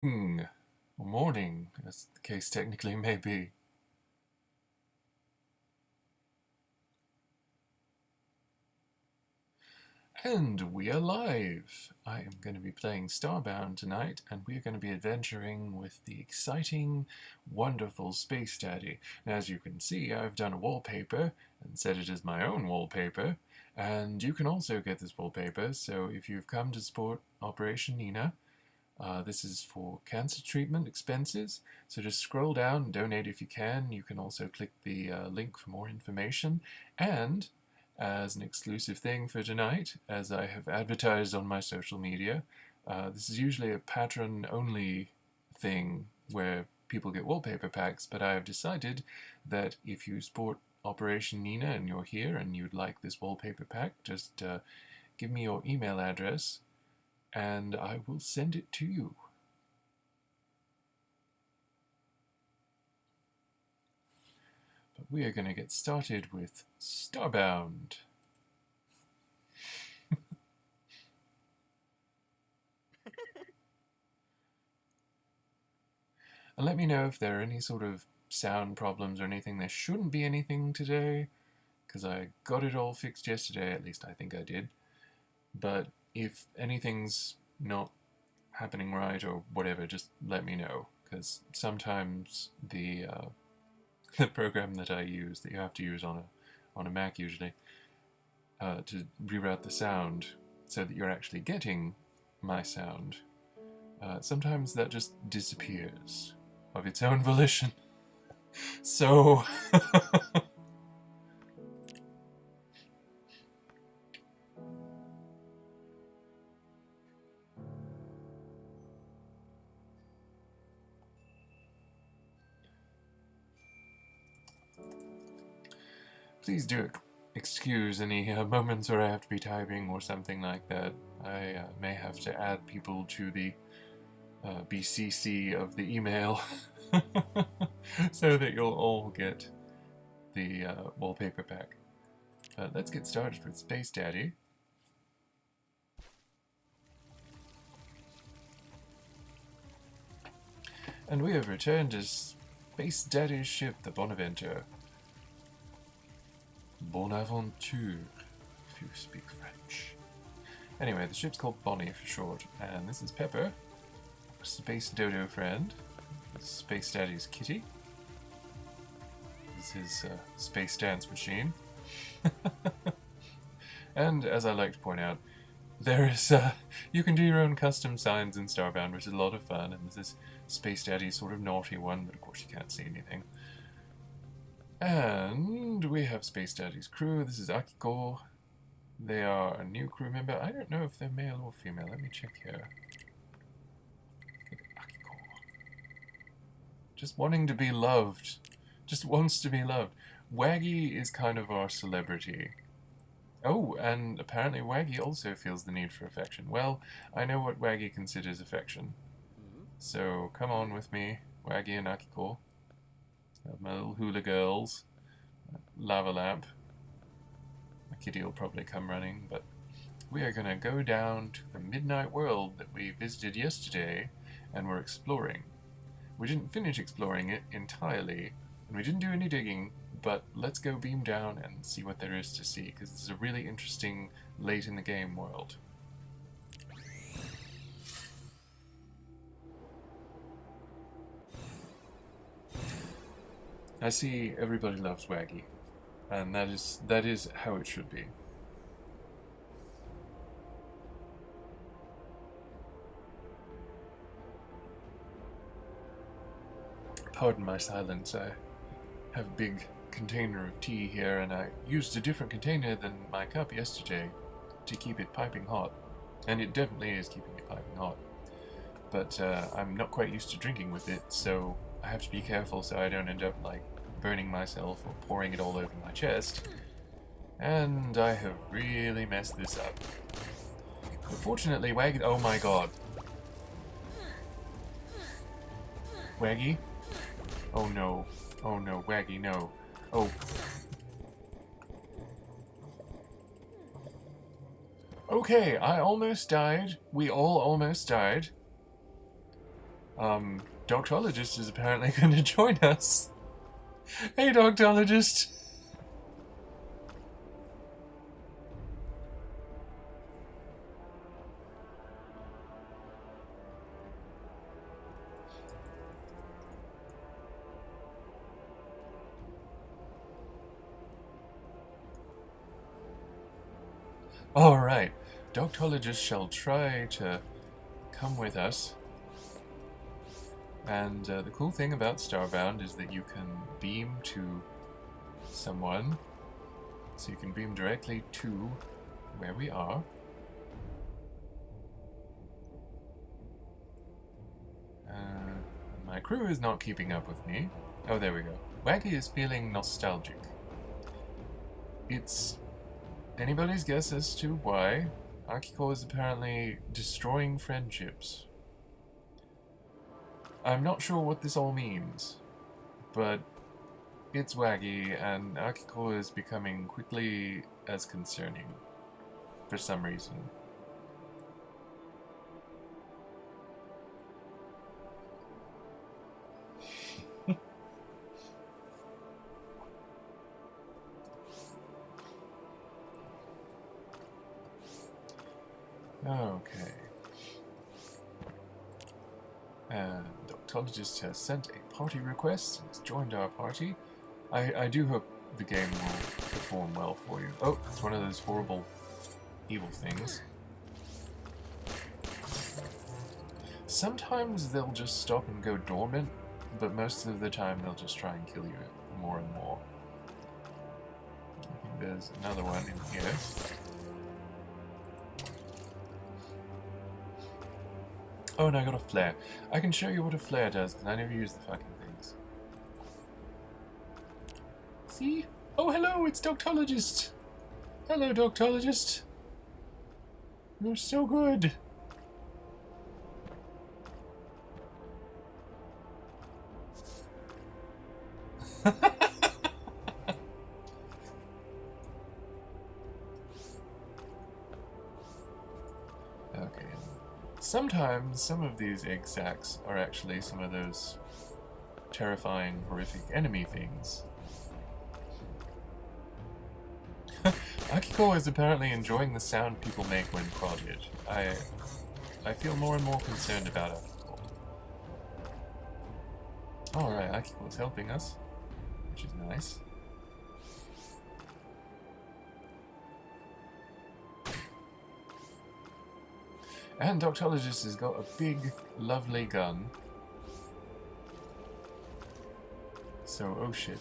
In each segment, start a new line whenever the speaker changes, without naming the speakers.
Or morning, as the case technically may be. And we are live! I am going to be playing Starbound tonight, and we are going to be adventuring with the exciting, wonderful Space Daddy. Now, as you can see, I've done a wallpaper and set it as my own wallpaper, and you can also get this wallpaper, so if you've come to support Operation Nina, this is for cancer treatment expenses, so just scroll down and donate if you can. You can also click the link for more information, and as an exclusive thing for tonight, as I have advertised on my social media, this is usually a patron-only thing where people get wallpaper packs, but I have decided that if you support Operation Nina and you're here and you'd like this wallpaper pack, just give me your email address and I will send it to you. But we are going to get started with Starbound. And let me know if there are any sort of sound problems or anything. There shouldn't be anything today, because I got it all fixed yesterday, at least I think I did. But if anything's not happening right or whatever, just let me know, because sometimes the program that I use, that you have to use on a Mac usually, to reroute the sound so that you're actually getting my sound, sometimes that just disappears of its own volition. So please do excuse any moments where I have to be typing or something like that. I may have to add people to the BCC of the email so that you'll all get the wallpaper pack. Let's get started with Space Daddy. And we have returned to Space Daddy's ship, the Bonaventure. Bonaventure, if you speak French. Anyway, the ship's called Bonnie for short, and this is Pepper, Space Dodo friend. This is Space Daddy's kitty. This is his space dance machine. And as I like to point out, there is you can do your own custom signs in Starbound, which is a lot of fun, and this is Space Daddy's sort of naughty one, but of course you can't see anything. And we have Space Daddy's crew. This is Akiko. They are a new crew member. I don't know if they're male or female. Let me check here. Akiko. Just wanting to be loved. Just wants to be loved. Waggy is kind of our celebrity. Oh, and apparently Waggy also feels the need for affection. Well, I know what Waggy considers affection. So come on with me, Waggy and Akiko. My little hula girls. Lava lamp. My kitty will probably come running, but we are going to go down to the midnight world that we visited yesterday and we're exploring. We didn't finish exploring it entirely, and we didn't do any digging, but let's go beam down and see what there is to see, because this is a really interesting late in the game world. I see everybody loves Waggy, and that is how it should be. Pardon my silence, I have a big container of tea here, and I used a different container than my cup yesterday to keep it piping hot. And it definitely is keeping it piping hot. But I'm not quite used to drinking with it, so I have to be careful so I don't end up, like, burning myself or pouring it all over my chest. And I have really messed this up. But fortunately, Waggy... Oh my god. Waggy? Oh no. Oh no, Waggy, no. Oh. Okay, I almost died. We all almost died. Doctologist is apparently going to join us. Hey, Doctologist! Alright, Doctologist shall try to come with us. And the cool thing about Starbound is that you can beam to someone. So you can beam directly to where we are. My crew is not keeping up with me. Oh, there we go. Waggy is feeling nostalgic. It's anybody's guess as to why. Akiko is apparently destroying friendships. I'm not sure what this all means, but it's Waggy, and Akiko is becoming quickly as concerning for some reason. Okay. And Doctologist has sent a party request and has joined our party. I do hope the game will perform well for you. Oh, it's one of those horrible evil things. Sometimes they'll just stop and go dormant, but most of the time they'll just try and kill you more and more. I think there's another one in here. Oh, and I got a flare. I can show you what a flare does, because I never use the fucking things. See? Oh, hello, it's Doctologist! Hello, Doctologist! You're so good! Okay. Sometimes some of these egg sacs are actually some of those terrifying, horrific enemy things. Akiko is apparently enjoying the sound people make when prodded. I feel more and more concerned about Akiko. Alright, Akiko is helping us, which is nice. And Doctologist has got a big, lovely gun. So, oh shit.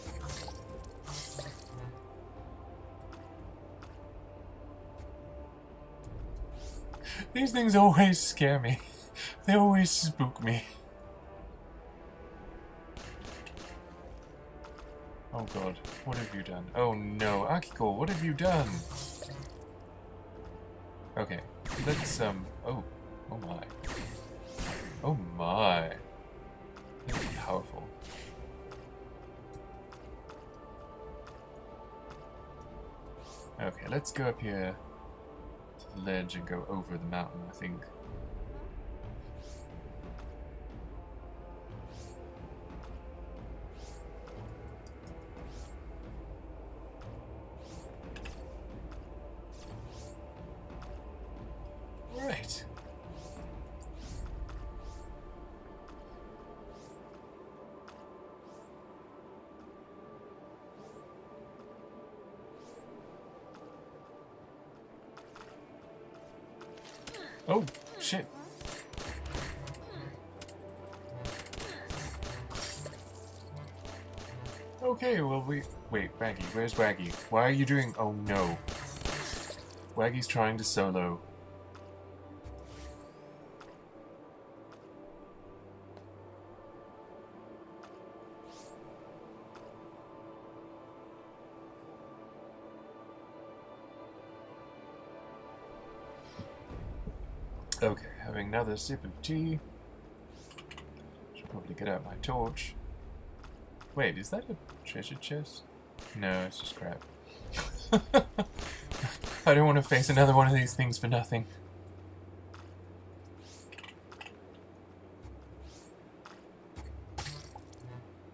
These things always scare me. They always spook me. Oh god, what have you done? Oh no, Akiko, what have you done? Okay, let's, oh my. Oh my. You're powerful. Okay, let's go up here to the ledge and go over the mountain, I think. Right. Oh, shit. Okay, well wait, Waggy, where's Waggy? Why are you doing... Oh no. Waggy's trying to solo. Okay, having another sip of tea. Should probably get out my torch. Wait, is that a treasure chest? No, it's just crap. I don't want to face another one of these things for nothing.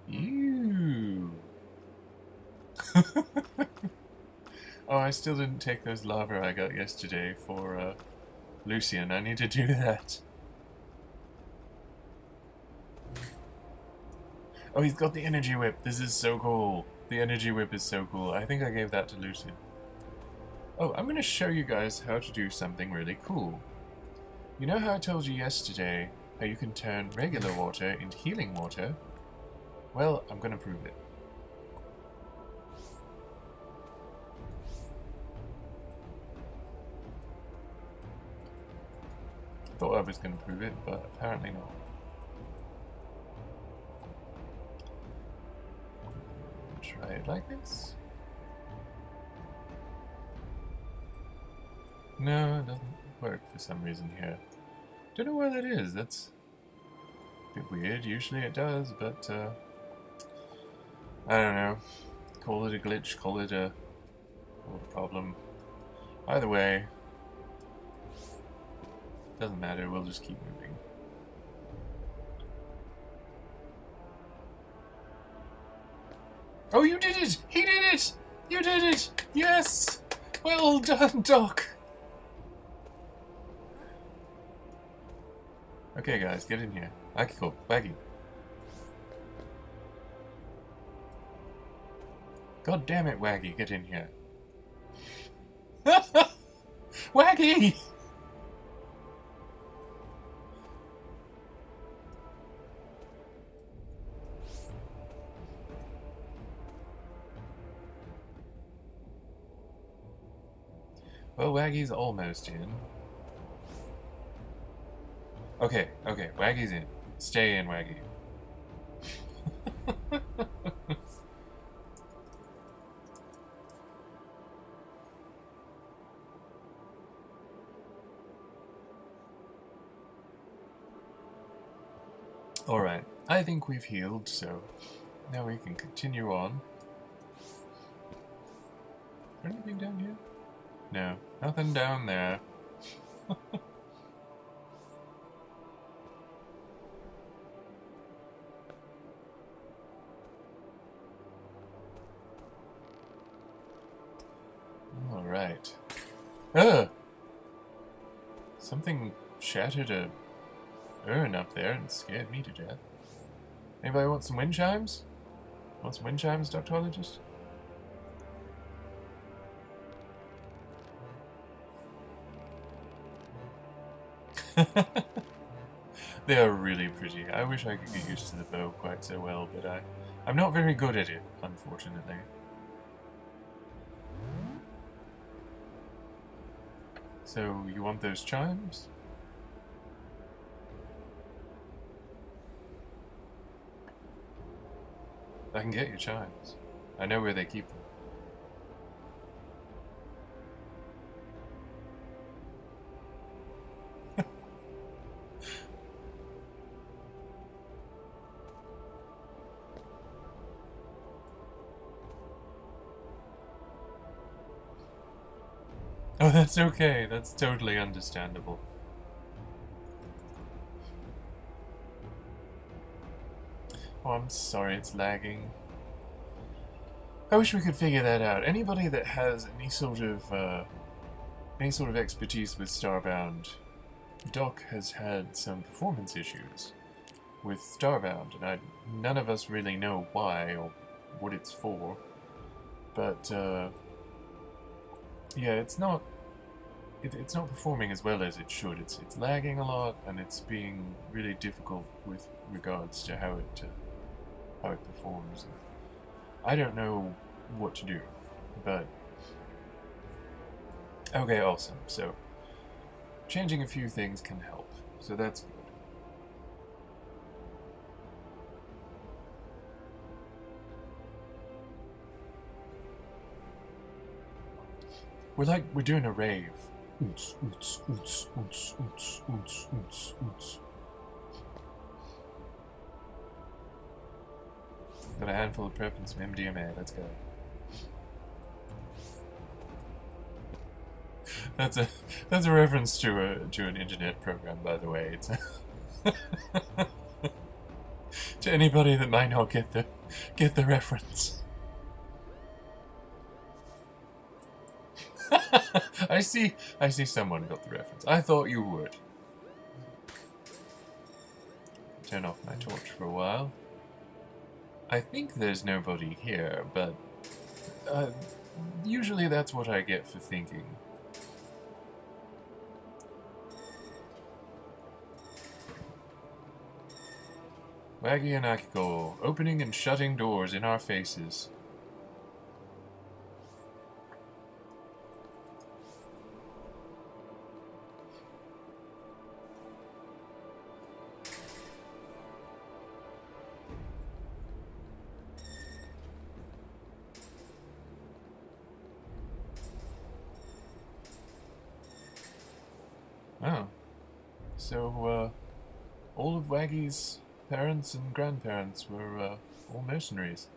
Ew. Oh, I still didn't take those lava I got yesterday for Lucian. I need to do that. Oh, he's got the energy whip. This is so cool. The energy whip is so cool. I think I gave that to Lucian. Oh, I'm going to show you guys how to do something really cool. You know how I told you yesterday how you can turn regular water into healing water? Well, I'm going to prove it. Thought I was going to prove it, but apparently not. Try it like this. No, it doesn't work for some reason here. Don't know why that is. That's a bit weird. Usually it does, but I don't know. Call it a glitch, call it a problem. Either way, doesn't matter, we'll just keep moving. Oh, you did it! He did it! You did it! Yes! Well done, Doc! Okay, guys, get in here. Akiko, Waggy. God damn it, Waggy, get in here. Waggy! Well, Waggy's almost in. Okay, Waggy's in. Stay in, Waggy. Alright, I think we've healed, so now we can continue on. Is there anything down here? No, nothing down there. Alright. Ugh! Something shattered a urn up there and scared me to death. Anybody want some wind chimes? Want some wind chimes, Doctologist? They are really pretty. I wish I could get used to the bow quite so well, but I'm not very good at it, unfortunately. So, you want those chimes? I can get you chimes. I know where they keep them. Oh, that's okay. That's totally understandable. Oh, I'm sorry it's lagging. I wish we could figure that out. Anybody that has any sort of expertise with Starbound, Doc has had some performance issues with Starbound, and none of us really know why or what it's for. But yeah, it's not performing as well as it should. It's lagging a lot, and it's being really difficult with regards to how it performs. I don't know what to do, but okay, awesome. So changing a few things can help, so that's good. We're doing a rave. Oots, oots, oots, oots, oots, oots, oots, oots. Got a handful of prep and some MDMA. Let's go. That's a reference to an internet program, by the way. It's To anybody that might not get the reference. I see someone got the reference. I thought you would. Turn off my torch for a while. I think there's nobody here, but usually that's what I get for thinking. Waggy and Akiko, opening and shutting doors in our faces. Oh. So, all of Waggy's parents and grandparents were, all mercenaries.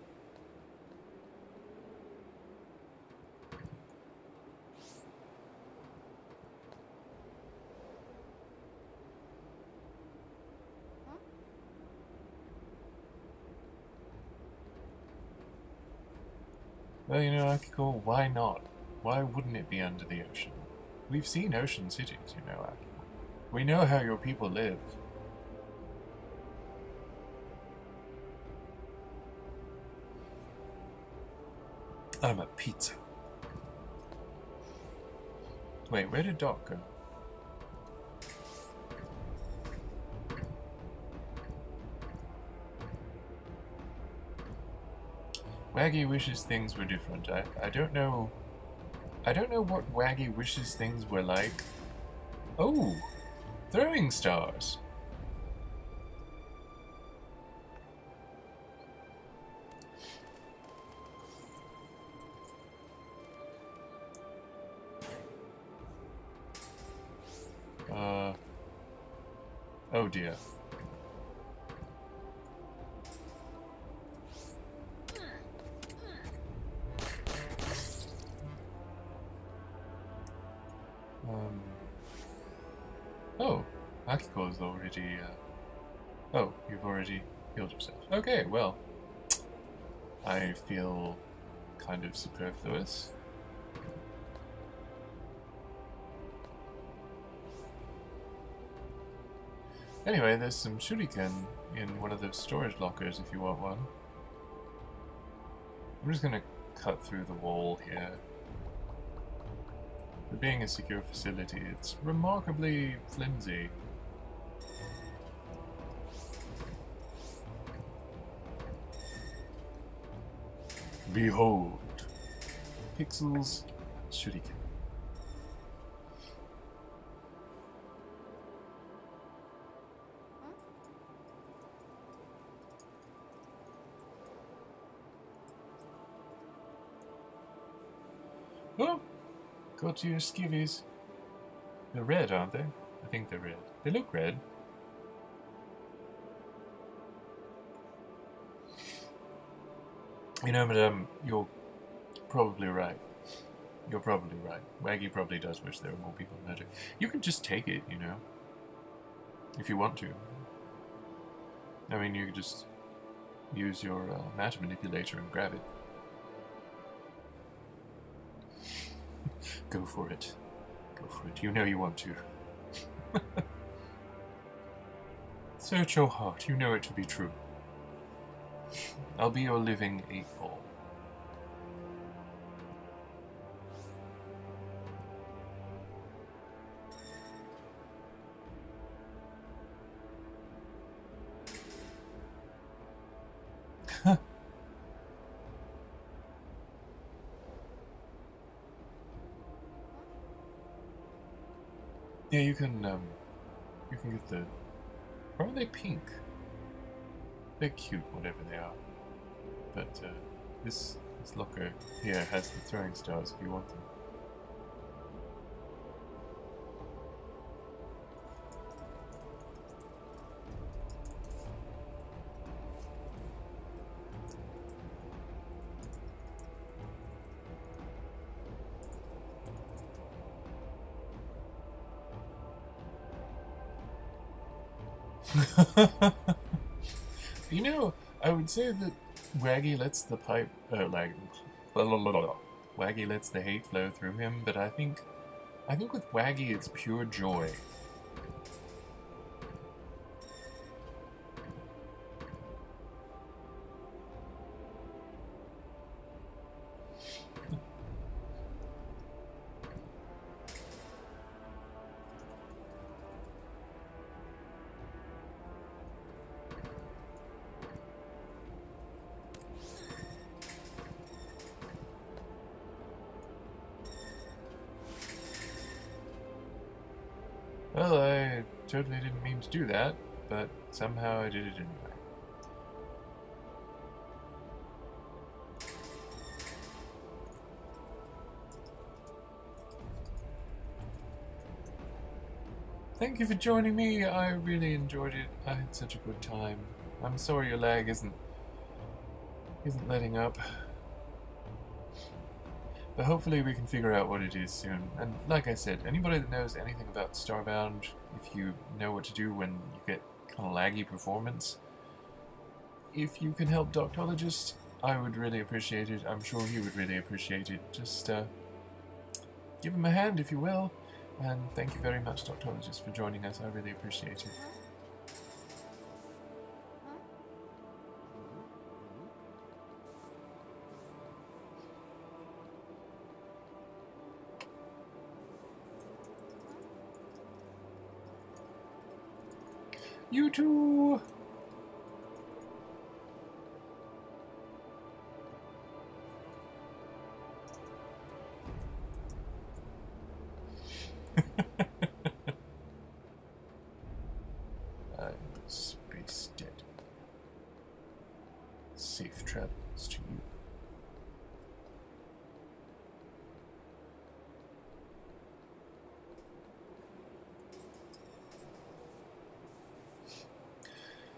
Well, you know, Akiko, why not? Why wouldn't it be under the ocean? We've seen ocean cities, you know, Akiko. We know how your people live. I'm a pizza. Wait, where did Doc go? Waggy wishes things were different. I don't know. I don't know what Waggy wishes things were like. Oh! Throwing stars! Oh dear. Oh, Akiko's already, oh, you've already healed yourself. Okay, well, I feel kind of superfluous. Anyway, there's some shuriken in one of the storage lockers if you want one. I'm just gonna cut through the wall here. For being a secure facility, it's remarkably flimsy. Behold, Pixel's shuriken. Oh, go to your skivvies. They're red, aren't they? I think they're red. They look red. You know, madam, you're probably right. You're probably right. Waggy probably does wish there were more people murdered. You can just take it, you know. If you want to. I mean, you could just use your matter manipulator and grab it. Go for it. Go for it. You know you want to. Search your heart. You know it to be true. I'll be your living 8-ball. Yeah, you can get the... Or are they pink? They're cute, whatever they are. But, this locker here has the throwing stars if you want them. You know, I would say that Waggy lets the pipe, blah, blah, blah, blah. Waggy lets the hate flow through him, but I think with Waggy it's pure joy. Well, I totally didn't mean to do that, but somehow I did it anyway. Thank you for joining me. I really enjoyed it. I had such a good time. I'm sorry your lag isn't letting up. But hopefully we can figure out what it is soon. And like I said, anybody that knows anything about Starbound, if you know what to do when you get kind of laggy performance, if you can help Doctologist, I would really appreciate it. I'm sure he would really appreciate it. Just give him a hand if you will. And thank you very much, Doctologist, for joining us. I really appreciate it. You too! I'm space dead. Safe travels to you.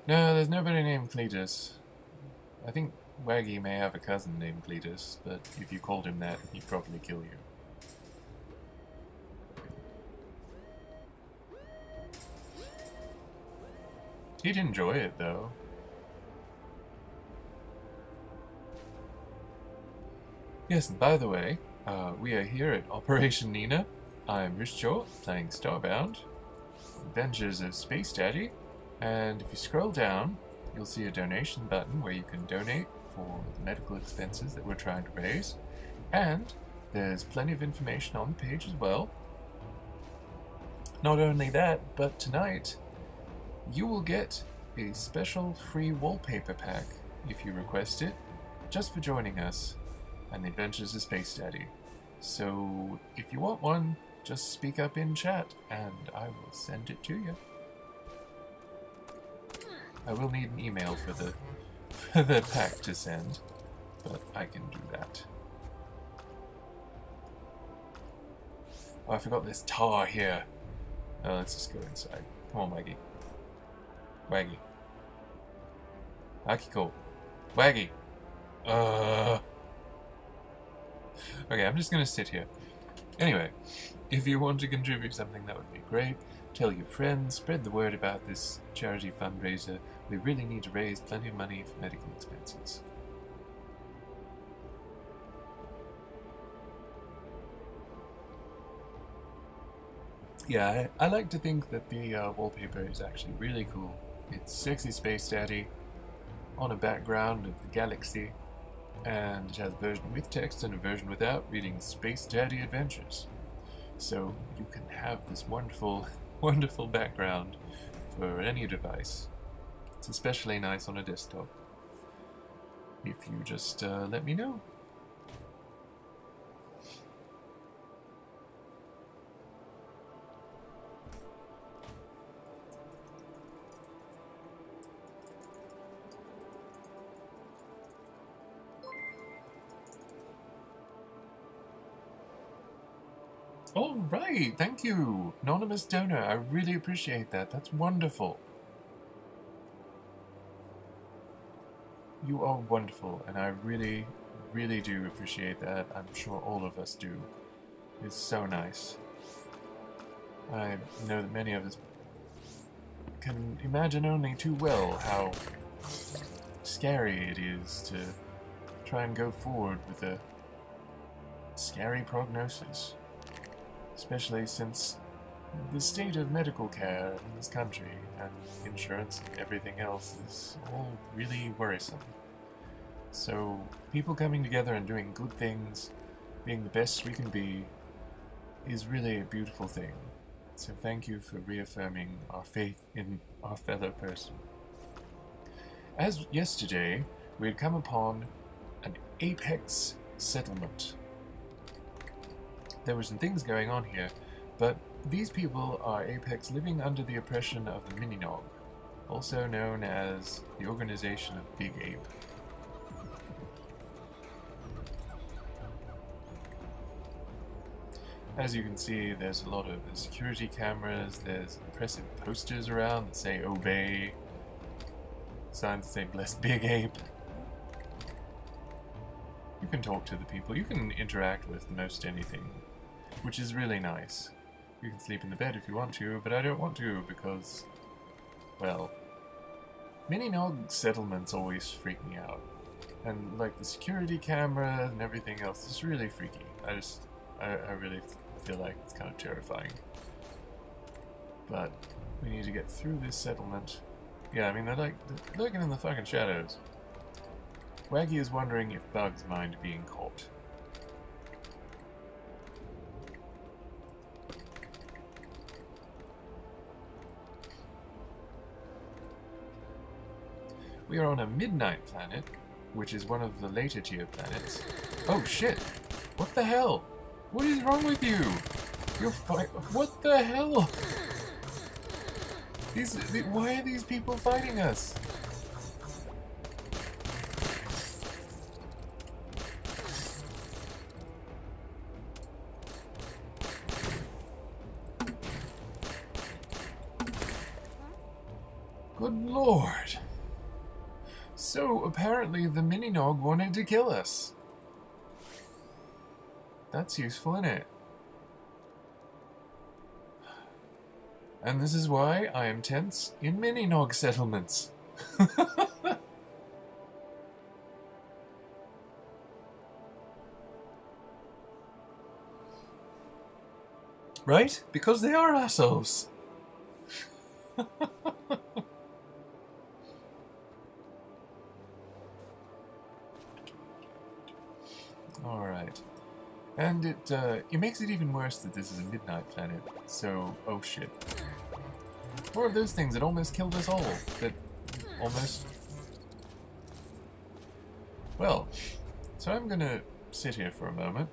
No, there's nobody named Cletus. I think Waggy may have a cousin named Cletus, but if you called him that, he'd probably kill you. He'd enjoy it, though. Yes, and by the way, we are here at Operation Nina. I'm Hushicho, playing Starbound, Adventures of Space Daddy, and if you scroll down, you'll see a donation button where you can donate for the medical expenses that we're trying to raise, and there's plenty of information on the page as well. Not only that, but tonight you will get a special free wallpaper pack if you request it, just for joining us and the Adventures of Space Daddy. So if you want one, just speak up in chat and I will send it to you. I will need an email for the pack to send, but I can do that. Oh, I forgot this tar here. Oh, let's just go inside. Come on, Waggy. Waggy. Akiko. Waggy. Okay, I'm just gonna sit here. Anyway, if you want to contribute something, that would be great. Tell your friends, spread the word about this charity fundraiser. We really need to raise plenty of money for medical expenses. Yeah, I like to think that the wallpaper is actually really cool. It's Sexy Space Daddy on a background of the galaxy, and it has a version with text and a version without, reading Space Daddy Adventures. So you can have this wonderful, wonderful background for any device. It's especially nice on a desktop. If you just let me know. All right, thank you, anonymous donor. I really appreciate that. That's wonderful. You are wonderful, and I really, really do appreciate that. I'm sure all of us do. It's so nice. I know that many of us can imagine only too well how scary it is to try and go forward with a scary prognosis. Especially since the state of medical care in this country and insurance and everything else is all really worrisome. So, people coming together and doing good things, being the best we can be, is really a beautiful thing. So thank you for reaffirming our faith in our fellow person. As yesterday, we had come upon an apex settlement. There were some things going on here, but these people are apex living under the oppression of the Mininog, also known as the Organization of Big Ape. As you can see, there's a lot of security cameras, there's impressive posters around that say obey, signs that say bless Big Ape. You can talk to the people, you can interact with most anything, which is really nice. You can sleep in the bed if you want to, but I don't want to because, well, Mini-Nog settlements always freak me out. And like the security camera and everything else, it's really freaky. I really feel like it's kind of terrifying. But we need to get through this settlement. Yeah, I mean, they're lurking in the fucking shadows. Waggy is wondering if bugs mind being caught. We are on a midnight planet, which is one of the later tier planets. Oh shit! What the hell? What is wrong with you? You're what the hell? Why are these people fighting us? Good lord. So apparently the Mini-Nog wanted to kill us. That's useful, isn't it? And this is why I am tense in Mini-Nog settlements. Right? Because they are assholes. Alright. And it makes it even worse that this is a midnight planet, so, oh shit. More of those things that almost killed us all, that almost... Well, so I'm gonna sit here for a moment.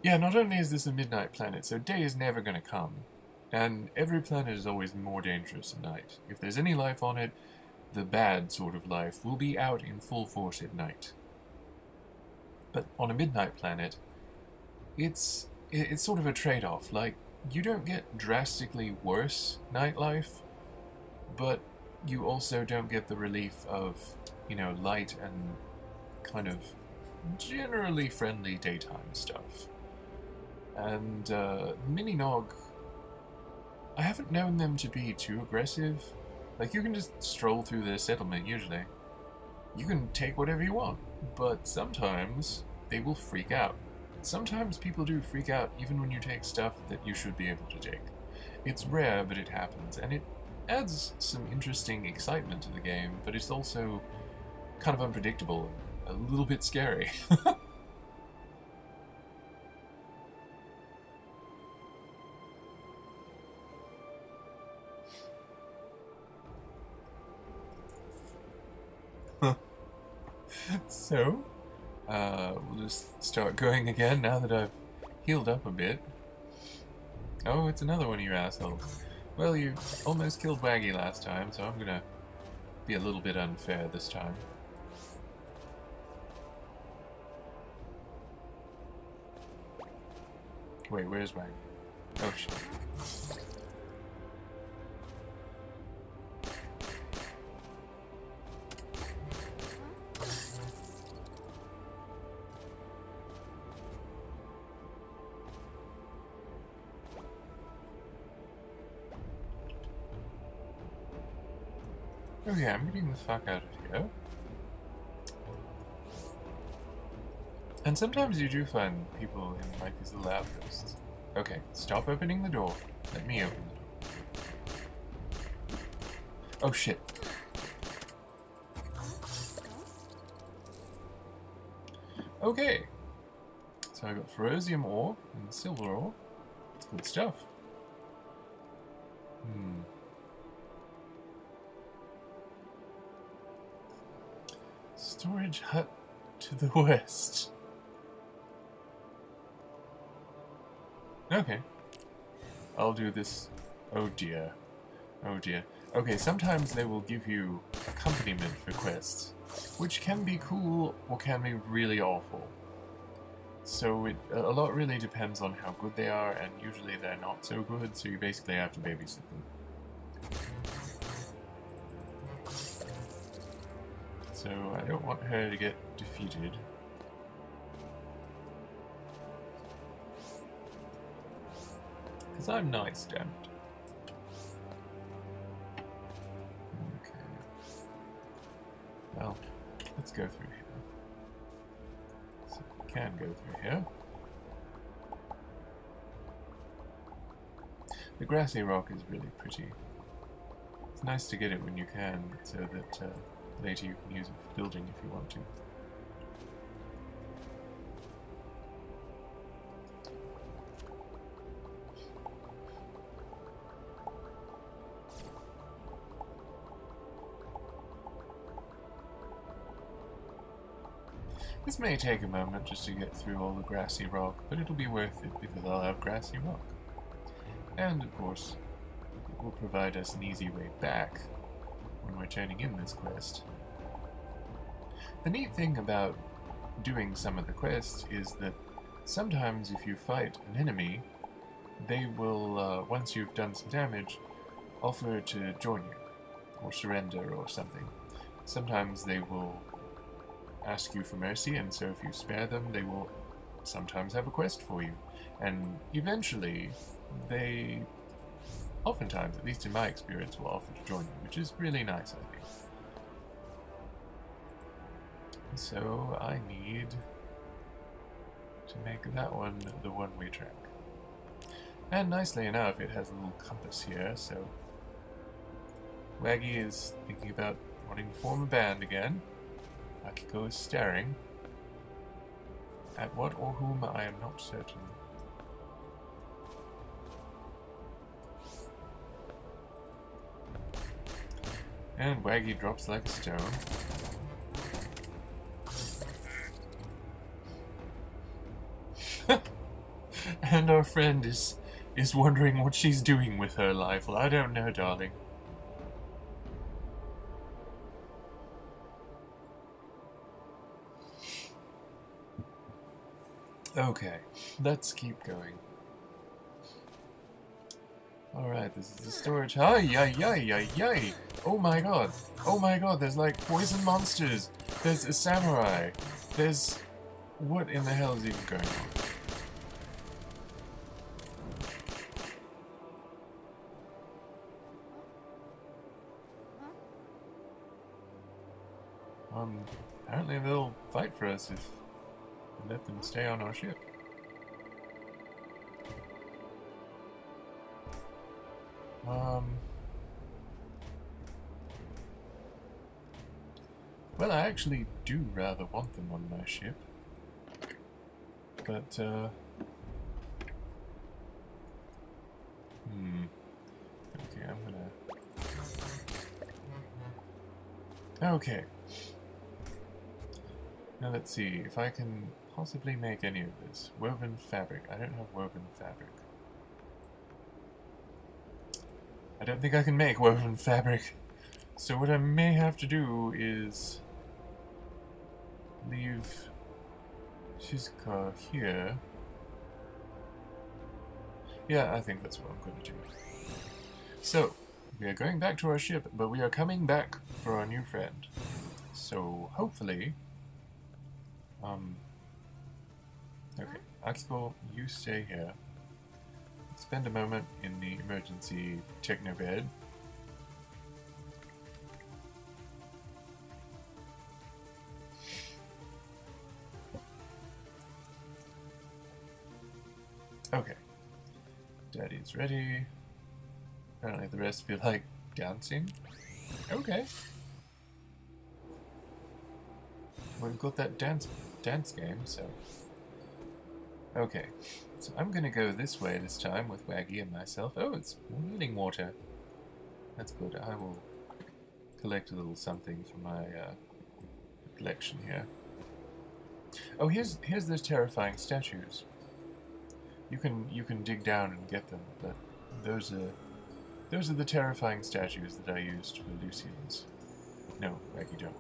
Yeah, not only is this a midnight planet, so day is never gonna come. And every planet is always more dangerous at night. If there's any life on it, the bad sort of life will be out in full force at night. But on a midnight planet, it's sort of a trade-off. Like, you don't get drastically worse nightlife, but you also don't get the relief of, you know, light and kind of generally friendly daytime stuff. And Mini-Nog, I haven't known them to be too aggressive. Like, you can just stroll through their settlement usually. You can take whatever you want, but sometimes they will freak out. Sometimes people do freak out even when you take stuff that you should be able to take. It's rare, but it happens, and it adds some interesting excitement to the game, but it's also kind of unpredictable and a little bit scary. So, we'll just start going again now that I've healed up a bit. Oh, it's another one of you assholes. Well, you almost killed Waggy last time, so I'm gonna be a little bit unfair this time. Wait, where's Waggy? Oh shit. Okay, I'm getting the fuck out of here. And sometimes you do find people in like these little outposts. Okay, stop opening the door. Let me open the door. Oh shit. Okay. So I got ferrosium ore and silver ore. It's good stuff. Storage hut to the west. Okay. I'll do this. Oh dear. Oh dear. Okay, sometimes they will give you accompaniment for quests, which can be cool or can be really awful. So a lot really depends on how good they are, and usually they're not so good, so you basically have to babysit them. So I don't want her to get defeated. Because I'm nice, damn it. Okay. Well, let's go through here. So we can go through here. The grassy rock is really pretty. It's nice to get it when you can, so that later you can use it for building if you want to. This may take a moment just to get through all the grassy rock, but it'll be worth it because I'll have grassy rock. And of course, it will provide us an easy way back when we're turning in this quest. The neat thing about doing some of the quests is that sometimes if you fight an enemy, they will, once you've done some damage, offer to join you, or surrender or something. Sometimes they will ask you for mercy, and so if you spare them, they will sometimes have a quest for you. And eventually, they, oftentimes, at least in my experience, will offer to join you, which is really nice, I think. So I need to make that one the one-way track. And nicely enough, it has a little compass here, so Waggy is thinking about wanting to form a band again. Akiko is staring at what or whom I am not certain. And Waggy drops like a stone. And our friend is wondering what she's doing with her life. Well, I don't know, darling. Okay, let's keep going. Alright, this is the storage. Ay, ay, ay, ay, ay! Oh my god! Oh my god, there's like poison monsters! There's a samurai! There's... What in the hell is even going on? Apparently they'll fight for us if we let them stay on our ship. Well, I actually do rather want them on my ship. But, Okay, I'm gonna... Okay. Now let's see if I can possibly make any of this. Woven fabric. I don't have woven fabric. I don't think I can make woven fabric. So what I may have to do is leave Shizuka here. Yeah, I think that's what I'm going to do. So, we are going back to our ship, but we are coming back for our new friend. So, hopefully... Okay, Akiko, you stay here. Spend a moment in the emergency techno bed. Daddy's ready. Apparently the rest feel like dancing. Okay. We've got that dance game, so... Okay. So I'm gonna go this way this time with Waggy and myself. Oh, it's healing water. That's good. I will collect a little something for my collection here. Oh, here's those terrifying statues. You can dig down and get them, but those are the terrifying statues that I used for Lucian's. No, Waggy, don't.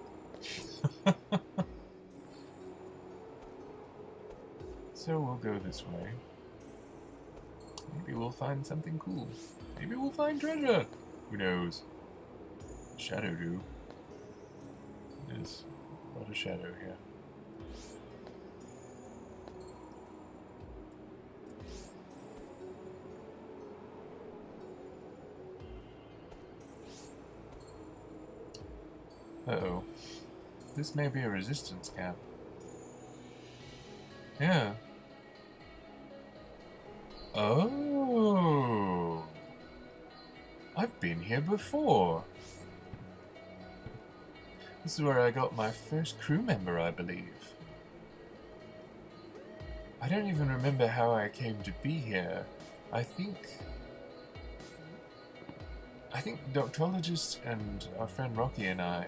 So we'll go this way. Maybe we'll find something cool. Maybe we'll find treasure. Who knows? Shadow do. There's a lot of shadow here. Uh-oh. This may be a resistance camp. Yeah. Oh. I've been here before. This is where I got my first crew member, I believe. I don't even remember how I came to be here. I think Doctologist and our friend Rocky and I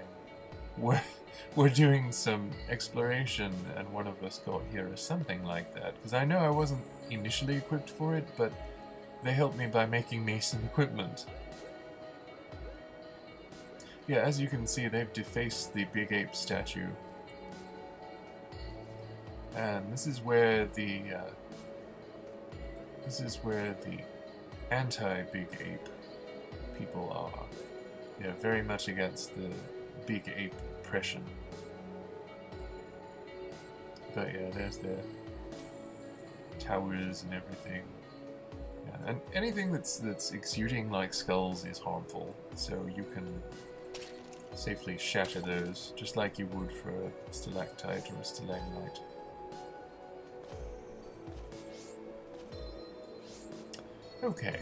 were doing some exploration, and one of us got here or something like that. Because I know I wasn't initially equipped for it, but they helped me by making me some equipment. Yeah, as you can see, they've defaced the big ape statue. And this is where the anti-big ape people are. Yeah, very much against the big ape oppression. But yeah, there's their towers and everything. Yeah, and anything that's exuding like skulls is harmful, so you can safely shatter those, just like you would for a stalactite or a stalagmite. Okay.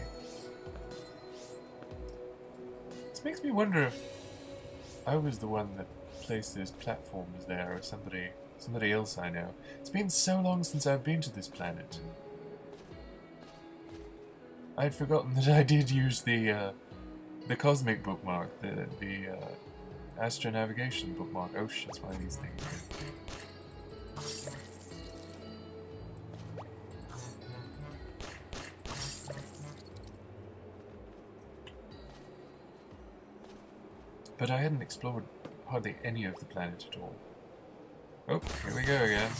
This makes me wonder if I was the one that placed those platforms there, or somebody else I know. It's been so long since I've been to this planet. I'd forgotten that I did use the cosmic bookmark, the astronavigation bookmark. Oh shit, it's one of these things. But I hadn't explored hardly any of the planet at all. Oh, here we go again.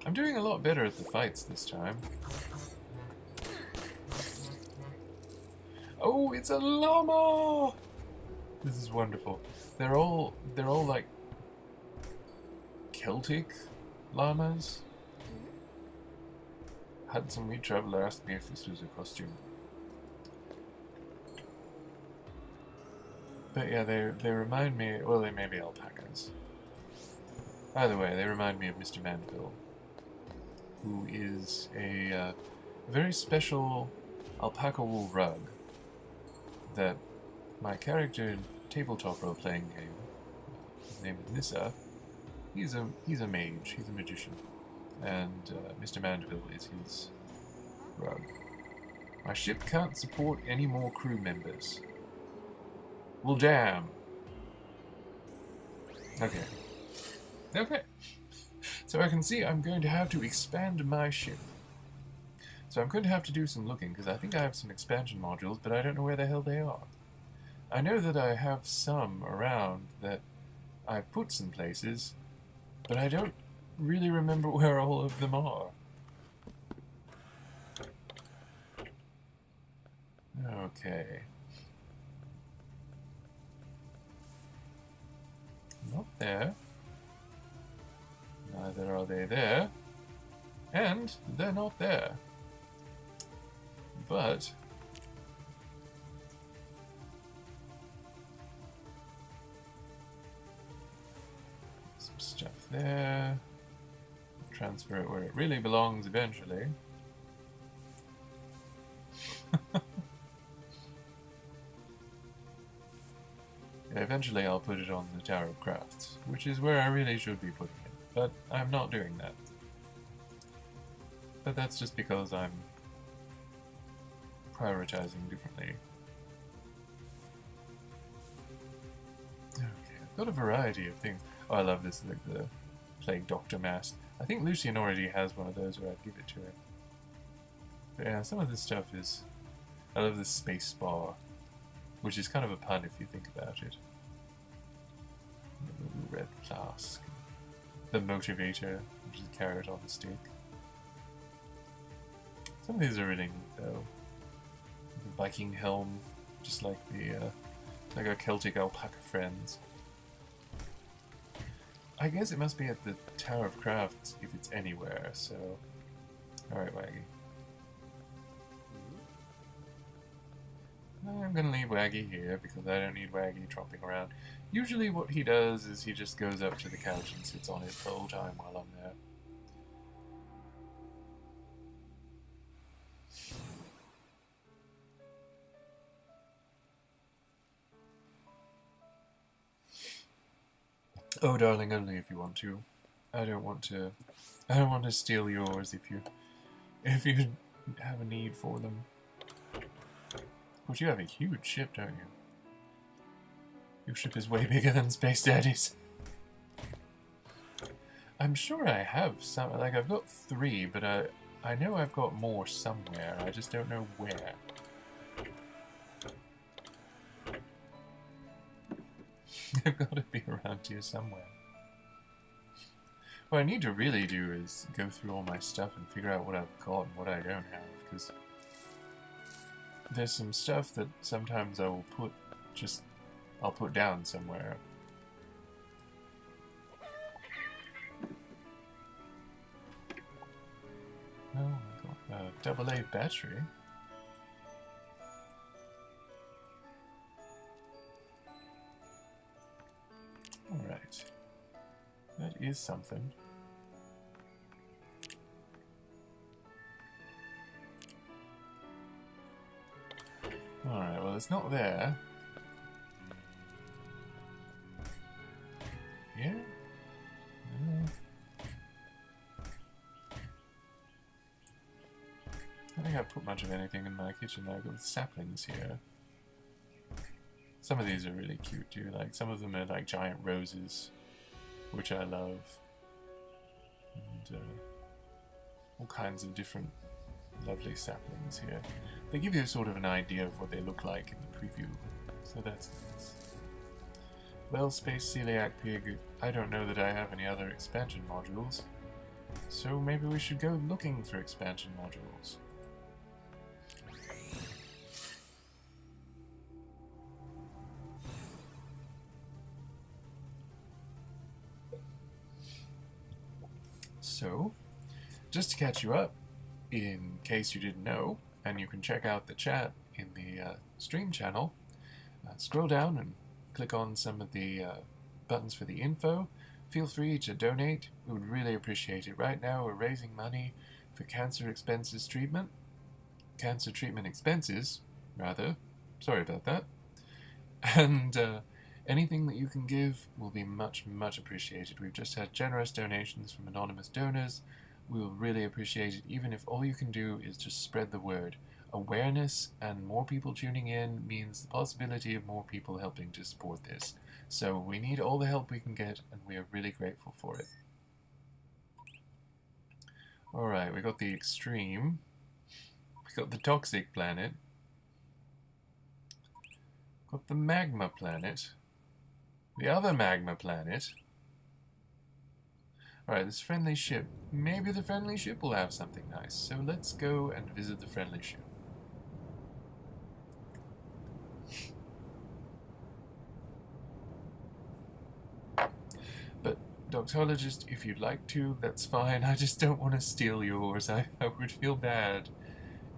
I'm doing a lot better at the fights this time. Oh, it's a llama! This is wonderful. They're all like Celtic llamas. Hudson Wee Traveler asked me if this was a costume. But yeah, they remind me, well, they may be alpacas. Either way, they remind me of Mr. Mandeville, who is a very special alpaca wool rug that my character in tabletop role-playing game, his name is Nissa, he's a mage, he's a magician, and Mr. Mandeville is his rug. My ship can't support any more crew members. Well, damn. Okay. Okay. So I can see I'm going to have to expand my ship. So I'm going to have to do some looking, because I think I have some expansion modules, but I don't know where the hell they are. I know that I have some around that I've put some places, but I don't really remember where all of them are. Okay. Not there. Neither are they there. And they're not there. But some stuff there. Transfer it where it really belongs eventually. Eventually I'll put it on the Tower of Crafts, which is where I really should be putting it, but I'm not doing that. But that's just because I'm prioritizing differently. Okay, I've got a variety of things. Oh, I love this, like the Plague Doctor mask. I think Lucian already has one of those where I'd give it to him. But yeah, some of this stuff is... I love this space bar, which is kind of a pun if you think about it. The little red flask. The motivator, which is a carrot on the stick. Some of these are really neat though. The Viking helm, just like the like our Celtic alpaca friends. I guess it must be at the Tower of Crafts if it's anywhere, so... Alright, Waggy. I'm gonna leave Waggy here because I don't need Waggy tromping around. Usually what he does is he just goes up to the couch and sits on it the whole time while I'm there. Oh, darling, only if you want to. I don't want to steal yours if you have a need for them. Of course, you have a huge ship, don't you? Your ship is way bigger than Space Daddy's. I'm sure I have some. Like, I've got 3, but I know I've got more somewhere. I just don't know where. They've got to be around here somewhere. What I need to really do is go through all my stuff and figure out what I've got and what I don't have, because there's some stuff that sometimes I will I'll put down somewhere. Oh, I got a AA battery. Alright. That is something. Alright, well it's not there. Yeah? I don't think I've put much of anything in my kitchen. I've got saplings here. Some of these are really cute too, like some of them are like giant roses, which I love. And all kinds of different lovely saplings here. They give you sort of an idea of what they look like in the preview, so that's nice. Well, Space Celiac Pig, I don't know that I have any other expansion modules, so maybe we should go looking for expansion modules. So, just to catch you up, in case you didn't know, and you can check out the chat in the stream channel, scroll down and click on some of the buttons for the info. Feel free to donate. We would really appreciate it. Right now we're raising money for cancer treatment expenses, rather. Sorry about that. And anything that you can give will be much, much appreciated. We've just had generous donations from anonymous donors. We will really appreciate it, even if all you can do is just spread the word. Awareness and more people tuning in means the possibility of more people helping to support this. So we need all the help we can get, and we are really grateful for it. Alright, we got the extreme. We got the toxic planet. Got the magma planet. The other magma planet. Alright, this friendly ship. Maybe the friendly ship will have something nice. So let's go and visit the friendly ship. But, Doctologist, if you'd like to, that's fine. I just don't want to steal yours. I would feel bad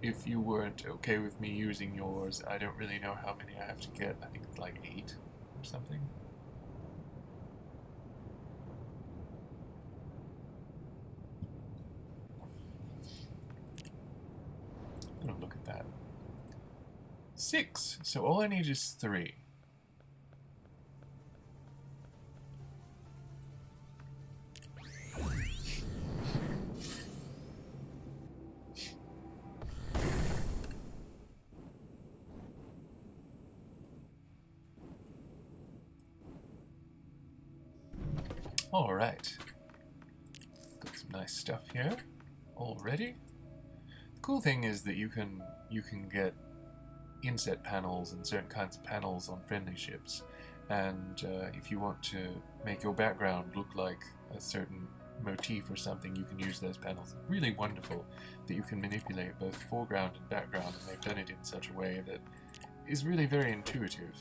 if you weren't okay with me using yours. I don't really know how many I have to get. I think it's like 8 or something. I'm gonna look at that. 6. So all I need is 3. Alright. Got some nice stuff here already. The cool thing is that you can get inset panels and certain kinds of panels on friendly ships, and if you want to make your background look like a certain motif or something, you can use those panels. Really wonderful that you can manipulate both foreground and background, and they've done it in such a way that is really very intuitive.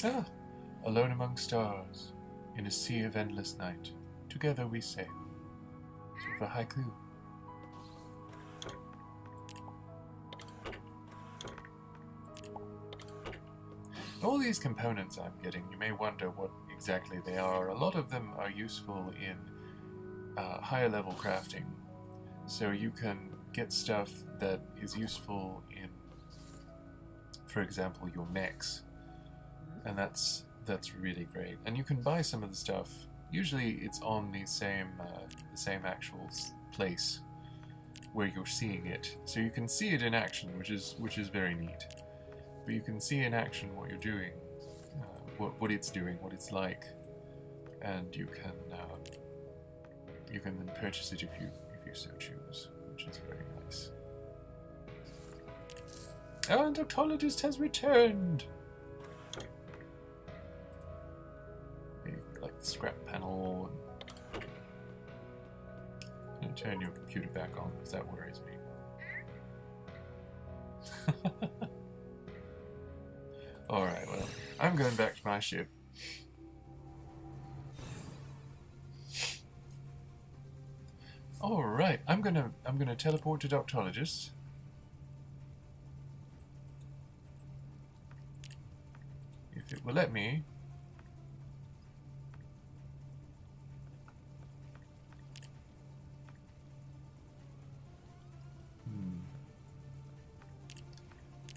Ah, alone among stars, in a sea of endless night, together we sail. Sort of a haiku. All these components I'm getting, you may wonder what exactly they are. A lot of them are useful in higher level crafting. So you can get stuff that is useful in, for example, your mechs. And that's really great. And you can buy some of the stuff. Usually it's on the same actual place where you're seeing it. So you can see it in action, which is very neat. But you can see in action what you're doing, what it's doing, what it's like, and you can then purchase it if you so choose, which is very nice. Our Doctologist has returned. Like the scrap panel. And turn your computer back on because that worries me. Alright, well, I'm going back to my ship. Alright, I'm gonna teleport to Doctologist. If it will let me.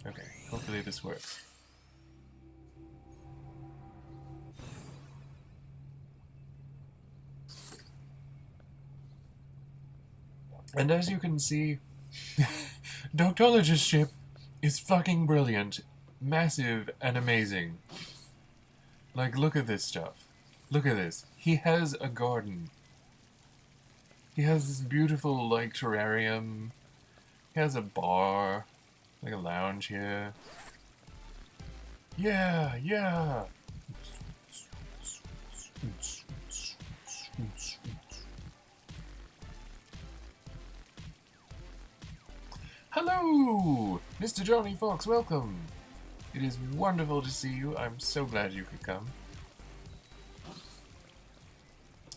Okay, hopefully this works. And as you can see, Doctologist's ship is fucking brilliant, massive, and amazing. Like, look at this stuff. Look at this. He has a garden. He has this beautiful, like, terrarium. He has a bar, like a lounge here. Yeah, yeah. Hello! Mr. Johnny Fox, welcome! It is wonderful to see you. I'm so glad you could come.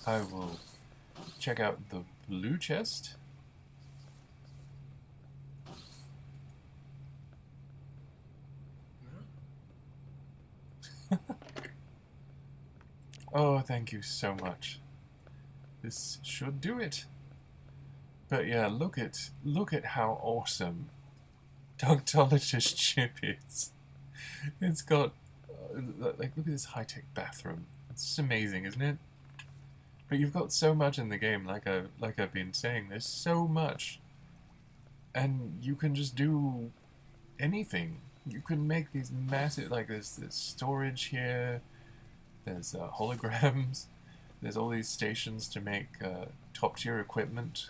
I will check out the blue chest. Oh, thank you so much. This should do it. But yeah, look at how awesome Doctologist's ship is. It's got like, look at this high-tech bathroom. It's just amazing, isn't it? But you've got so much in the game, like I've been saying. There's so much, and you can just do anything. You can make these massive, like there's storage here. There's holograms. There's all these stations to make top-tier equipment.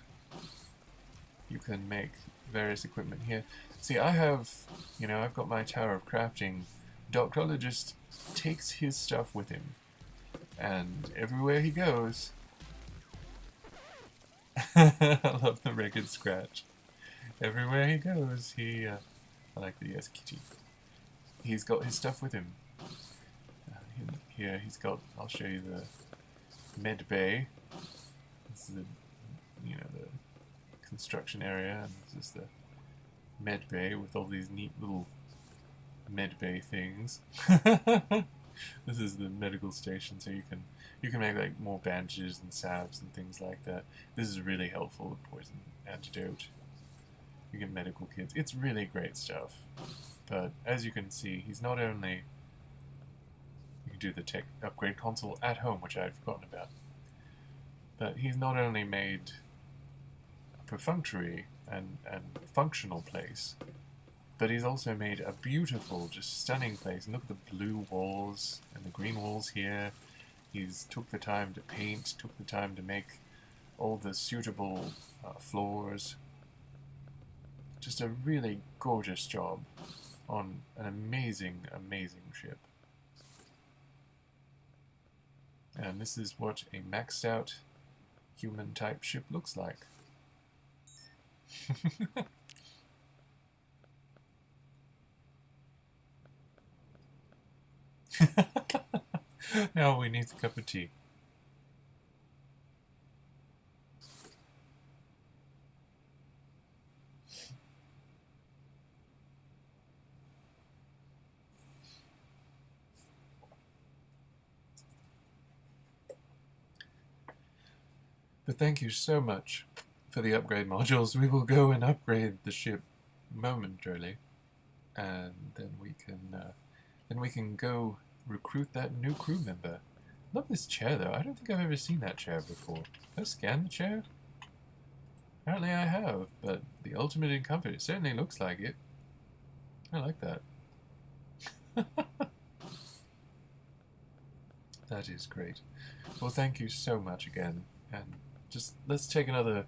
You can make various equipment here. See, I've got my Tower of Crafting. Doctologist takes his stuff with him, and everywhere he goes, I love the record scratch. Everywhere he goes, I like the yes kitty. He's got his stuff with him. Here he's got. I'll show you the med bay. This is the construction area, and this is the med bay with all these neat little med bay things. This is the medical station, so you can make like more bandages and salves and things like that. This is really helpful with poison antidote. You get medical kits. It's really great stuff. But as you can see, he's not only... You can do the tech upgrade console at home, which I had forgotten about. But he's not only made a perfunctory and functional place, but he's also made a beautiful, just stunning place. And look at the blue walls and the green walls here. He's took the time to paint, took the time to make all the suitable floors. Just a really gorgeous job on an amazing, amazing ship. And this is what a maxed out human type ship looks like. Now we need a cup of tea. But thank you so much for the upgrade modules. We will go and upgrade the ship momentarily, and then we can go recruit that new crew member. Love this chair though. I don't think I've ever seen that chair before. Have I scanned the chair? Apparently I have, but the ultimate in comfort. It certainly looks like it. I like that. That is great. Well, thank you so much again, and just let's take another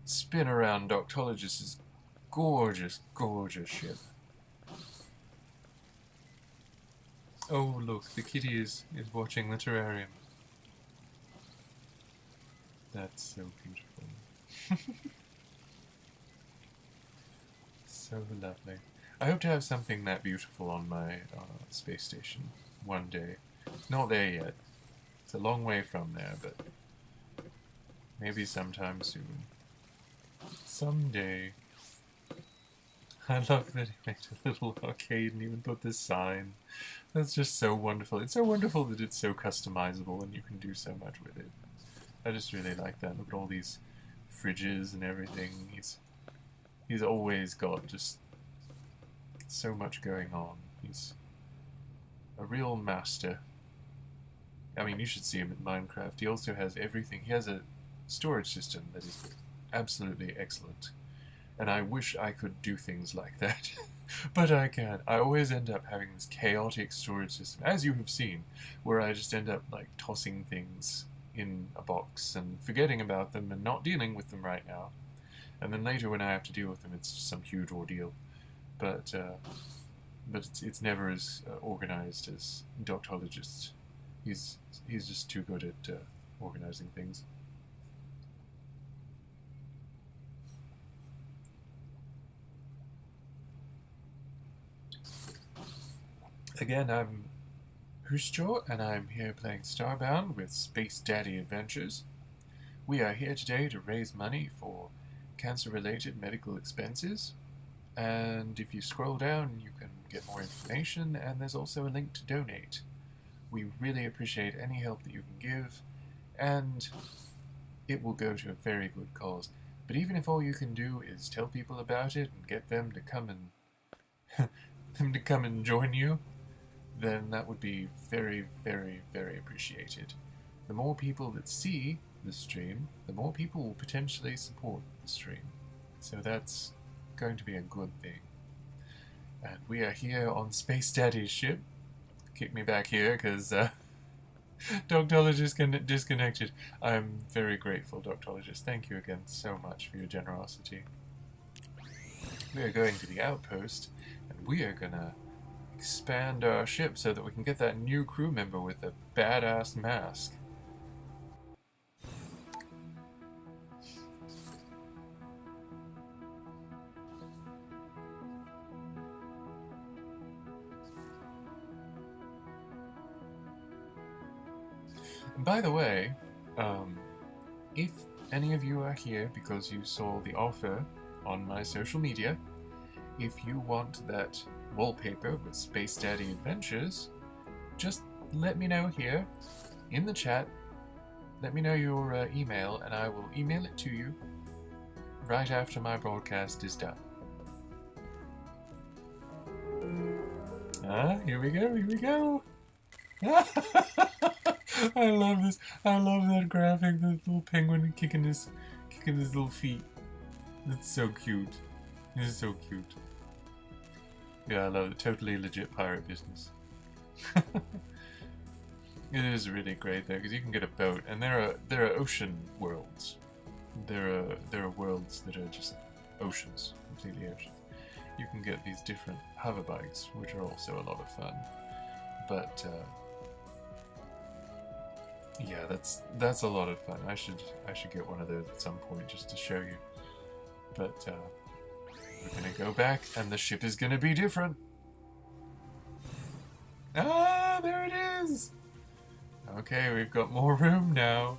spin around Doctologist's gorgeous, gorgeous ship. Oh look, the kitty is watching the terrarium. That's so beautiful. So lovely. I hope to have something that beautiful on my space station one day. It's not there yet. It's a long way from there, but maybe sometime soon. Someday. I love that he made a little arcade and even put this sign. That's just so wonderful. It's so wonderful that it's so customizable and you can do so much with it. I just really like that. Look at all these fridges and everything. He's always got just so much going on. He's a real master. I mean, you should see him in Minecraft. He also has everything. He has a storage system that is absolutely excellent. And I wish I could do things like that. But I can't. I always end up having this chaotic storage system, as you have seen, where I just end up like tossing things in a box and forgetting about them and not dealing with them right now. And then later when I have to deal with them, it's just some huge ordeal. But it's never as organized as Doctologist. He's just too good at organizing things. Again, I'm Hushicho, and I'm here playing Starbound with Space Daddy Adventures. We are here today to raise money for cancer-related medical expenses, and if you scroll down you can get more information, and there's also a link to donate. We really appreciate any help that you can give, and it will go to a very good cause. But even if all you can do is tell people about it and get them to come and join you, then that would be very, very, very appreciated. The more people that see the stream, the more people will potentially support the stream. So that's going to be a good thing. And we are here on Space Daddy's ship. Kick me back here because Doctologist disconnected. I'm very grateful, Doctologist. Thank you again so much for your generosity. We are going to the outpost, and we are gonna expand our ship so that we can get that new crew member with a badass mask. And by the way, if any of you are here because you saw the offer on my social media, if you want that wallpaper with Space Daddy Adventures, just let me know here in the chat. Let me know your email, and I will email it to you right after my broadcast is done. Here we go, here we go. I love this. I love that graphic, the little penguin kicking his little feet. It's so cute. It's so cute. Yeah, I love it. Totally legit pirate business. It is really great though, because you can get a boat, and there are ocean worlds. There are worlds that are just oceans, completely oceans. You can get these different hover bikes, which are also a lot of fun. But yeah, that's a lot of fun. I should get one of those at some point just to show you. But we're gonna go back, and the ship is gonna be different. Ah, there it is. Okay, we've got more room now.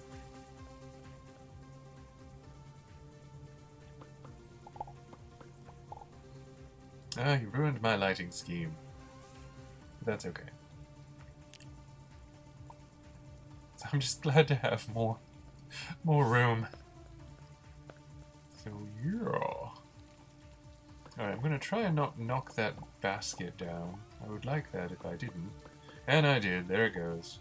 Ah, you ruined my lighting scheme. That's okay. So I'm just glad to have more room. So yeah. Alright, I'm gonna try and not knock that basket down. I would like that if I didn't. And I did. There it goes.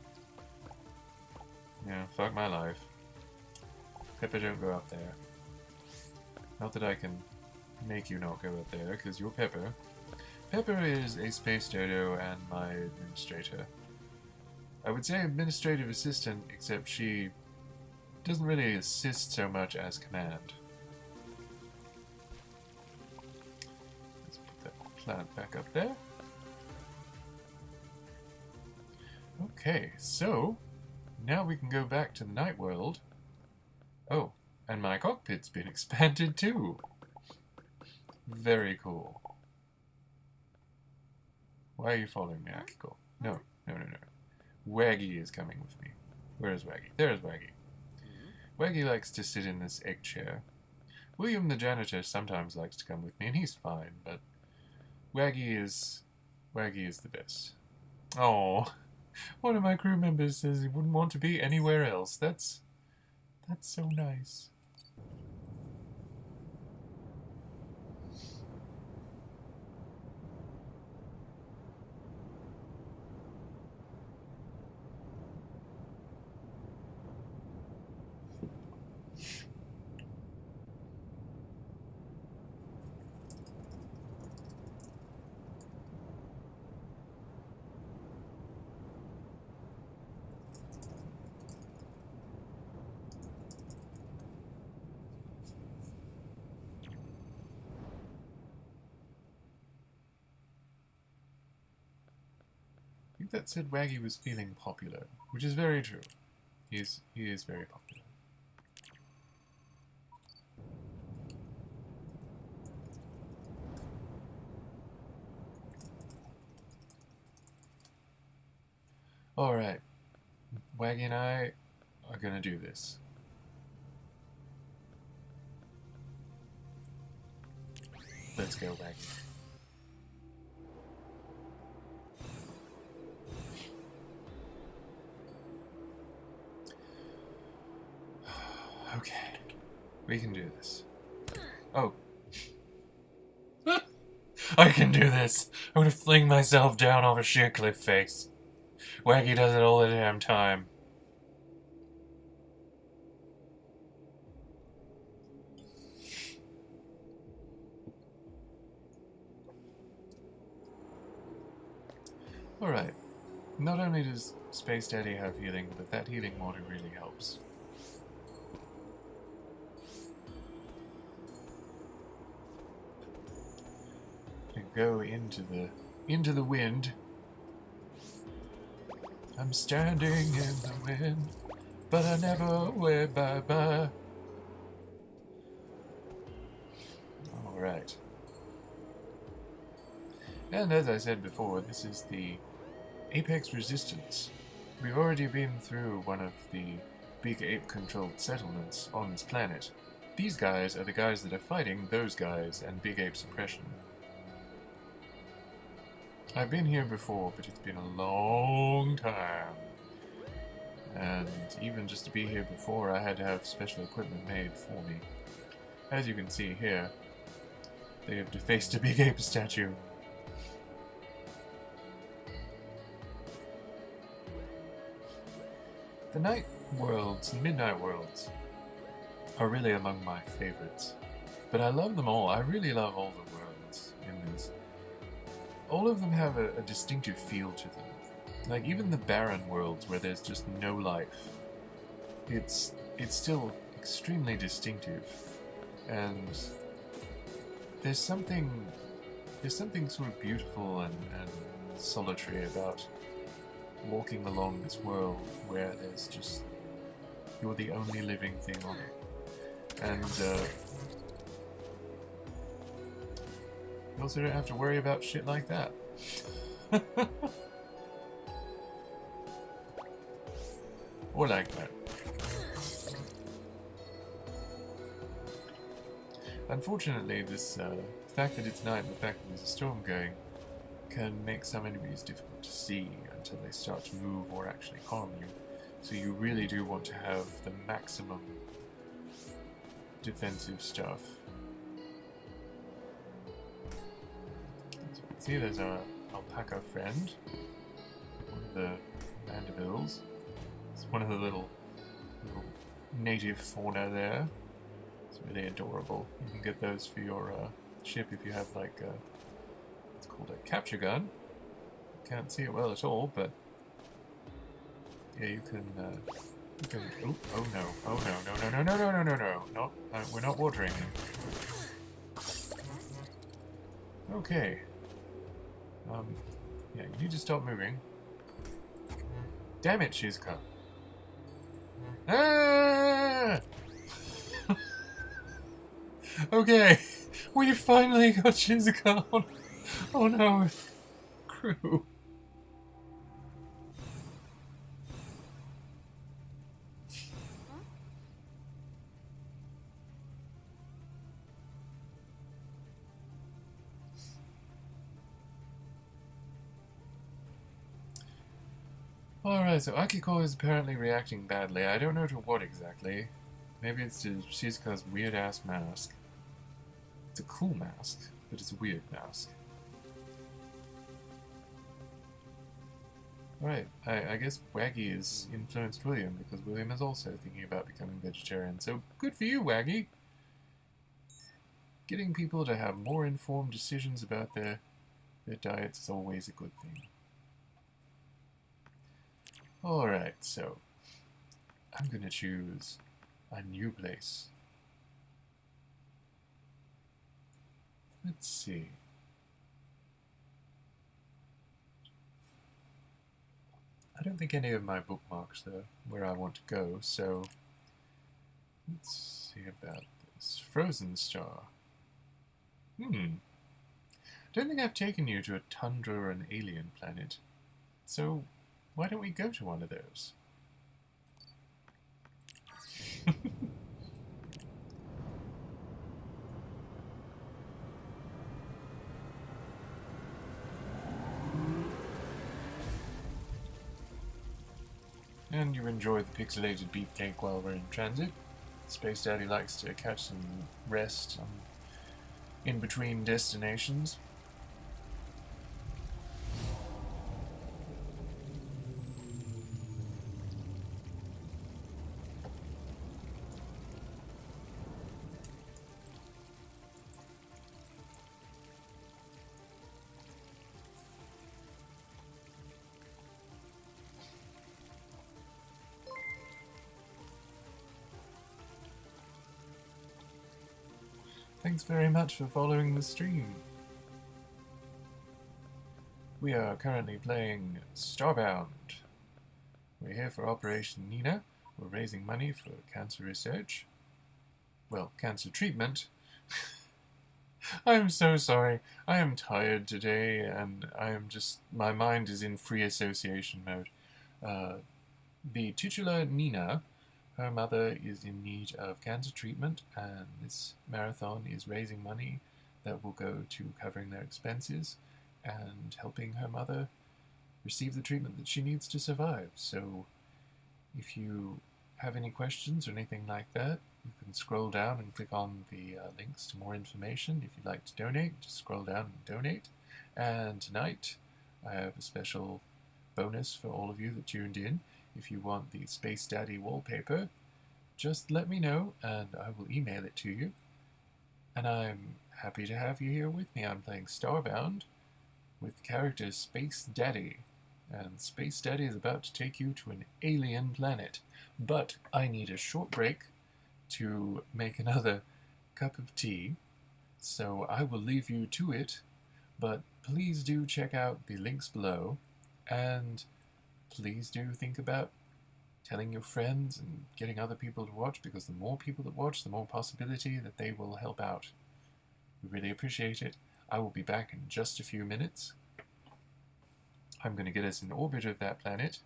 Yeah, fuck my life. Pepper, don't go up there. Not that I can make you not go up there, because you're Pepper. Pepper is a space dodo and my administrator. I would say administrative assistant, except she doesn't really assist so much as command. Let's put that plant back up there. Okay, so now we can go back to the night world. Oh, and my cockpit's been expanded too. Very cool. Why are you following me, Akiko? No. Waggy is coming with me. Where is Waggy? There's Waggy. Waggy likes to sit in this egg chair. William the janitor sometimes likes to come with me, and he's fine, but Waggy is the best. Oh, one of my crew members says he wouldn't want to be anywhere else. That's so nice. I think that said Waggy was feeling popular, which is very true. He is very popular. Alright, Waggy and I are gonna do this. Let's go, Waggy. Okay, we can do this. Oh. I can do this! I'm gonna fling myself down off a sheer cliff face. Waggy does it all the damn time. Alright. Not only does Space Daddy have healing, but that healing water really helps. To go into the wind. I'm standing in the wind, but I never wave bye-bye. Alright. And as I said before, this is the Apex Resistance. We've already been through one of the big ape-controlled settlements on this planet. These guys are the guys that are fighting those guys and big ape suppression. I've been here before, but it's been a long time. And even just to be here before, I had to have special equipment made for me. As you can see here, they have defaced a big ape statue. The night worlds, the midnight worlds, are really among my favorites. But I love them all. I really love all the worlds in this. All of them have a distinctive feel to them. Like even the barren worlds where there's just no life, it's still extremely distinctive, and there's something sort of beautiful and solitary about walking along this world where there's just you're the only living thing on it, and you also don't have to worry about shit like that. Or like that. Unfortunately, this fact that it's night and the fact that there's a storm going can make some enemies difficult to see until they start to move or actually harm you. So you really do want to have the maximum defensive stuff. As you can see, there's our alpaca friend, one of the mandibles. It's one of the little native fauna there. It's really adorable. You can get those for your ship if you have like it's called a capture gun. Can't see it well at all, but yeah, you can. Oh, oh no! Oh no! No! No! No! No! No! No! No! No! No! We're not watering him. Okay. Yeah, you need to stop moving. Damn it, Shizuka. Ah! Okay, we finally got Shizuka on. Oh no, crew. Alright, so Akiko is apparently reacting badly. I don't know to what exactly. Maybe it's to Shizuka's weird-ass mask. It's a cool mask, but it's a weird mask. Alright, I guess Waggy has influenced William, because William is also thinking about becoming vegetarian. So good for you, Waggy! Getting people to have more informed decisions about their diets is always a good thing. Alright, so I'm gonna choose a new place. Let's see. I don't think any of my bookmarks are where I want to go, so let's see about this. Frozen Star. Don't think I've taken you to a tundra or an alien planet, so why don't we go to one of those? And you enjoy the pixelated beefcake while we're in transit. Space Daddy likes to catch some rest in between destinations. Thanks very much for following the stream. We are currently playing Starbound. We're here for Operation Nina. We're raising money for cancer research. Well, cancer treatment. I'm so sorry. I am tired today, and my mind is in free association mode. The titular Nina, her mother is in need of cancer treatment, and this marathon is raising money that will go to covering their expenses. and helping her mother receive the treatment that she needs to survive. So if you have any questions or anything like that, you can scroll down and click on the links to more information. If you'd like to donate, just scroll down and donate. And tonight, I have a special bonus for all of you that tuned in. If you want the Space Daddy wallpaper, just let me know and I will email it to you. And I'm happy to have you here with me. I'm playing Starbound with the character Space Daddy. And Space Daddy is about to take you to an alien planet. But I need a short break to make another cup of tea, so I will leave you to it. But please do check out the links below, and please do think about telling your friends and getting other people to watch, because the more people that watch, the more possibility that they will help out. We really appreciate it. I will be back in just a few minutes. I'm going to get us in orbit of that planet.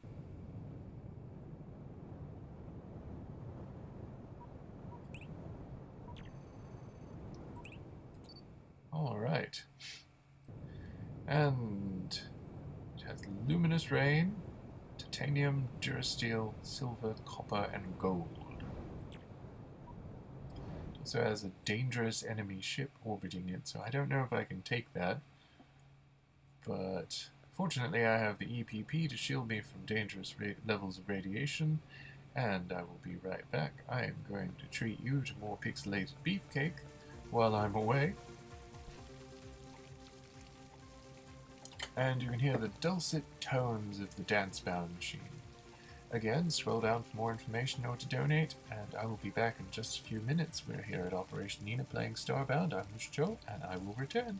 Alright. And it has luminous rain, titanium, durasteel, silver, copper, and gold. It also has a dangerous enemy ship orbiting it, so I don't know if I can take that. But fortunately I have the EPP to shield me from dangerous levels of radiation, and I will be right back. I am going to treat you to more pixelated beefcake while I'm away. And you can hear the dulcet tones of the Dancebound machine. Again, scroll down for more information or to donate, and I will be back in just a few minutes. We're here at Operation Nina playing Starbound. I'm Hushicho, and I will return.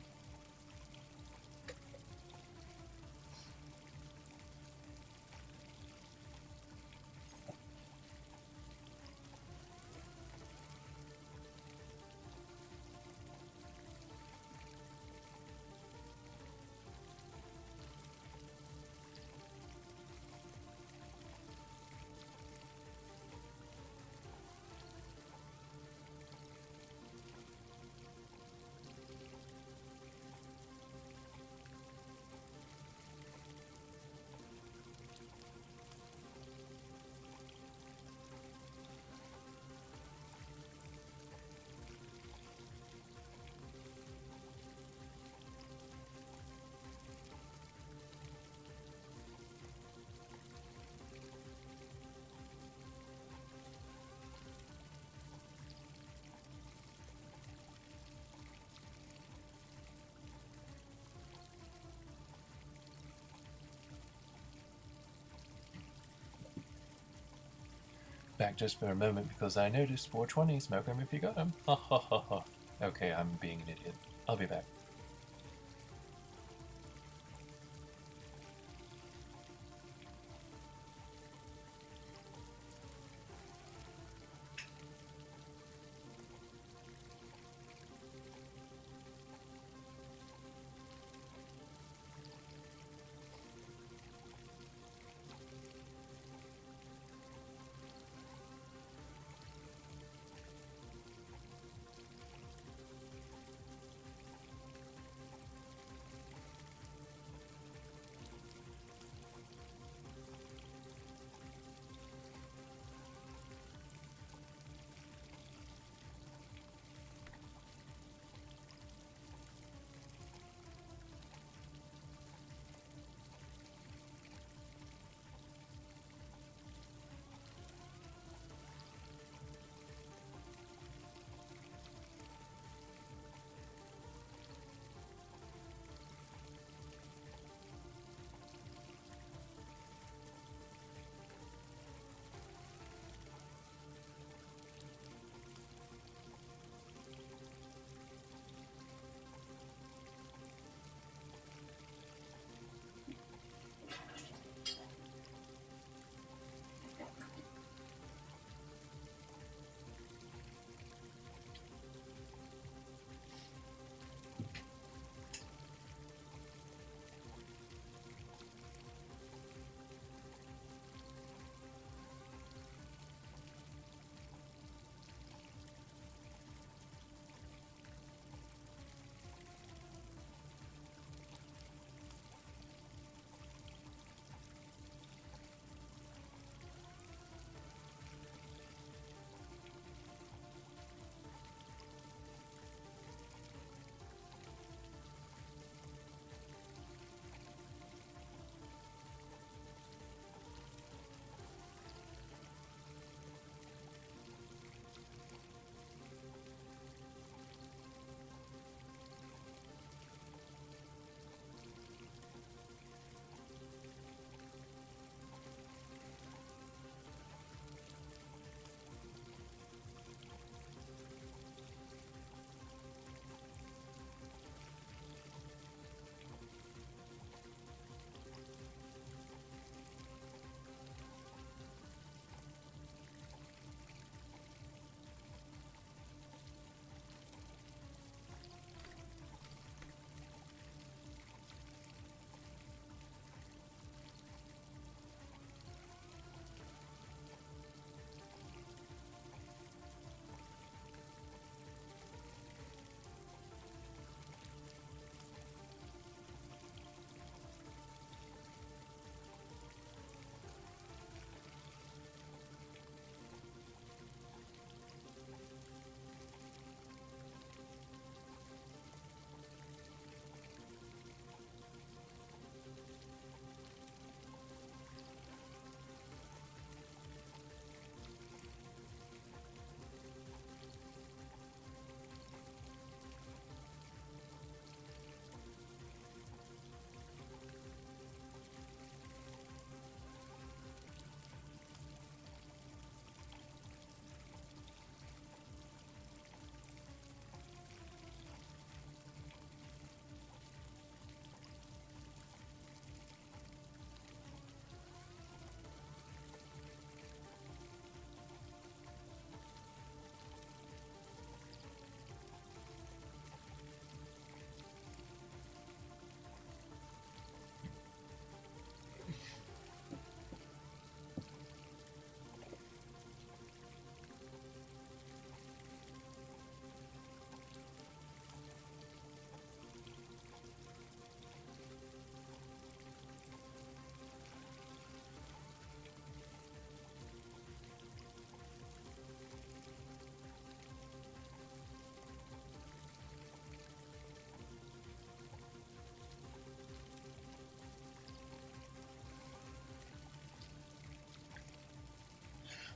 Back just for a moment because I noticed 420, smoke 'em if you got 'em. Ha ha ha ha. Okay, I'm being an idiot. I'll be back.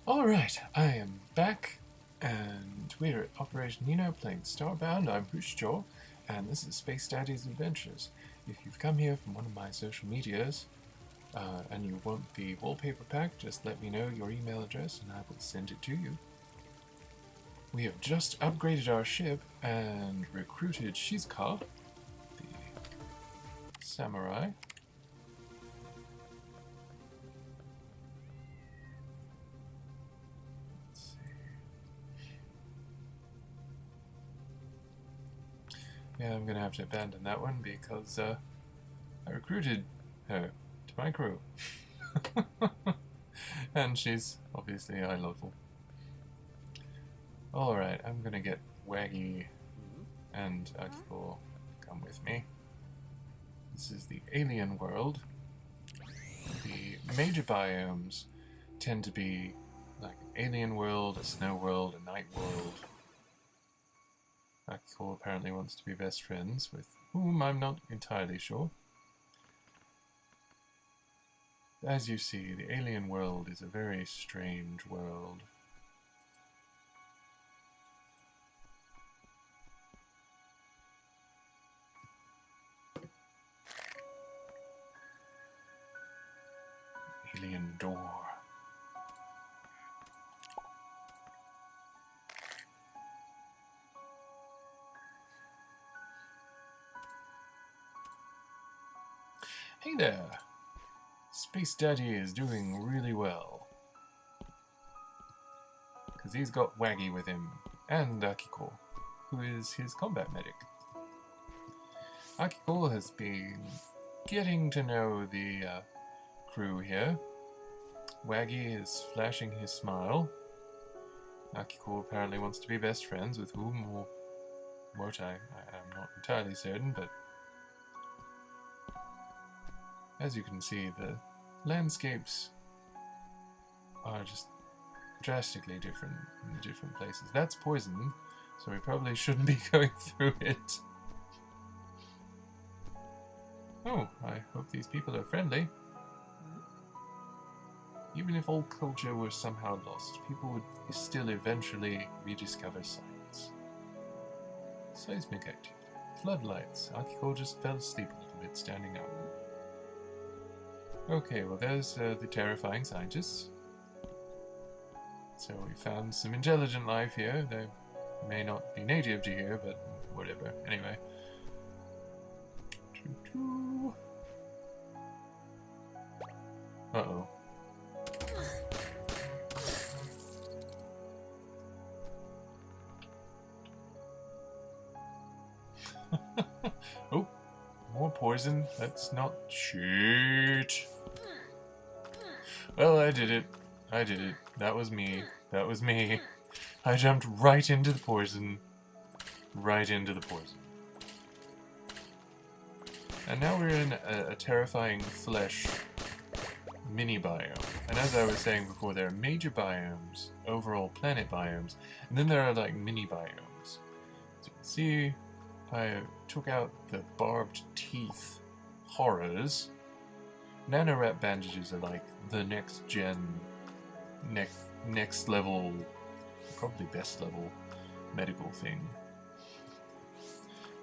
Alright, I am back, and we're at Operation Nino playing Starbound. I'm Hushicho, and this is Space Daddy's Adventures. If you've come here from one of my social medias, and you want the wallpaper pack, just let me know your email address and I will send it to you. We have just upgraded our ship and recruited Shizuka, the samurai. Yeah, I'm gonna have to abandon that one because I recruited her to my crew. And she's obviously high level. Alright, I'm gonna get Waggy and Akiko come with me. This is the alien world. The major biomes tend to be like an alien world, a snow world, a night world. Akiko apparently wants to be best friends with whom I'm not entirely sure. As you see, the alien world is a very strange world. Alien door. Hey there! Space Daddy is doing really well. Because he's got Waggy with him, and Akiko, who is his combat medic. Akiko has been getting to know the crew here. Waggy is flashing his smile. Akiko apparently wants to be best friends with whom or what I'm not entirely certain, but as you can see, the landscapes are just drastically different in different places. That's poison, so we probably shouldn't be going through it. Oh, I hope these people are friendly. Even if all culture were somehow lost, people would still eventually rediscover science. Seismic activity. Floodlights. Akiko just fell asleep a little bit standing up. Okay, well there's the terrifying scientists. So we found some intelligent life here. They may not be native to here, but whatever. Anyway. Uh-oh. Oh, more poison. That's not shit. Well, I did it. I did it. That was me. That was me. I jumped right into the poison. Right into the poison. And now we're in a terrifying flesh mini biome. And as I was saying before, there are major biomes, overall planet biomes, and then there are like mini biomes. As you can see, I took out the barbed teeth horrors. Nanorap bandages are like the next gen, next level, probably best level medical thing.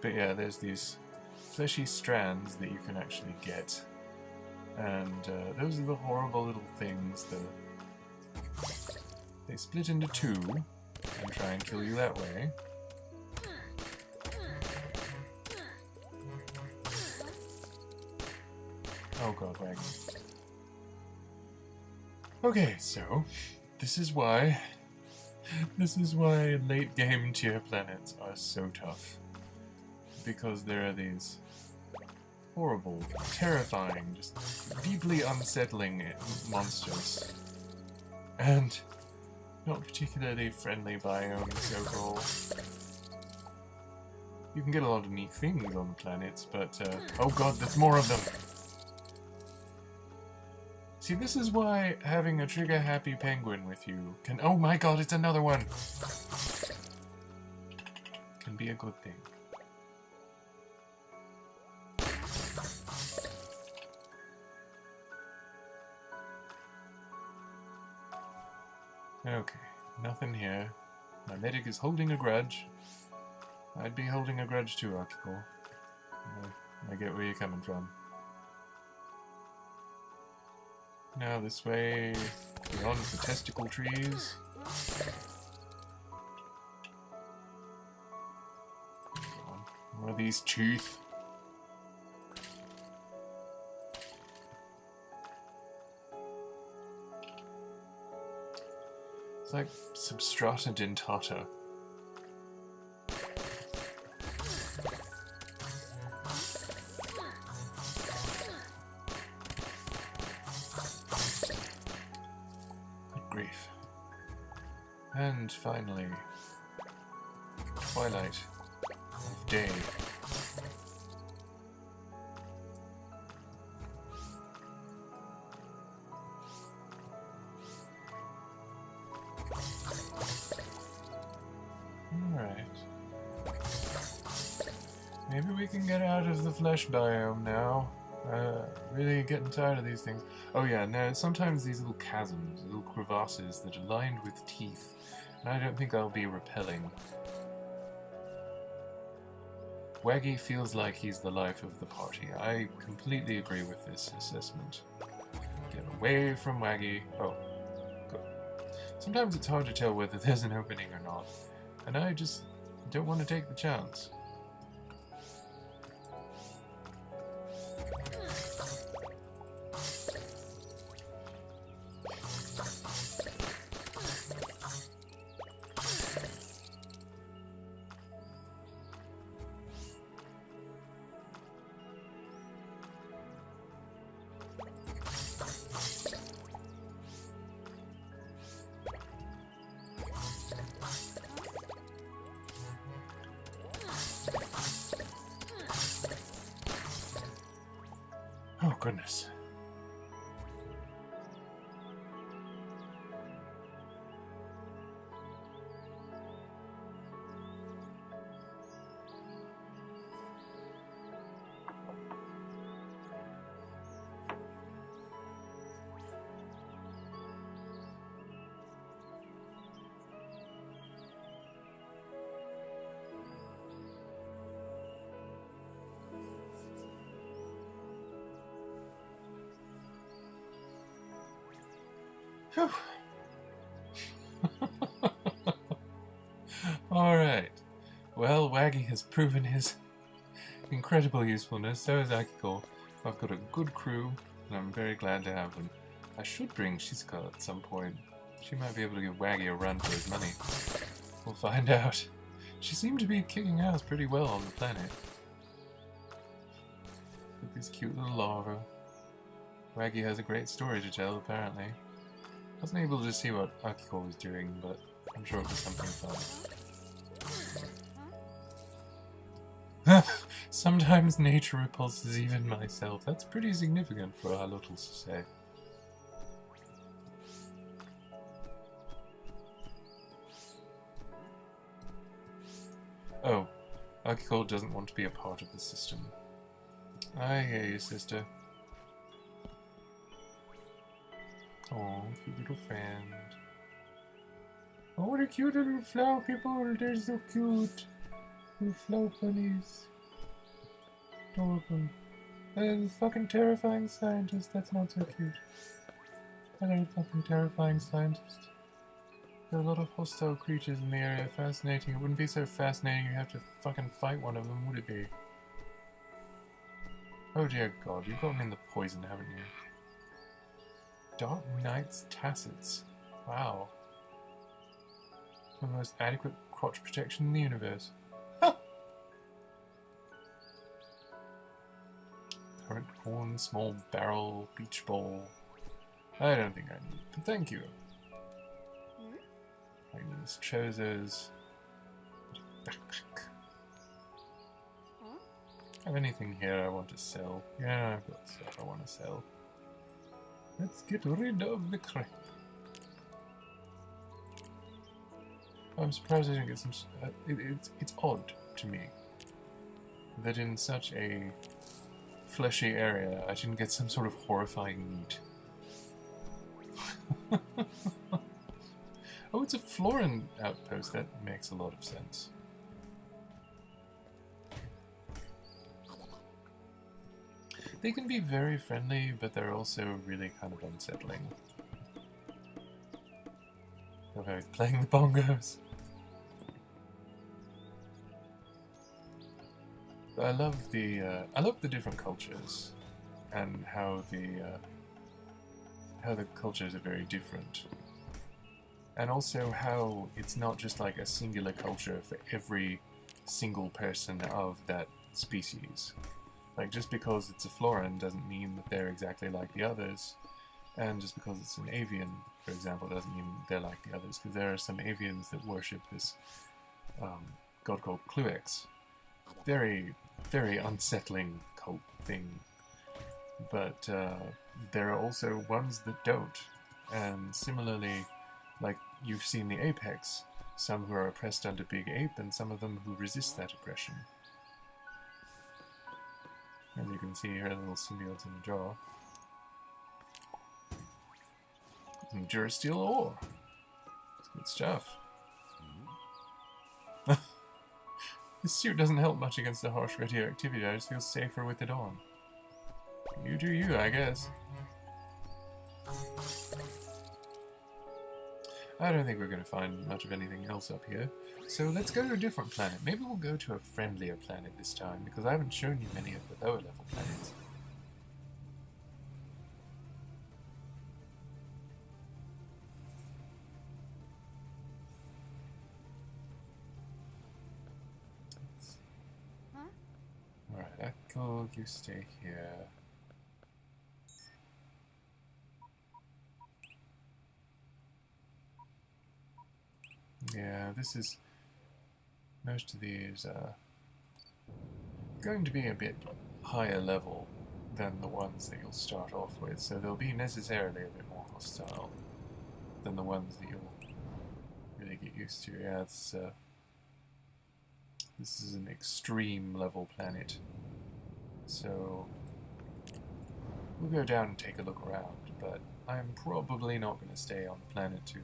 But yeah, there's these fleshy strands that you can actually get. And those are the horrible little things that they split into two and try and kill you that way. Oh god, wagon. Okay, so this is why late game tier planets are so tough. Because there are these horrible, terrifying, just deeply unsettling monsters. And not particularly friendly biomes overall. You can get a lot of neat things on the planets, but oh god, there's more of them! See, this is why having a trigger-happy penguin with you can— oh my god, it's another one! Can be a good thing. Okay, nothing here. My medic is holding a grudge. I'd be holding a grudge too, Akiko. I get where you're coming from. Now this way, beyond the testicle trees. One of these teeth. It's like substrata dentata. Good grief. And finally, twilight of day. Maybe we can get out of the flesh biome now. Really getting tired of these things. Oh yeah, no, sometimes these little chasms, little crevasses that are lined with teeth, and I don't think I'll be repelling. Waggy feels like he's the life of the party. I completely agree with this assessment. Get away from Waggy. Oh, good. Sometimes it's hard to tell whether there's an opening or not, and I just don't want to take the chance. Oh, goodness. Whew. Alright. Well, Waggy has proven his incredible usefulness, so is Akiko. I've got a good crew, and I'm very glad to have them. I should bring Shizuka at some point. She might be able to give Waggy a run for his money. We'll find out. She seemed to be kicking ass pretty well on the planet. With this cute little larva. Waggy has a great story to tell, apparently. I wasn't able to see what Akiko was doing, but I'm sure it was something fun. Sometimes nature repulses even myself. That's pretty significant for our little to say. Oh, Akiko doesn't want to be a part of the system. I hear you, sister. Oh, cute little friend. Oh, the cute little flower people, they're so cute. Little flower bunnies. Adorable. And the fucking terrifying scientist, that's not so cute. Hello, fucking terrifying scientist. There are a lot of hostile creatures in the area. Fascinating. It wouldn't be so fascinating you have to fucking fight one of them, would it be? Oh dear god, you've got them in the poison, haven't you? Dark Knight's Tassets. Wow. The most adequate crotch protection in the universe. Ha! Currant corn, small barrel, beach bowl. I don't think I need it, but thank you. I need these trousers. Backpack. Have anything here I want to sell? Yeah, I've got stuff I want to sell. Let's get rid of the crap. I'm surprised I didn't get some... it's odd to me that in such a fleshy area I didn't get some sort of horrifying meat. Floran outpost, that makes a lot of sense. They can be very friendly, but they're also really kind of unsettling. Okay, playing the bongos. I love the different cultures, and how the cultures are very different, and also how it's not just like a singular culture for every single person of that species. Like, just because it's a Floran doesn't mean that they're exactly like the others, and just because it's an avian, for example, doesn't mean they're like the others, because there are some avians that worship this god called Cluex. Very, very unsettling cult thing. But there are also ones that don't. And similarly, like you've seen the Apex, some who are oppressed under Big Ape, and some of them who resist that oppression. And you can see here little symbiotes in the jaw. Some Durasteel ore. It's good stuff. This suit doesn't help much against the harsh radioactivity, I just feel safer with it on. You do you, I guess. I don't think we're going to find much of anything else up here, so let's go to a different planet. Maybe we'll go to a friendlier planet this time, because I haven't shown you many of the lower level planets. Alright, Echo, you stay here. Yeah, this is... most of these are going to be a bit higher level than the ones that you'll start off with, so they'll be necessarily a bit more hostile than the ones that you'll really get used to. Yeah, it's, this is an extreme level planet, so we'll go down and take a look around, but I'm probably not going to stay on the planet to...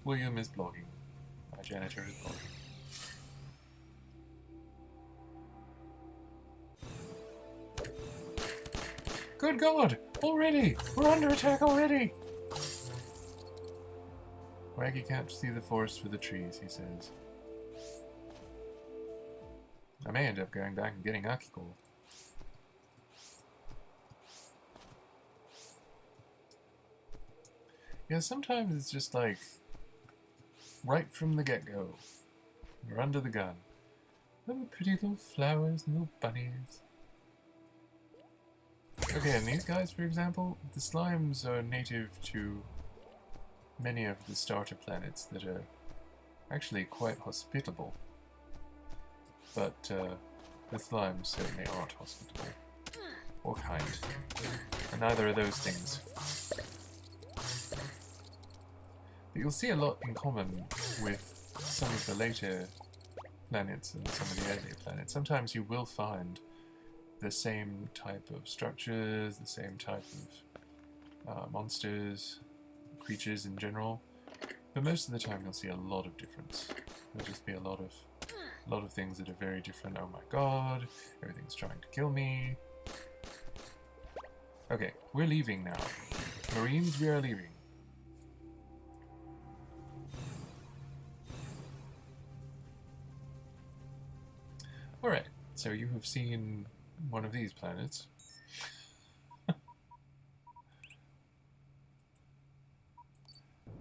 William is blogging. My janitor is blogging. Good God! Already! We're under attack already! Waggy can't see the forest for the trees, he says. I may end up going back and getting Akiko. Yeah, sometimes it's just like, right from the get-go, you're under the gun. Little pretty little flowers, little bunnies. Okay, and these guys, for example, the slimes are native to many of the starter planets that are actually quite hospitable. But the slimes certainly aren't hospitable. Or kind. And neither are those things. But you'll see a lot in common with some of the later planets and some of the earlier planets. Sometimes you will find the same type of structures, the same type of monsters, creatures in general, but most of the time you'll see a lot of difference. There'll just be a lot of things that are very different. Oh my god, everything's trying to kill me. Okay, we're leaving now. Marines, we are leaving. Alright, so you have seen one of these planets.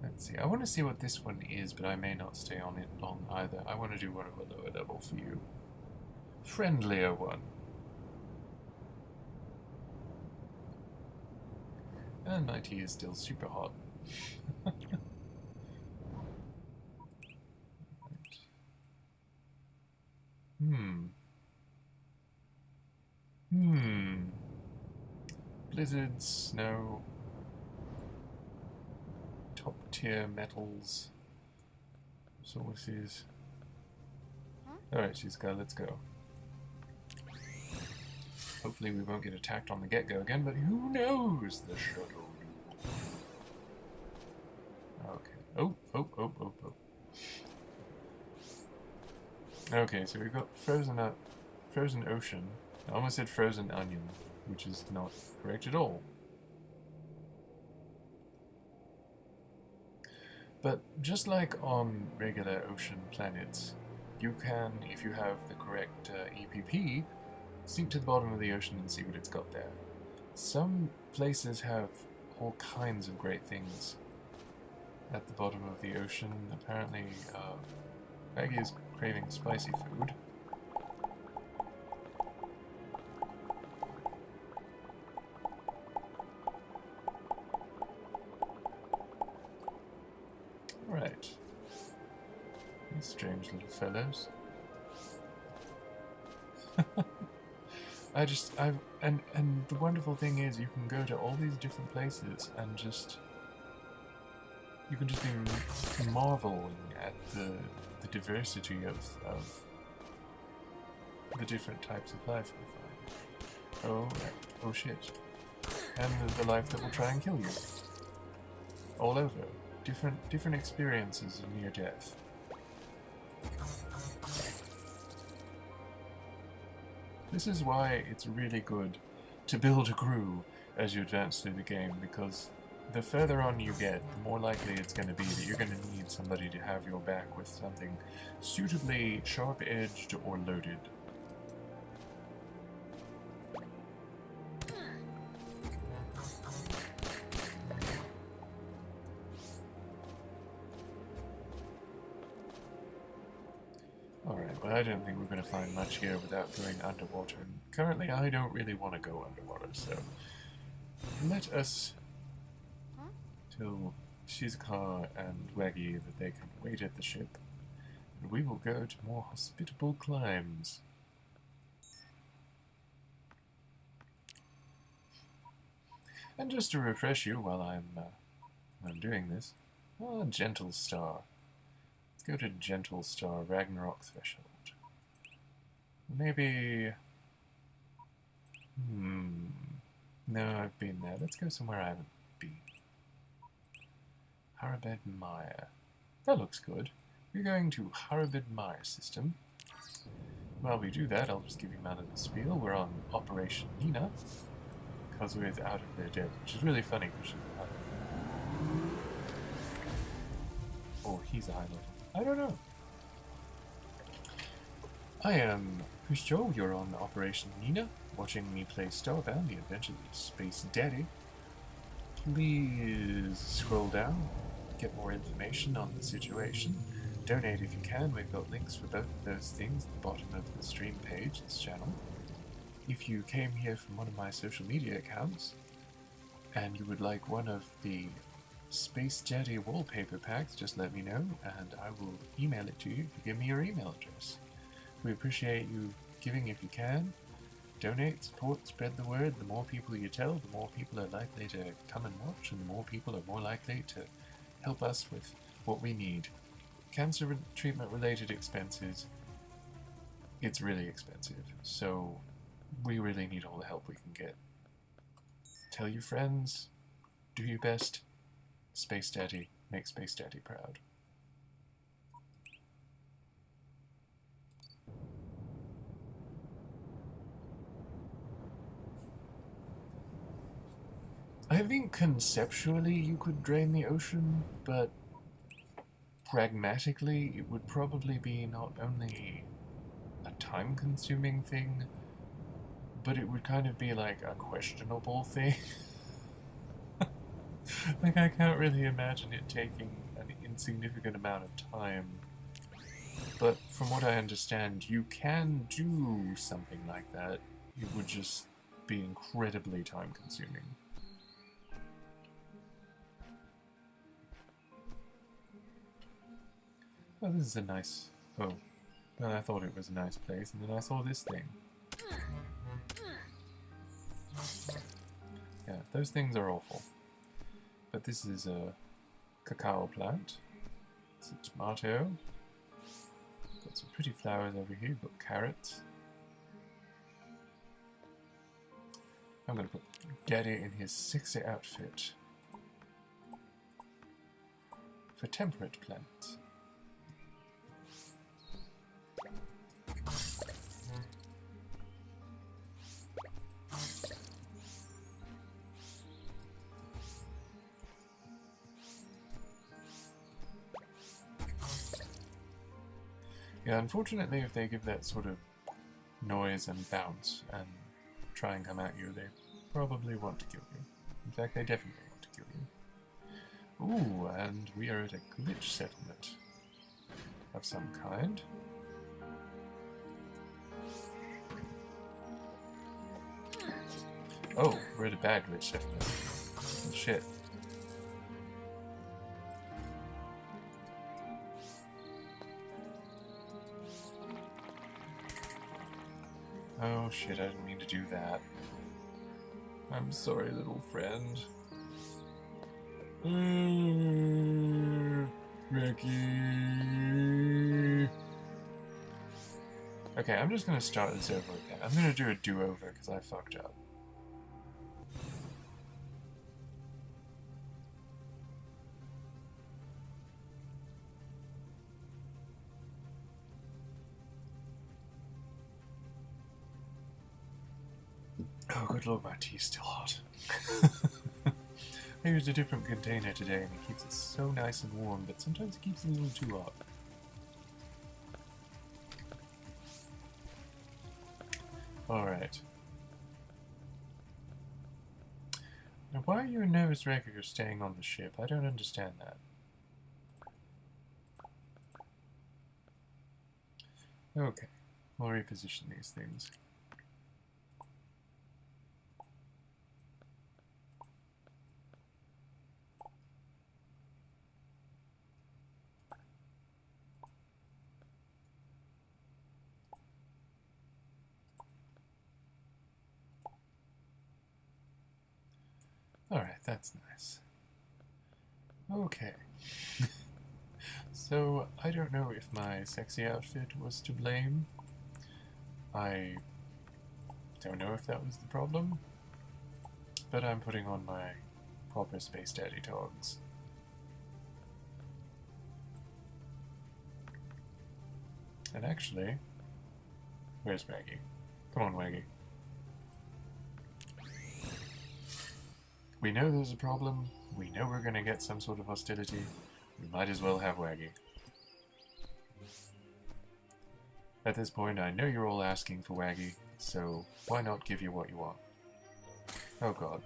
Let's see, I want to see what this one is, but I may not stay on it long either. I want to do one of a lower level for you. Friendlier one. And my tea is still super hot. Blizzards, snow, top tier metals, sources. Alright, Shizuka, let's go. Hopefully we won't get attacked on the get-go again, but who knows? The shuttle. Oh, oh, oh, oh, oh. Okay, so we've got frozen ocean. I almost said frozen onion, which is not correct at all. But just like on regular ocean planets, you can, if you have the correct EPP, sink to the bottom of the ocean and see what it's got there. Some places have all kinds of great things at the bottom of the ocean. Apparently, Maggie is craving spicy food. Right. These strange little fellows. And the wonderful thing is you can go to all these different places and you can just be marveling at the diversity of the different types of life you find. Oh, oh shit. And the life that will try and kill you. All over. Different experiences of near death. This is why it's really good to build a crew as you advance through the game, because the further on you get, the more likely it's going to be that you're going to need somebody to have your back with something suitably sharp-edged or loaded. Alright, well I don't think we're going to find much here without going underwater. And currently I don't really want to go underwater, so let us tell Shizuka and Waggy that they can wait at the ship, and we will go to more hospitable climes. And just to refresh you while I'm doing this, Gentle Star. Let's go to Gentle Star, Ragnarok Threshold. Maybe... No, I've been there. Let's go somewhere I haven't been. Harabed Mire. That looks good. We're going to Harabed Mire system. While we do that, I'll just give you a little spiel. We're on Operation Nina, because we're out of their dead, which is really funny because she's a high level. Or he's a high level. I don't know. I am Hushicho, you're on Operation Nina, watching me play Starbound, the Adventures of Space Daddy. Please scroll down, get more information on the situation. Donate if you can. We've got links for both of those things at the bottom of the stream page, this channel. If you came here from one of my social media accounts, and you would like one of the Space Daddy wallpaper packs, just let me know, and I will email it to you if you give me your email address. We appreciate you giving if you can. Donate, support, spread the word. The more people you tell, the more people are likely to come and watch, and the more people are more likely to help us with what we need. Cancer treatment related expenses, it's really expensive, so we really need all the help we can get. Tell your friends, do your best. Space Daddy, make Space Daddy proud. I think conceptually you could drain the ocean, but pragmatically it would probably be not only a time-consuming thing, but it would kind of be like a questionable thing. Like, I can't really imagine it taking an insignificant amount of time. But from what I understand, you can do something like that. It would just be incredibly time-consuming. Oh, this is a nice... Oh, well, I thought it was a nice place, and then I saw this thing. Yeah, those things are awful. But this is a cacao plant. It's a tomato. Got some pretty flowers over here. Got carrots. I'm going to put Daddy in his sexy outfit. for temperate planets. Yeah, unfortunately, if they give that sort of noise and bounce and try and come at you, they probably want to kill you. In fact, they definitely want to kill you. Ooh, and we are at a glitch settlement of some kind. Oh, we're at a bad glitch settlement. Oh, shit. Oh shit, I didn't mean to do that. I'm sorry, little friend. Ricky. Okay, I'm just gonna start this over again. I'm gonna do a do-over because I fucked up. Oh, good lord, my tea's still hot. I used a different container today and it keeps it so nice and warm, but sometimes it keeps it a little too hot. Alright. Now, why are you and Nervous Wrecker staying on the ship? I don't understand that. Okay, we'll reposition these things. Alright, that's nice. Okay. So, I don't know if my sexy outfit was to blame. I don't know if that was the problem. But I'm putting on my proper Space Daddy togs. And actually, where's Waggy? Come on, Waggy. We know there's a problem. We know we're going to get some sort of hostility. We might as well have Waggy. At this point, I know you're all asking for Waggy, so why not give you what you want? Oh god.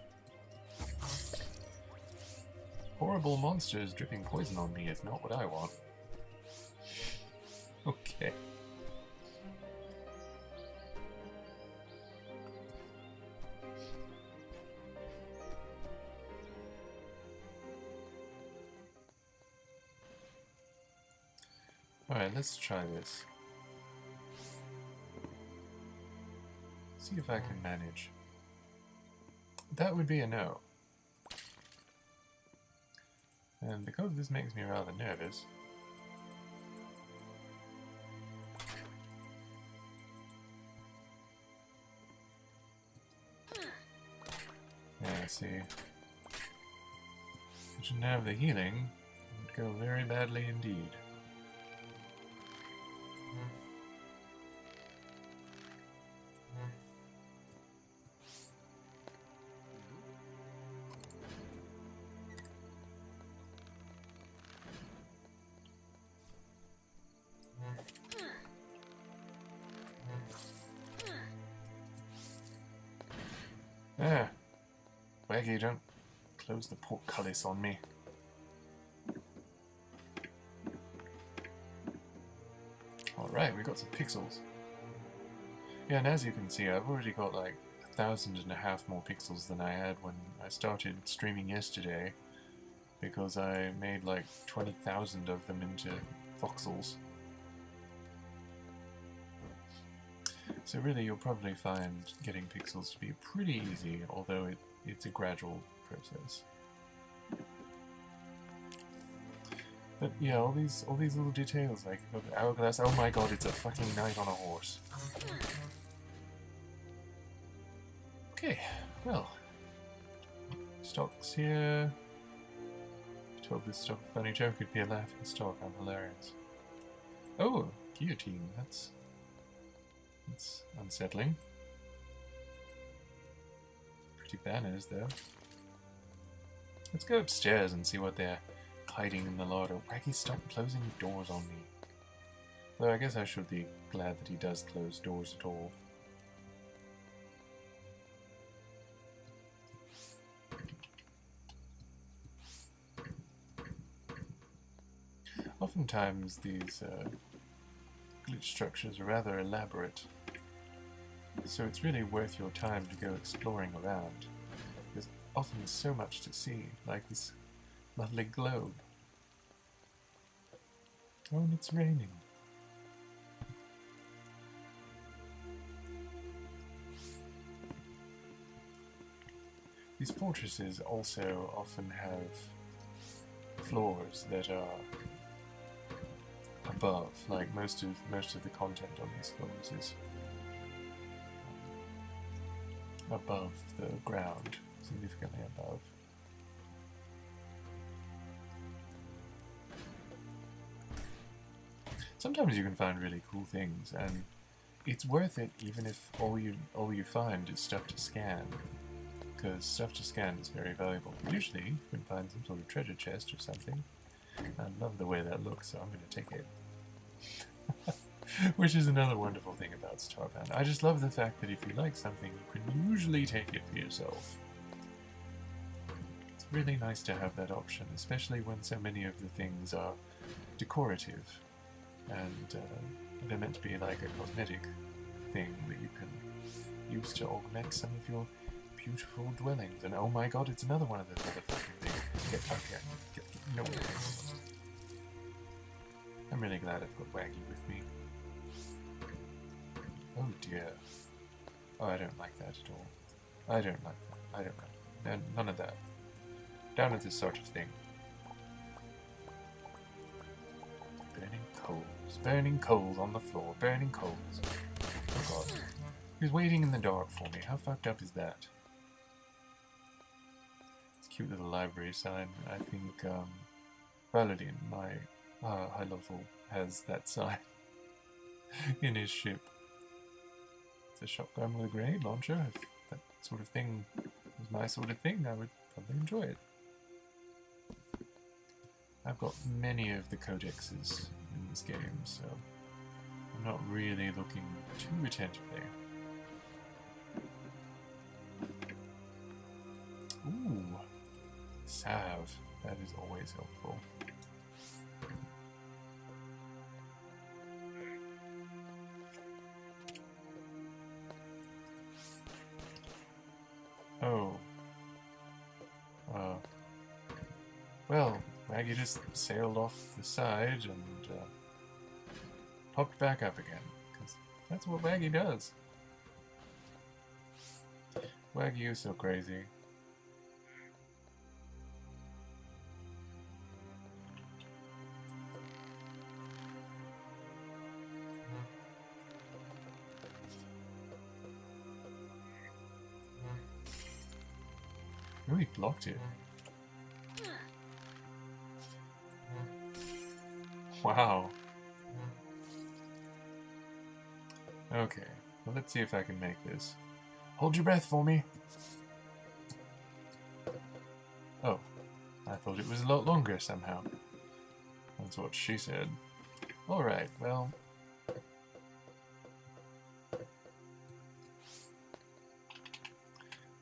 Horrible monsters dripping poison on me is not what I want. Okay. Alright, let's try this. See if I can manage. That would be a no. And because this makes me rather nervous, yeah, I see. I shouldn't have the healing. It would go very badly indeed. Ah, Waggy, don't close the portcullis on me. Alright, we got some pixels. Yeah, and as you can see, I've already got like 1,500 more pixels than I had when I started streaming yesterday, because I made like 20,000 of them into voxels. So really, you'll probably find getting pixels to be pretty easy, although it's a gradual process. But yeah, all these little details, like the hourglass. Oh my god, it's a fucking knight on a horse. Okay, well, stocks here. told this funny joke, it'd be a laughing stock. I'm hilarious. Oh, guillotine. That's unsettling. Pretty banners, though. Let's go upstairs and see what they're hiding in the larder. Waggy, stop closing doors on me. Though I guess I should be glad that he does close doors at all. Oftentimes these glitch structures are rather elaborate, so it's really worth your time to go exploring around. There's often so much to see, like this lovely globe. Oh, and it's raining. These fortresses also often have floors that are above, like most of the content on these floors is above the ground, significantly above. Sometimes you can find really cool things, and it's worth it even if all you find is stuff to scan, because stuff to scan is very valuable. Usually you can find some sort of treasure chest or something. I love the way that looks, so I'm going to take it. Which is another wonderful thing about Starbound. I just love the fact that if you like something, you can usually take it for yourself. It's really nice to have that option, especially when so many of the things are decorative, and they're meant to be like a cosmetic thing that you can use to augment some of your beautiful dwellings. And oh my god, it's another one of those motherfucking things. Get up here. No. I'm really glad I've got Waggy with me. Oh dear. Oh, I don't like that at all. I don't like that. I don't like that. None of that. Down with this sort of thing. Burning coals. Burning coals on the floor. Burning coals. Oh god. He's waiting in the dark for me. How fucked up is that? It's a cute little library sign. I think, Paladin, my high level, has that sign in his ship. It's a shotgun with a grenade launcher. If that sort of thing was my sort of thing, I would probably enjoy it. I've got many of the codexes in this game, so I'm not really looking too attentively. Ooh, salve. That is always helpful. Oh. Well, Maggie just sailed off the side and popped back up again, because that's what Maggie does. Waggy is so crazy. Oh, he blocked it. Wow. Okay, well, let's see if I can make this. Hold your breath for me. Oh, I thought it was a lot longer somehow. That's what she said. Alright, well.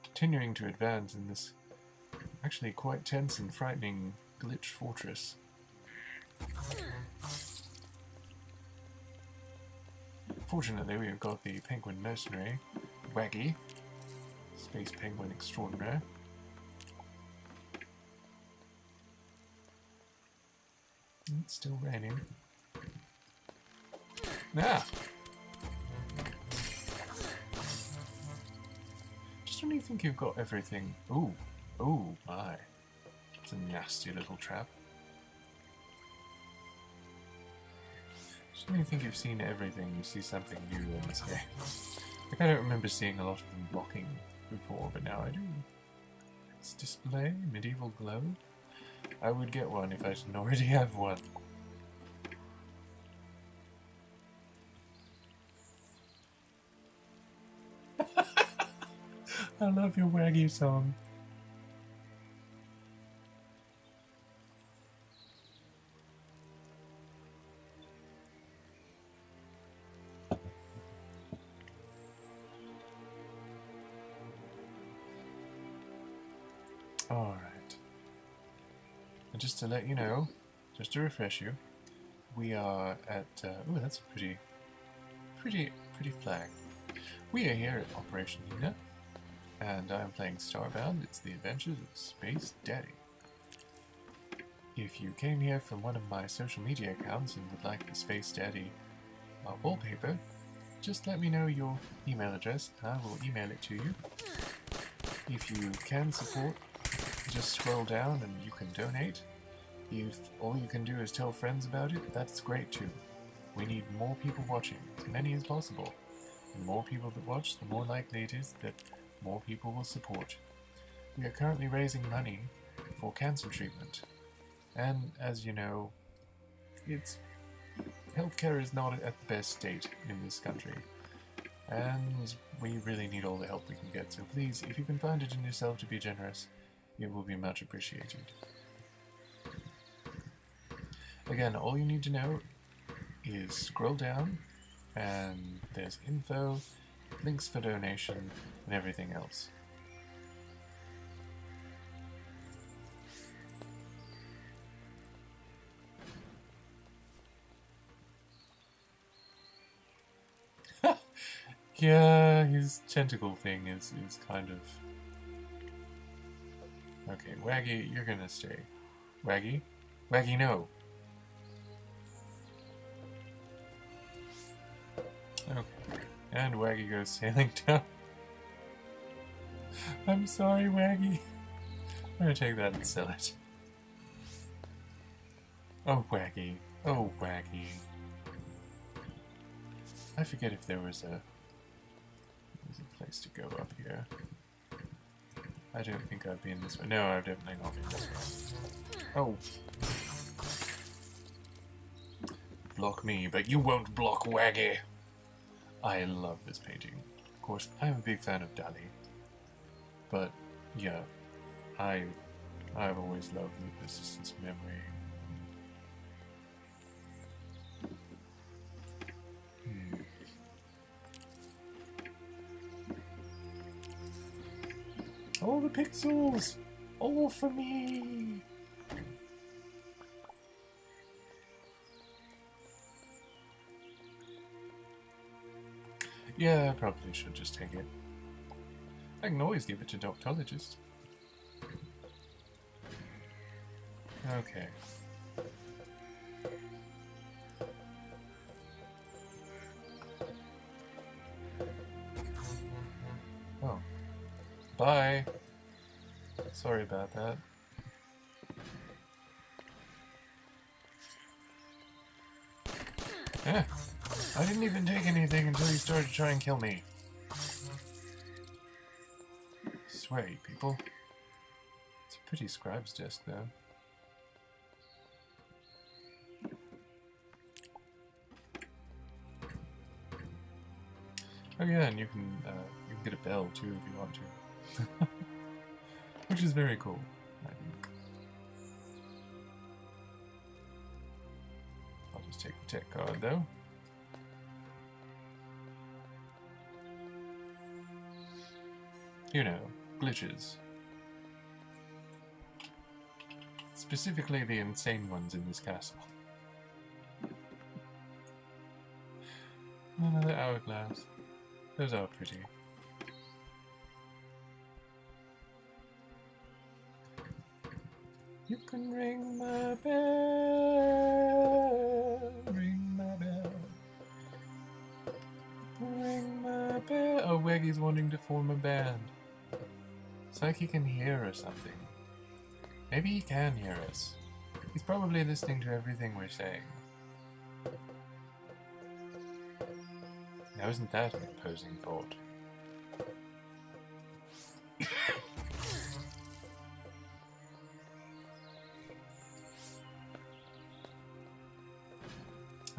Continuing to advance in this actually quite tense and frightening glitch fortress. Fortunately, we've got the penguin mercenary, Waggy, space penguin extraordinaire. It's still raining. Ah! Just when you think you've got everything. Ooh, ooh, my. It's a nasty little trap. Just when you think you've seen everything, you see something new in this game. Like, I don't remember seeing a lot of them blocking before, but now I do. Let's display medieval globe. I would get one if I didn't already have one. I love your Waggy song. Alright. And just to let you know, just to refresh you, we are at, ooh, that's a pretty flag. We are here at Operation Nina, and I'm playing Starbound. It's the Adventures of Space Daddy. If you came here from one of my social media accounts and would like the Space Daddy wallpaper, just let me know your email address and I will email it to you. If you can support, just scroll down and you can donate. If all you can do is tell friends about it, that's great too. We need more people watching, as many as possible. The more people that watch, the more likely it is that more people will support. We are currently raising money for cancer treatment. And as you know, healthcare is not at the best state in this country. And we really need all the help we can get. So please, if you can find it in yourself to be generous, it will be much appreciated. Again, all you need to know is scroll down and there's info, links for donation, and everything else. Yeah, his tentacle thing is kind of... Okay, Waggy, you're gonna stay. Waggy? Waggy, no! Okay, and Waggy goes sailing down. I'm sorry, Waggy. I'm gonna take that and sell it. Oh, Waggy. Oh, Waggy. I forget if there was a place to go up here. I don't think I've been this way. No, I've definitely not been this way. Oh. Block me, but you won't block Waggy. I love this painting. Of course, I'm a big fan of Dali. But, yeah, I've always loved the persistence memory. All the pixels! All for me! Yeah, I probably should just take it. I can always give it to Doctologist. Okay. Oh. Bye! Sorry about that. Eh, I didn't even take anything until you started to try and kill me. Swear you people. It's a pretty scribe's desk though. Oh yeah, and you can get a bell too if you want to. Which is very cool, I think. I'll just take the tech card though. You know, glitches. Specifically the insane ones in this castle. Another hourglass. Those are pretty. You can ring my bell, ring my bell, ring my bell. Oh, Waggy's wanting to form a band. It's like he can hear or something. Maybe he can hear us. He's probably listening to everything we're saying. Now isn't that an opposing thought?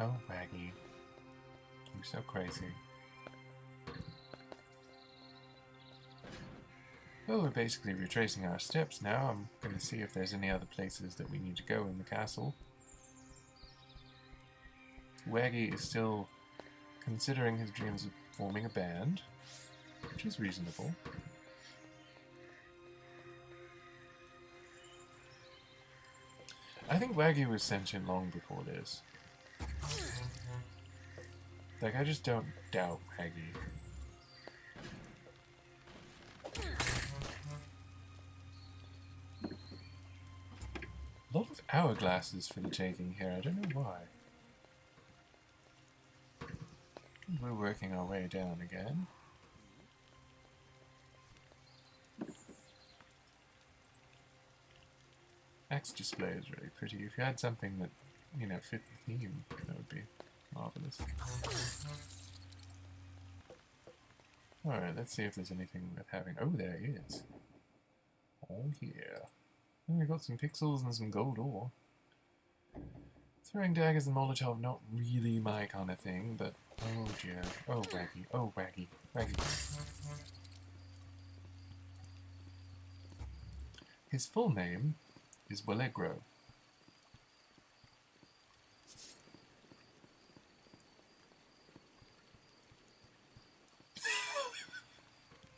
Oh, Waggy. You're so crazy. Well, we're basically retracing our steps now. I'm going to see if there's any other places that we need to go in the castle. Waggy is still considering his dreams of forming a band, which is reasonable. I think Waggy was sentient long before this. Like, I just don't doubt Waggy. A lot of hourglasses for the taking here, I don't know why. We're working our way down again. Axe display is really pretty. If you had something that, you know, fit the theme, that would be marvelous. Alright, let's see if there's anything worth having. Oh, there is. Oh, yeah. And we've got some pixels and some gold ore. Throwing daggers and Molotov, not really my kind of thing, but oh dear. Oh, Waggy. Oh, Waggy. Waggy. His full name is Wallegro.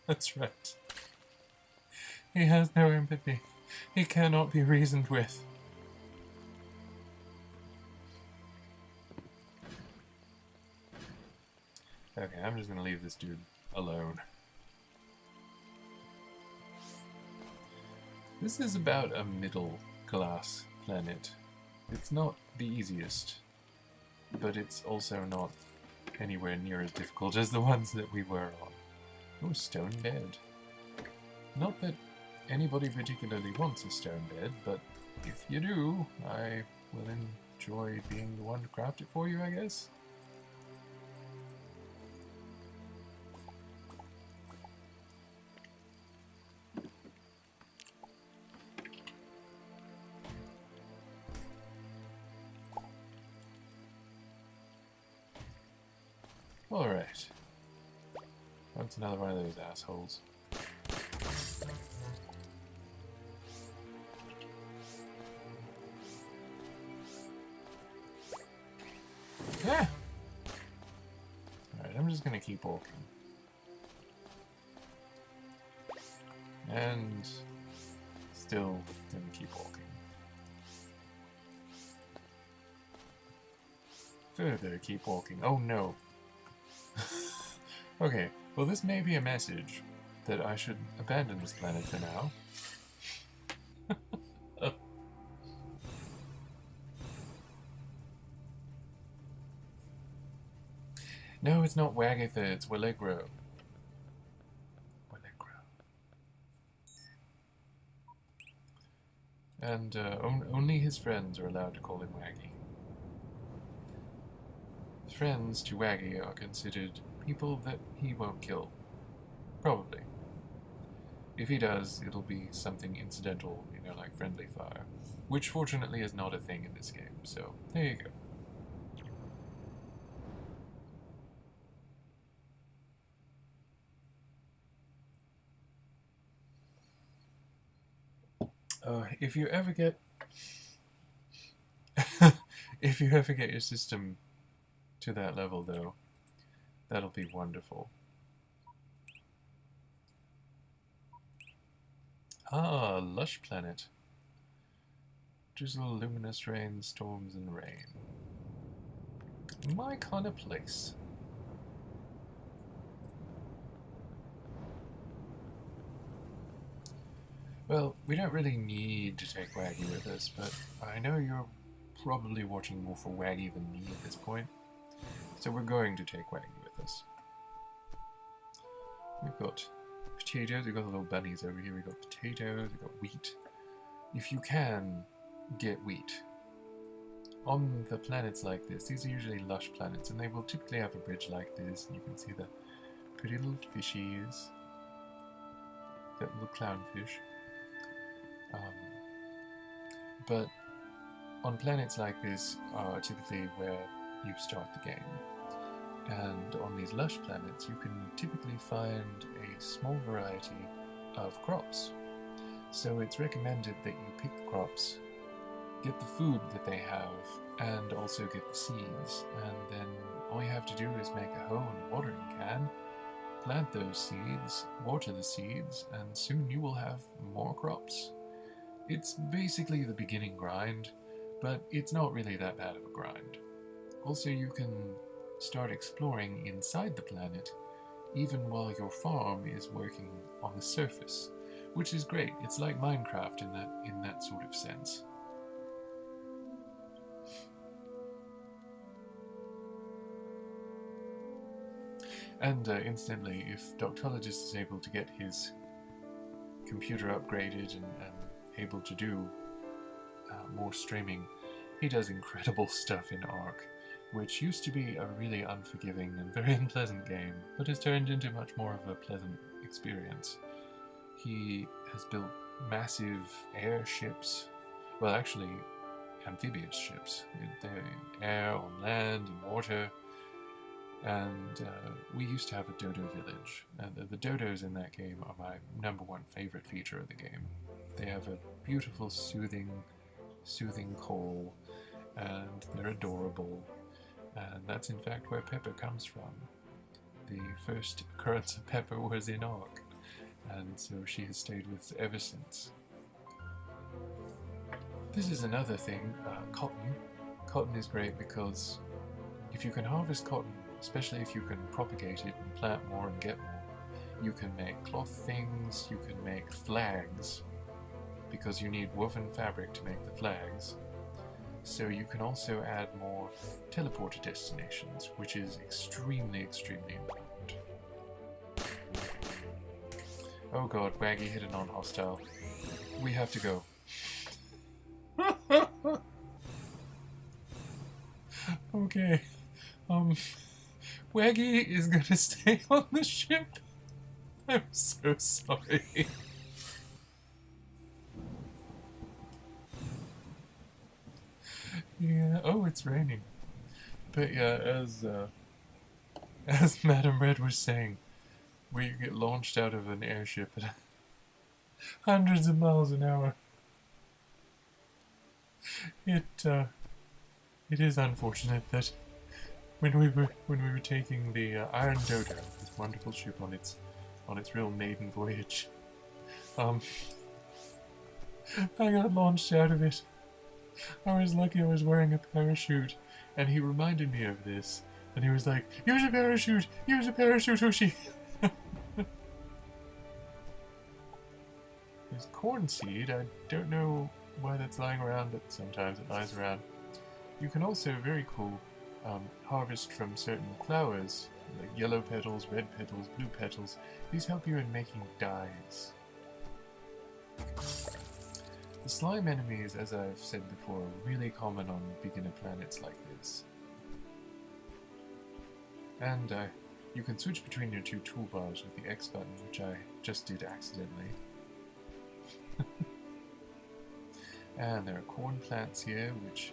That's right. He has no empathy. He cannot be reasoned with. Okay, I'm just gonna leave this dude alone. This is about a middle-class planet. It's not the easiest, but it's also not anywhere near as difficult as the ones that we were on. Oh, stone bed. Not that anybody particularly wants a stone bed, but if you do, I will enjoy being the one to craft it for you, I guess. Alright. That's another one of those assholes. Yeah! Alright, I'm just gonna keep walking. And still gonna keep walking. Further, keep walking. Oh no! Okay, well this may be a message that I should abandon this planet for now. No, it's not Wagatha, it's Wallegro. Wallegro. And only his friends are allowed to call him Waggy. Friends to Waggy are considered people that he won't kill. Probably. If he does, it'll be something incidental, you know, like friendly fire. Which fortunately is not a thing in this game, so there you go. If you ever get if you ever get your system to that level, though, that'll be wonderful. Ah, lush planet. Drizzle, luminous rain, storms, and rain. My kind of place. Well, we don't really need to take Waggy with us, but I know you're probably watching more for Waggy than me at this point, so we're going to take Waggy with us. We've got potatoes, we've got the little bunnies over here, we've got potatoes, we've got wheat. If you can get wheat, on the planets like this, these are usually lush planets, and they will typically have a bridge like this, and you can see the pretty little fishies, that little clownfish. But on planets like this are typically where you start the game. And on these lush planets, you can typically find a small variety of crops. So it's recommended that you pick the crops, get the food that they have, and also get the seeds. And then all you have to do is make a hoe and a watering can, plant those seeds, water the seeds, and soon you will have more crops. It's basically the beginning grind, but it's not really that bad of a grind. Also, you can start exploring inside the planet even while your farm is working on the surface, which is great. It's like Minecraft in that sort of sense. And incidentally, if Doctologist is able to get his computer upgraded and able to do more streaming, he does incredible stuff in Ark, which used to be a really unforgiving and very unpleasant game, but has turned into much more of a pleasant experience. He has built massive airships, well actually amphibious ships, in air, on land, in water, and we used to have a dodo village, and the dodos in that game are my #1 favorite feature of the game. They have a beautiful soothing call, and they're adorable. And that's in fact where Pepper comes from. The first occurrence of Pepper was in Ark, and so she has stayed with us ever since. This is another thing, cotton. Cotton is great because if you can harvest cotton, especially if you can propagate it and plant more and get more, you can make cloth things, you can make flags, because you need woven fabric to make the flags. So you can also add more teleporter destinations, which is extremely, extremely important. Oh god, Waggy hit a non-hostile. We have to go. Okay. Waggy is gonna stay on the ship. I'm so sorry. Yeah, oh, it's raining. But yeah, as Madam Red was saying, we get launched out of an airship at hundreds of miles an hour. It is unfortunate that when we were taking the Iron Dodo, this wonderful ship on its real maiden voyage, I got launched out of it. I was lucky I was wearing a parachute, and he reminded me of this, and he was like, use a parachute, Hushi! There's corn seed. I don't know why that's lying around, but sometimes it lies around. You can also, very cool, harvest from certain flowers, like yellow petals, red petals, blue petals. These help you in making dyes. The slime enemies, as I've said before, are really common on beginner planets like this. And you can switch between your two toolbars with the X button, which I just did accidentally. And there are corn plants here, which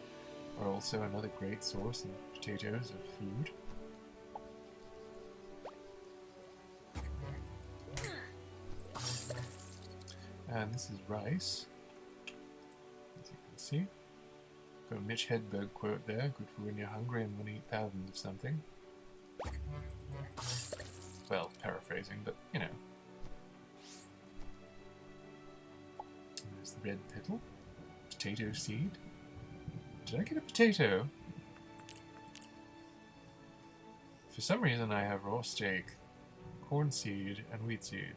are also another great source of potatoes of food. And this is rice. See? Got a Mitch Hedberg quote there, good for when you're hungry and want to eat thousands of something. Well, paraphrasing, but you know. And there's the red petal. Potato seed. Did I get a potato? For some reason I have raw steak, corn seed, and wheat seed.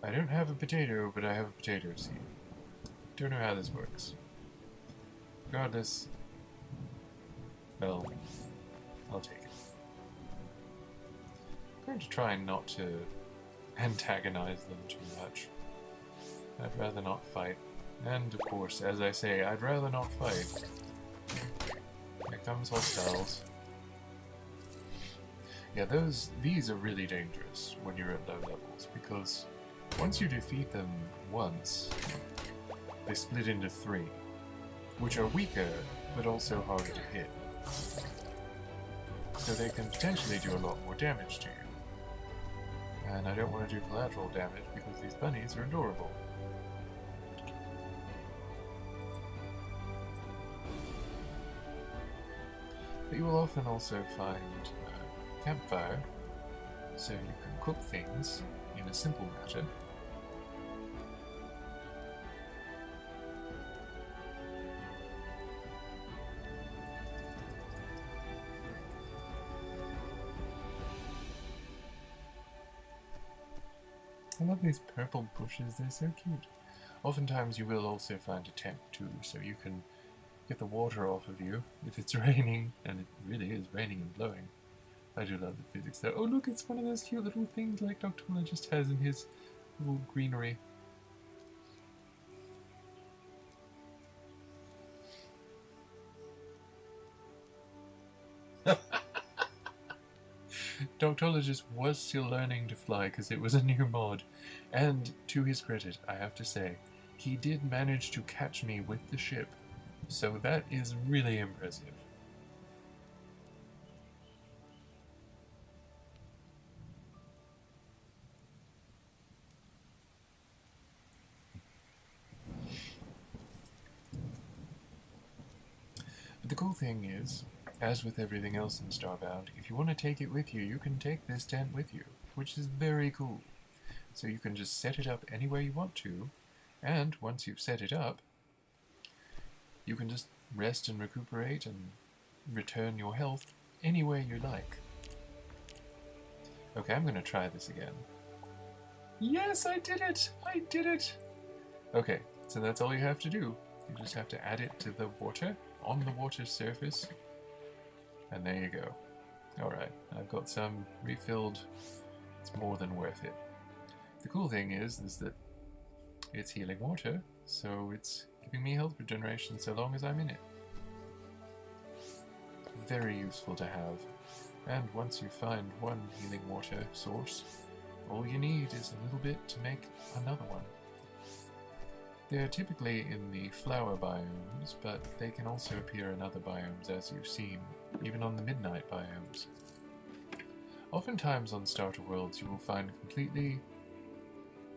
I don't have a potato, but I have a potato seed. Don't know how this works. Regardless, well, I'll take it. I'm going to try not to antagonize them too much. I'd rather not fight. And of course, as I say, I'd rather not fight. Here comes hostiles. Yeah, these are really dangerous when you're at low levels, because once you defeat them once, they split into 3, which are weaker, but also harder to hit. So they can potentially do a lot more damage to you. And I don't want to do collateral damage because these bunnies are adorable. But you will often also find a campfire, so you can cook things in a simple matter. I love these purple bushes, they're so cute. Oftentimes you will also find a tent too, so you can get the water off of you if it's raining, and it really is raining and blowing. I do love the physics though. Oh look, it's one of those cute little things like Doctologist has in his little greenery. Doctologist was still learning to fly because it was a new mod, and to his credit, I have to say, he did manage to catch me with the ship, so that is really impressive. But the cool thing is, as with everything else in Starbound, if you want to take it with you, you can take this tent with you, which is very cool. So you can just set it up anywhere you want to, and once you've set it up, you can just rest and recuperate and return your health anywhere you like. Okay, I'm going to try this again. Yes, I did it! I did it! Okay, so that's all you have to do. You just have to add it to the water, on the water surface, and there you go. Alright, I've got some refilled. It's more than worth it. The cool thing is that it's healing water, so it's giving me health regeneration so long as I'm in it. Very useful to have. And once you find one healing water source, all you need is a little bit to make another one. They're typically in the flower biomes, but they can also appear in other biomes as you've seen, even on the midnight biomes. Oftentimes on starter worlds you will find completely,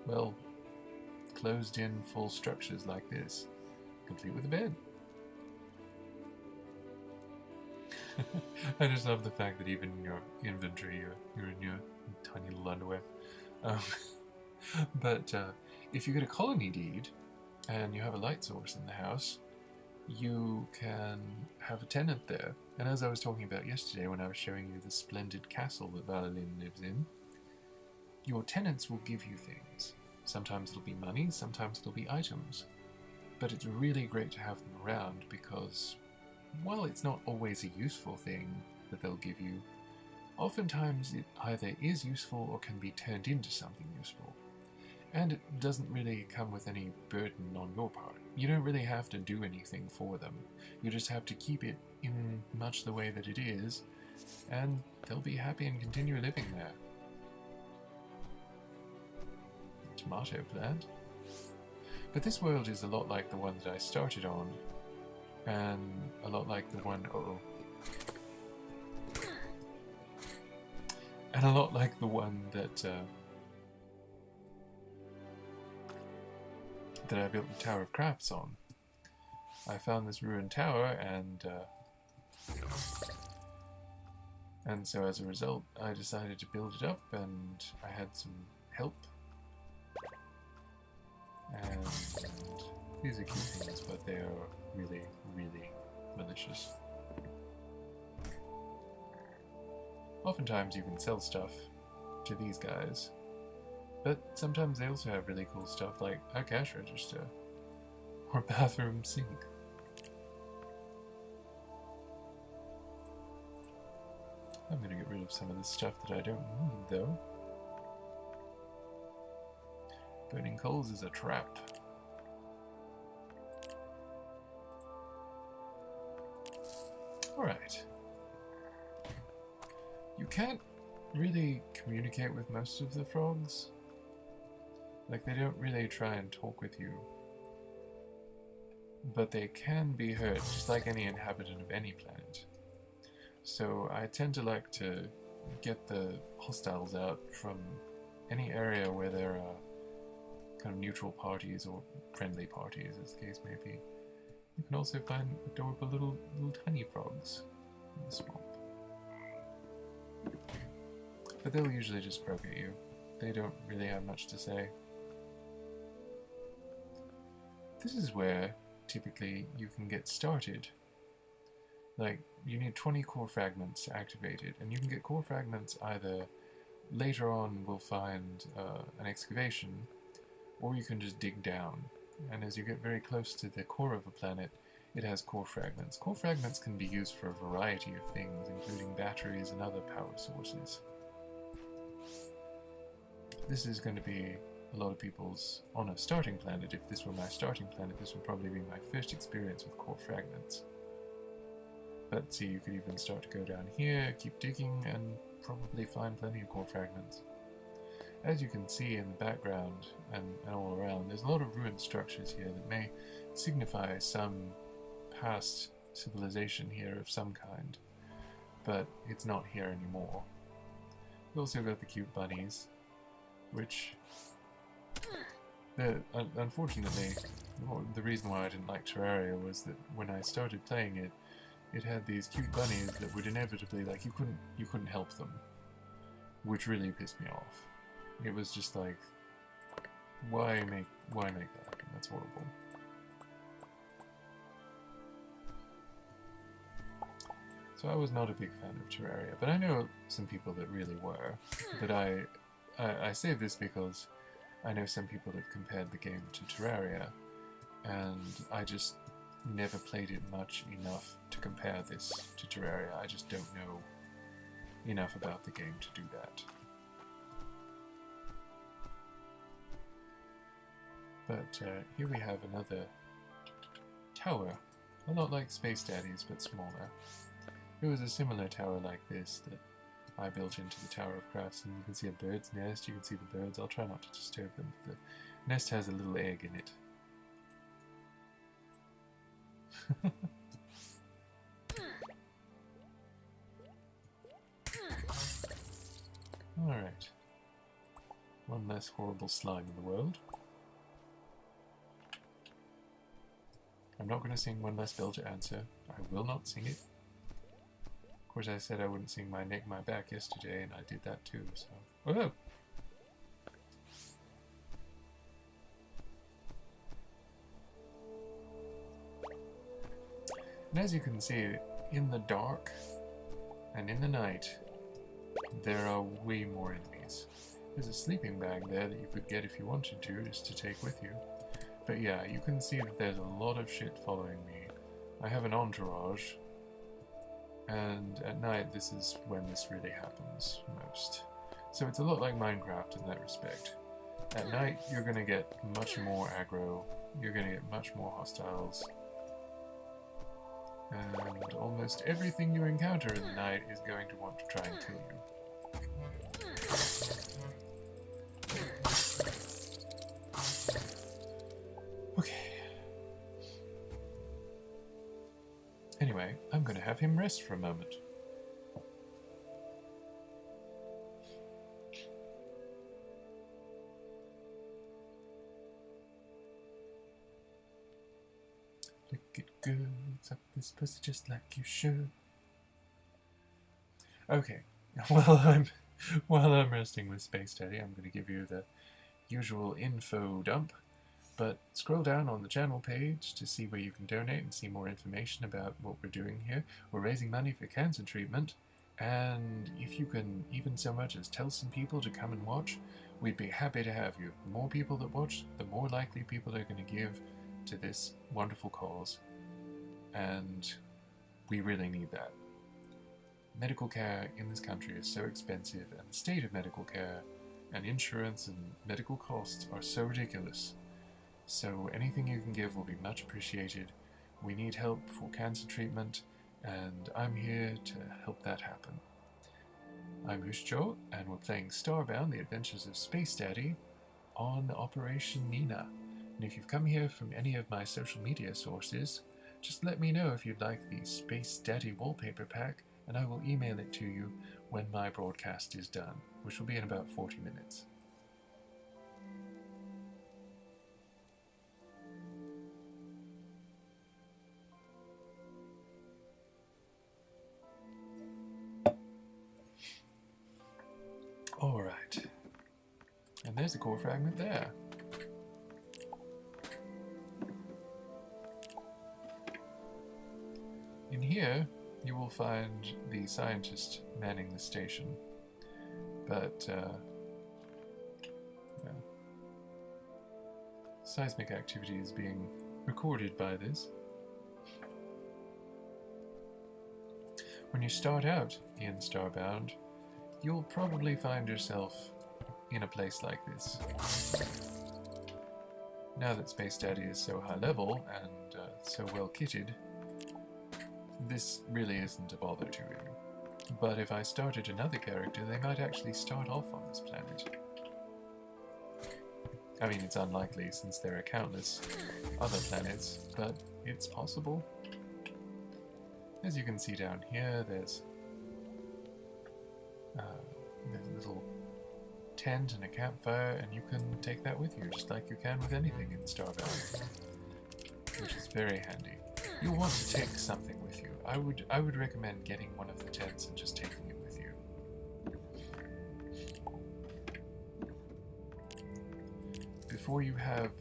well, closed-in full structures like this, complete with a bed. I just love the fact that even in your inventory you're in your tiny little underwear. But if you get a colony deed, and you have a light source in the house, you can have a tenant there. And as I was talking about yesterday when I was showing you the splendid castle that Valalin lives in, your tenants will give you things. Sometimes it'll be money, sometimes it'll be items. But it's really great to have them around because, while it's not always a useful thing that they'll give you, oftentimes it either is useful or can be turned into something useful. And it doesn't really come with any burden on your part. You don't really have to do anything for them. You just have to keep it in much the way that it is, and they'll be happy and continue living there. Tomato plant. But this world is a lot like the one that I started on, and a lot like the one... and a lot like the one that I built the Tower of Crafts on. I found this ruined tower, and so as a result I decided to build it up, and I had some help. And these are cute things, but they are really, really malicious. Oftentimes you can sell stuff to these guys, but sometimes they also have really cool stuff like a cash register or bathroom sink. I'm going to get rid of some of the stuff that I don't need though. Burning coals is a trap. Alright. You can't really communicate with most of the frogs. Like, they don't really try and talk with you. But they can be heard, just like any inhabitant of any planet. So I tend to like to get the hostiles out from any area where there are kind of neutral parties or friendly parties, as the case may be. You can also find adorable little tiny frogs in the swamp. But they'll usually just croak at you. They don't really have much to say. This is where, typically, you can get started. Like, you need 20 core fragments activated, and you can get core fragments either later on we'll find an excavation, or you can just dig down. And as you get very close to the core of a planet, it has core fragments. Core fragments can be used for a variety of things, including batteries and other power sources. This is going to be a lot of people's on a starting planet. If this were my starting planet, this would probably be my first experience with core fragments. But see, you could even start to go down here, keep digging, and probably find plenty of core fragments. As you can see in the background and all around, there's a lot of ruined structures here that may signify some past civilization here of some kind, but it's not here anymore. We've also got the cute bunnies, which, unfortunately, the reason why I didn't like Terraria was that when I started playing it, it had these cute bunnies that would inevitably, like, you couldn't help them, which really pissed me off. It was just like, why make that? That's horrible. So I was not a big fan of Terraria, but I know some people that really were. But I say this because I know some people have compared the game to Terraria, and I just never played it much enough to compare this to Terraria. I just don't know enough about the game to do that. But here we have another tower, a lot like Space Daddy's but smaller. It was a similar tower like this that I built into the Tower of Crafts, and you can see a bird's nest, you can see the birds. I'll try not to disturb them. The nest has a little egg in it. Alright. One less horrible slime in the world. I'm not going to sing One Less Bell to Answer. I will not sing it. Of course, I said I wouldn't sing My Neck, My Back yesterday, and I did that too, so... Oh! And as you can see, in the dark and in the night, there are way more enemies. There's a sleeping bag there that you could get if you wanted to, just to take with you. But yeah, you can see that there's a lot of shit following me. I have an entourage, and at night this is when this really happens most. So it's a lot like Minecraft in that respect. At night you're going to get much more aggro, you're going to get much more hostiles, and almost everything you encounter in the night is going to want to try and kill you. Okay. Anyway, I'm going to have him rest for a moment. Lick it good, suck this pussy just like you should. Okay, while I'm resting with Space Daddy, I'm going to give you the usual info dump. But scroll down on the channel page to see where you can donate and see more information about what we're doing here. We're raising money for cancer treatment, and if you can even so much as tell some people to come and watch, we'd be happy to have you. The more people that watch, the more likely people are going to give to this wonderful cause, and we really need that. Medical care in this country is so expensive, and the state of medical care and insurance and medical costs are so ridiculous. So anything you can give will be much appreciated. We need help for cancer treatment, and I'm here to help that happen. I'm Hushicho, and we're playing Starbound, The Adventures of Space Daddy, on Operation Nina. And if you've come here from any of my social media sources, just let me know if you'd like the Space Daddy wallpaper pack, and I will email it to you when my broadcast is done, which will be in about 40 minutes. Alright. And there's the core fragment there. In here, you will find the scientist manning the station, but well, seismic activity is being recorded by this. When you start out in Starbound, you'll probably find yourself in a place like this. Now that Space Daddy is so high level and so well kitted, this really isn't a bother to him. But if I started another character, they might actually start off on this planet. I mean, it's unlikely since there are countless other planets, but it's possible. As you can see down here, there's a little tent and a campfire, and you can take that with you, just like you can with anything in Starbound, which is very handy. You'll want to take something with you. I would recommend getting one of the tents and just taking it with you. Before you have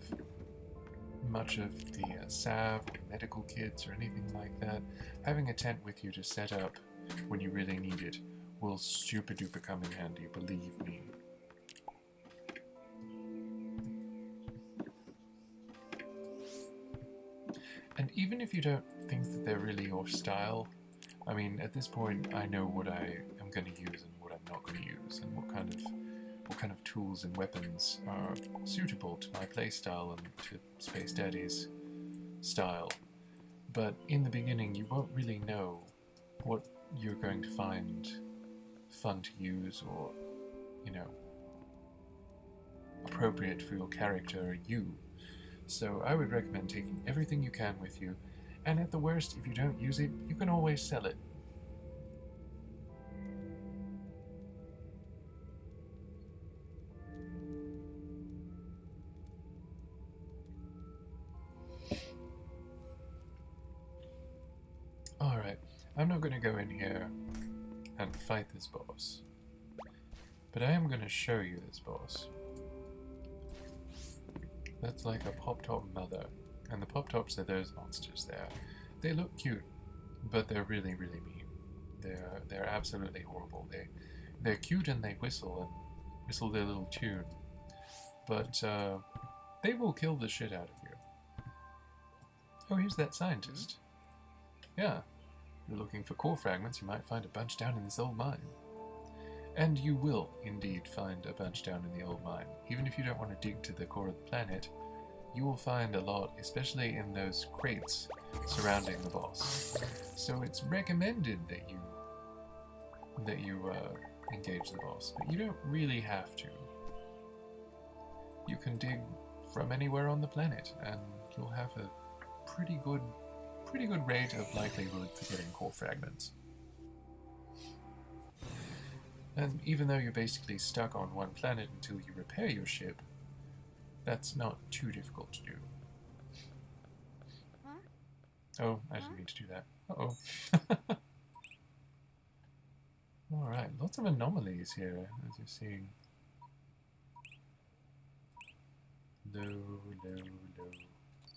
much of the salve or medical kits or anything like that, having a tent with you to set up when you really need it will super duper come in handy, believe me. And even if you don't think that they're really your style, I mean, at this point I know what I am going to use and what I'm not going to use, and what kind of tools and weapons are suitable to my playstyle and to Space Daddy's style. But in the beginning you won't really know what you're going to find fun to use or, you know, appropriate for your character or you. So I would recommend taking everything you can with you, and at the worst, if you don't use it, you can always sell it. Alright, I'm not going to go in here and fight this boss, but I am going to show you this boss. That's like a pop-top mother, and the pop-tops are those monsters there. They look cute, but they're really, really mean. They're absolutely horrible. They're cute and they whistle their little tune, but they will kill the shit out of you. Oh, here's that scientist. Yeah, if you're looking for core fragments, you might find a bunch down in this old mine. And you will indeed find a bunch down in the old mine. Even if you don't want to dig to the core of the planet, you will find a lot, especially in those crates surrounding the boss. So it's recommended that you engage the boss, but you don't really have to. You can dig from anywhere on the planet, and you'll have a pretty good rate of likelihood for getting core fragments. And even though you're basically stuck on one planet until you repair your ship, that's not too difficult to do. Oh, I didn't mean to do that. Uh-oh. Alright, lots of anomalies here, as you're seeing. Low.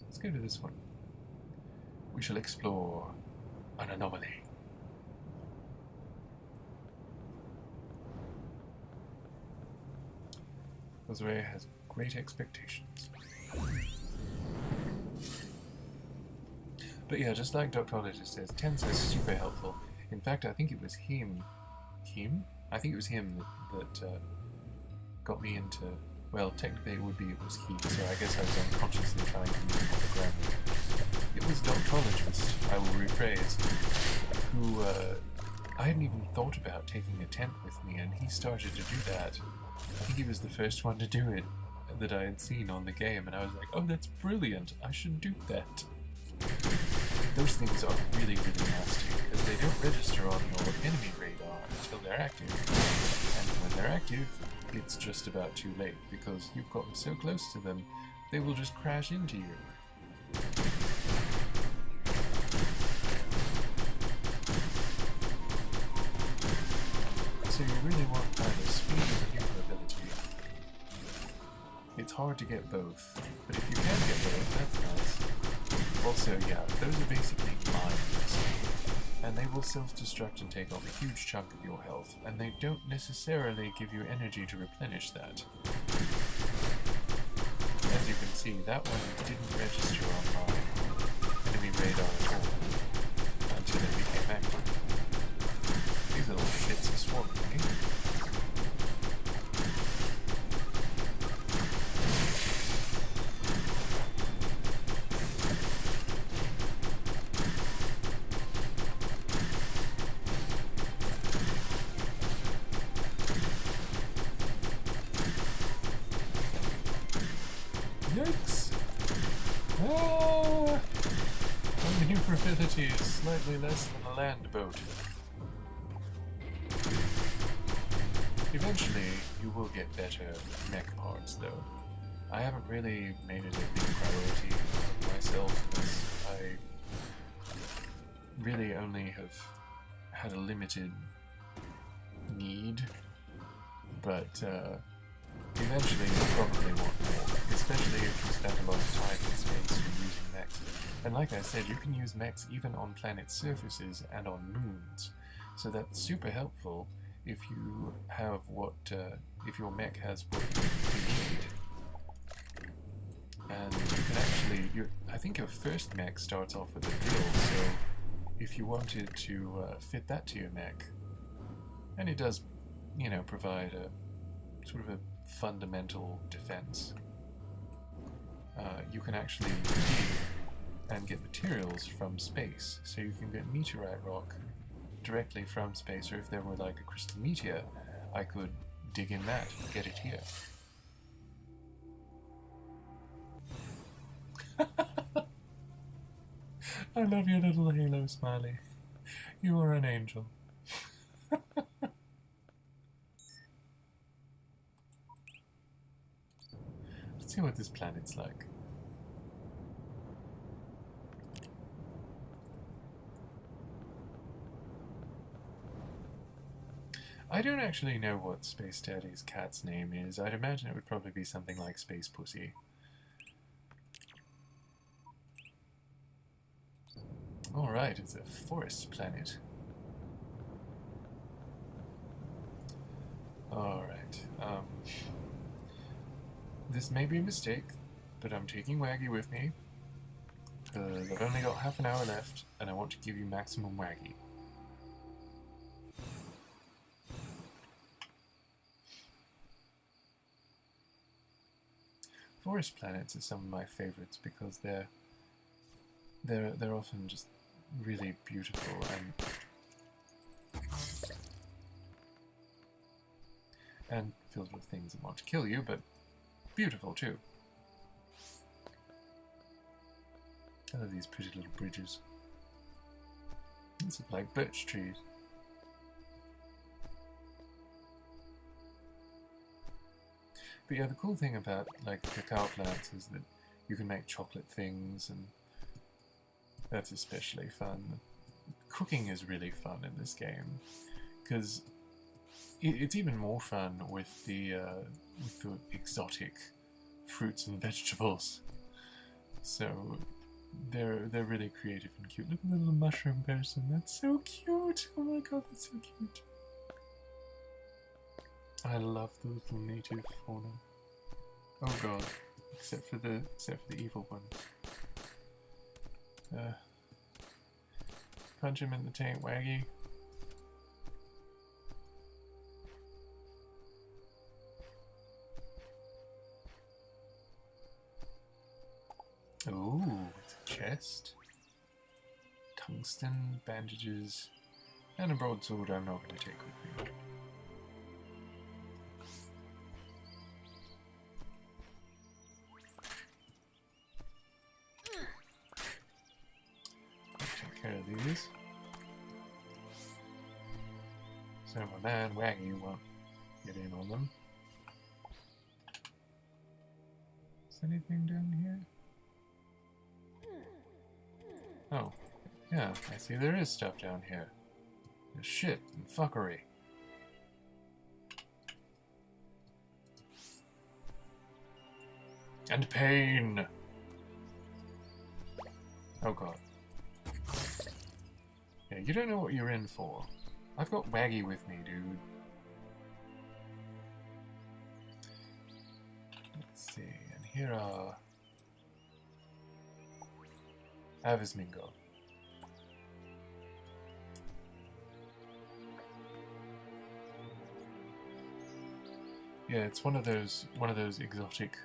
Let's go to this one. We shall explore an anomaly. Josue has great expectations. But yeah, just like Doctologist says, tents are super helpful. In fact, I think it was him? I think it was him that got me into... Well, technically it was he, so I guess I was unconsciously trying to use the grammar. It was Doctologist, I will rephrase, who I hadn't even thought about taking a tent with me, and he started to do that. I think he was the first one to do it that I had seen on the game, and I was like, oh, that's brilliant, I should do that. Those things are really, really nasty, because because they don't register on your enemy radar until they're active. And when they're active, it's just about too late, because you've gotten so close to them, they will just crash into you. So you really want either speed or maneuverability. It's hard to get both, but if you can get both, that's nice. Also, yeah, those are basically mines, and they will self-destruct and take off a huge chunk of your health, and they don't necessarily give you energy to replenish that. As you can see, that one didn't register on my enemy radar at all until it became active. These little shits are swarming me. Yikes! Ah! My maneuverability is slightly less than a land boat. Eventually, you will get better mech parts, though. I haven't really made it a big priority myself, because I really only have had a limited need, but eventually you'll probably want more, especially if you spend a lot of time in space using mechs. And like I said, you can use mechs even on planet surfaces and on moons, so that's super helpful if you have if your mech has what you need. And you can actually, I think your first mech starts off with a drill, so if you wanted to fit that to your mech, and it does, provide a sort of a fundamental defense, you can actually dig and get materials from space, so you can get meteorite rock directly from space, or if there were like a crystal meteor, I could dig in that and get it here. I love your little halo smiley. You are an angel. Let's see what this planet's like. I don't actually know what Space Daddy's cat's name is. I'd imagine it would probably be something like Space Pussy. Alright, it's a forest planet. Alright, this may be a mistake, but I'm taking Waggy with me, because I've only got half an hour left, and I want to give you maximum Waggy. Forest planets are some of my favorites because they're often just really beautiful and filled with things that want to kill you, but beautiful too. I love these pretty little bridges. These look like birch trees. But yeah, the cool thing about like cacao plants is that you can make chocolate things, and that's especially fun. Cooking is really fun in this game, because it's even more fun with the exotic fruits and vegetables. So they're really creative and cute. Look at the little mushroom person. That's so cute. Oh my god, that's so cute. I love the little native fauna. Oh god, except for the evil one. Punch him in the taint, Waggy. Ooh, it's a chest. Tungsten, bandages, and a broadsword I'm not going to take with me. Take care of these. So my man Waggy won't get in on them. Is anything down here? Oh, yeah, I see there is stuff down here. There's shit and fuckery. And pain! Oh god. Yeah, you don't know what you're in for. I've got Waggy with me, dude. Let's see, and here are... Avismingo. Yeah, it's one of those exotic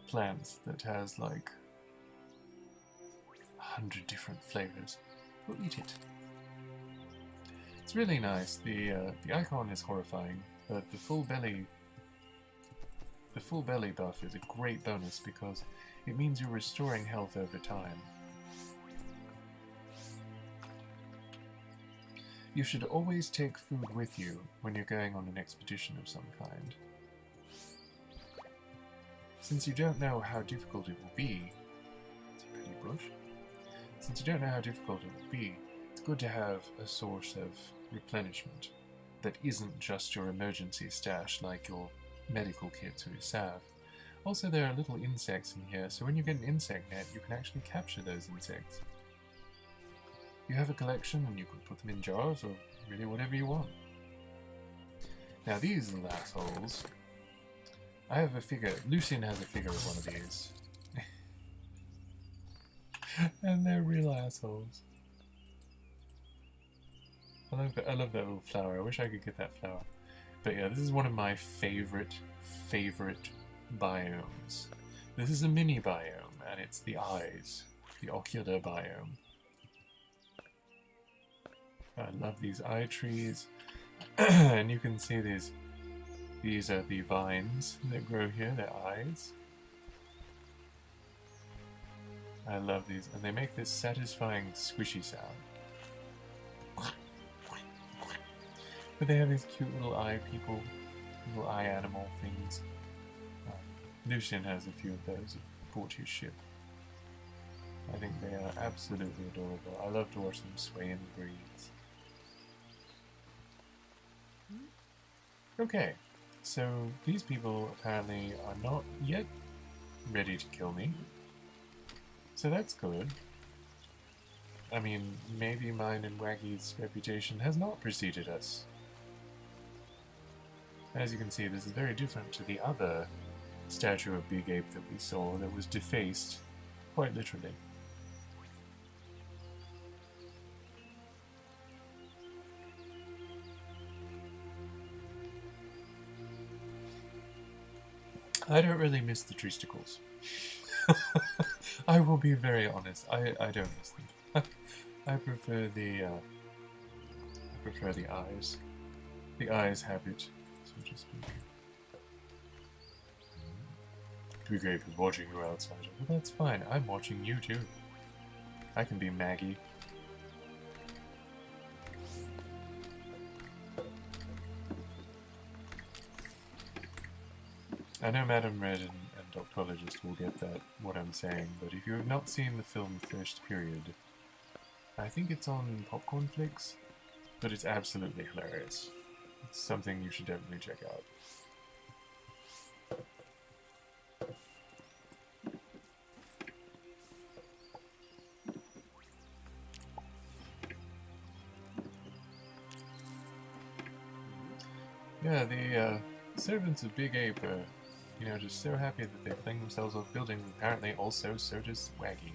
plants that has like 100 different flavors. We'll eat it. It's really nice. The icon is horrifying, but the full belly buff is a great bonus because it means you're restoring health over time. You should always take food with you when you're going on an expedition of some kind. Since you don't know how difficult it will be, it's a pretty bush. Since you don't know how difficult it will be, it's good to have a source of replenishment that isn't just your emergency stash like your medical kits or your salve. Also, there are little insects in here, so when you get an insect net, you can actually capture those insects. You have a collection and you can put them in jars or really whatever you want. Now these little assholes, I have a figure, Lucien has a figure of one of these. And they're real assholes. I love that little flower. I wish I could get that flower. But yeah, this is one of my favorite biomes. This is a mini biome, and it's the eyes, the ocular biome. I love these eye trees, and you can see these are the vines that grow here, their eyes. I love these, and they make this satisfying squishy sound. But they have these cute little eye people, little eye animal things. Lucien has a few of those aboard his ship. I think they are absolutely adorable. I love to watch them sway in the breeze. Okay, so these people apparently are not yet ready to kill me. So that's good. I mean, maybe mine and Waggy's reputation has not preceded us. As you can see, this is very different to the other statue of Big Ape that we saw that was defaced, quite literally. I don't really miss the tristicles. I will be very honest. I don't miss them. I prefer the eyes. The eyes have it, so to speak. Big Ape is watching you outside. Well, that's fine. I'm watching you too. I can be Maggie. I know Madam Red and Doctologist will get that, what I'm saying, but if you have not seen the film First Period, I think it's on Popcorn Flix, but it's absolutely hilarious. It's something you should definitely check out. Yeah, the servants of Big Ape are, you know, just so happy that they fling themselves off buildings. Apparently also so does Waggy.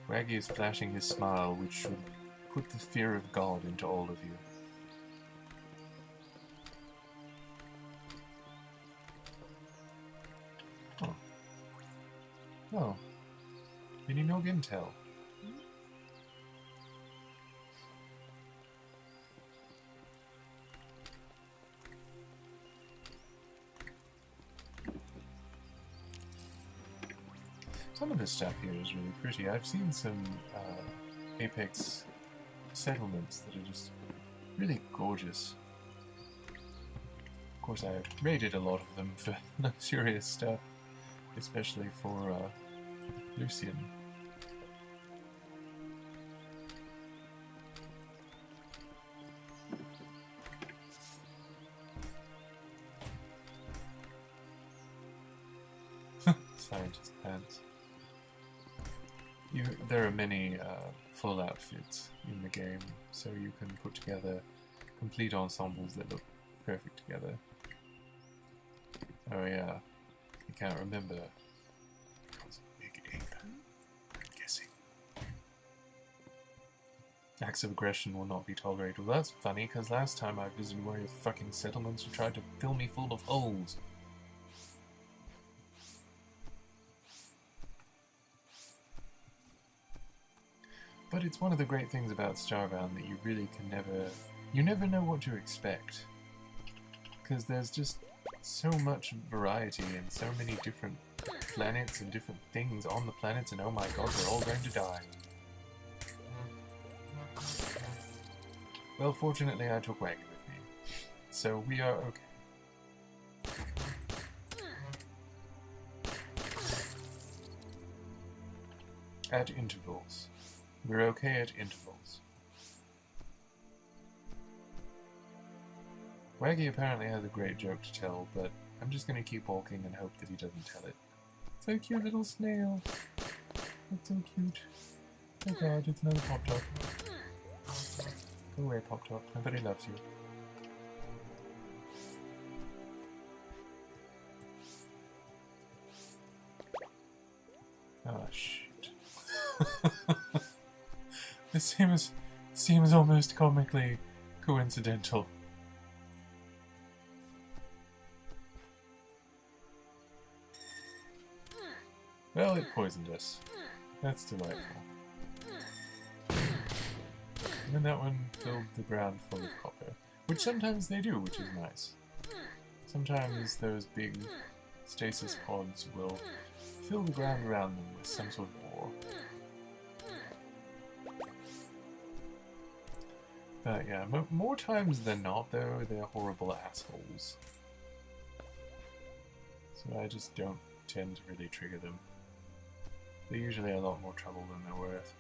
Waggy is flashing his smile, which should put the fear of God into all of you. Oh. Oh. Mini no Gintel. Some of this stuff here is really pretty. I've seen some Apex settlements that are just really gorgeous. Of course, I raided a lot of them for luxurious stuff, especially for Lucian. Scientist pants. There are many full outfits in the game, so you can put together complete ensembles that look perfect together. Oh yeah, you can't remember. Because of Big Ape, I'm guessing. Acts of aggression will not be tolerated. Well, that's funny, because last time I visited one of your fucking settlements, you tried to fill me full of holes. But it's one of the great things about Starbound that you really can never know what to expect. Because there's just so much variety and so many different planets and different things on the planets, and oh my god, they're all going to die. Well, fortunately I took Waggy with me, so we are okay. At intervals. We're okay at intervals. Waggy apparently has a great joke to tell, but I'm just going to keep walking and hope that he doesn't tell it. So cute, little snail. That's so cute. Oh god, it's another Pop-Top. Go away, Pop-Top. Nobody loves you. Oh, shit. This seems almost comically coincidental. Well, it poisoned us. That's delightful. And then that one filled the ground full of copper. Which sometimes they do, which is nice. Sometimes those big stasis pods will fill the ground around them with some sort of ore. But yeah, more times than not, though, they're horrible assholes. So I just don't tend to really trigger them. They're usually a lot more trouble than they're worth.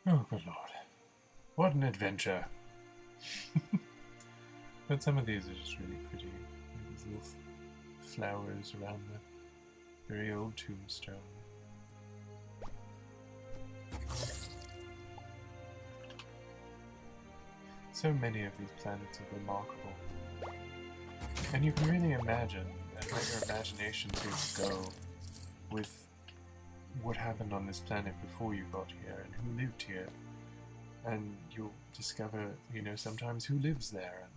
Oh, good lord. What an adventure. But some of these are just really pretty. These little flowers around the very old tombstone. So many of these planets are remarkable. And you can really imagine and let your imagination sort of go with what happened on this planet before you got here and who lived here, and you'll discover, you know, sometimes who lives there and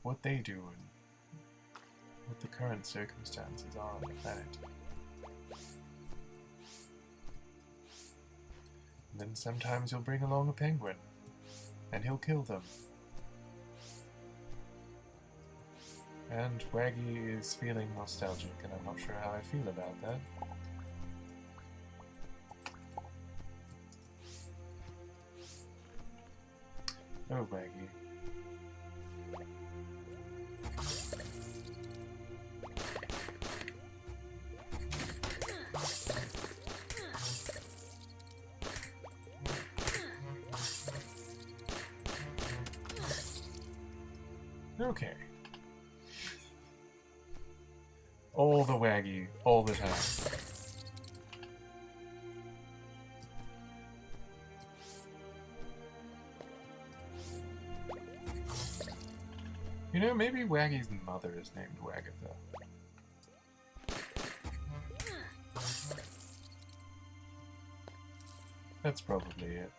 what they do and what the current circumstances are on the planet. And then sometimes you'll bring along a penguin and he'll kill them. And Waggy is feeling nostalgic, and I'm not sure how I feel about that. Oh, Waggy. Okay. All the Waggy, all the time. You know, maybe Waggy's mother is named Wagatha. That's probably it.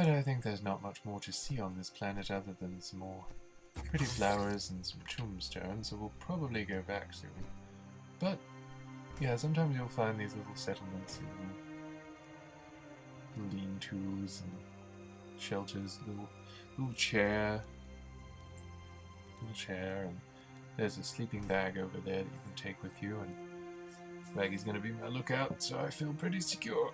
But I think there's not much more to see on this planet other than some more pretty flowers and some tombstones, so we'll probably go back soon. But, yeah, sometimes you'll find these little settlements and little lean-tos and shelters, little chair, and there's a sleeping bag over there that you can take with you, and Maggie's gonna be my lookout, so I feel pretty secure.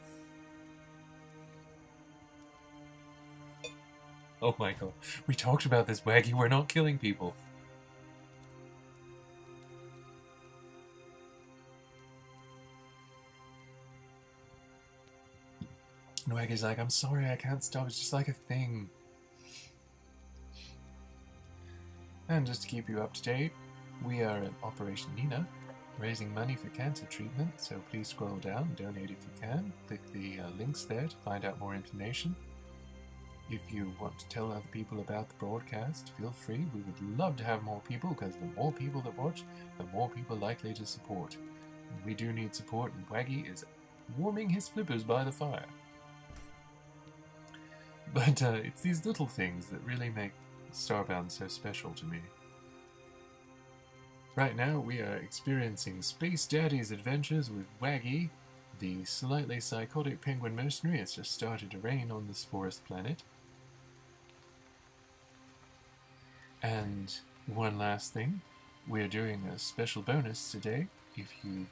Oh my god, we talked about this, Waggy, we're not killing people. And Waggy's like, I'm sorry, I can't stop, it's just like a thing. And just to keep you up to date, we are at Operation Nina, raising money for cancer treatment, so please scroll down, donate if you can, click the links there to find out more information. If you want to tell other people about the broadcast, feel free. We would love to have more people, because the more people that watch, the more people likely to support. And we do need support, and Waggy is warming his flippers by the fire. But it's these little things that really make Starbound so special to me. Right now we are experiencing Space Daddy's adventures with Waggy, the slightly psychotic penguin mercenary. It's just started to rain on this forest planet. And one last thing, we're doing a special bonus today. If you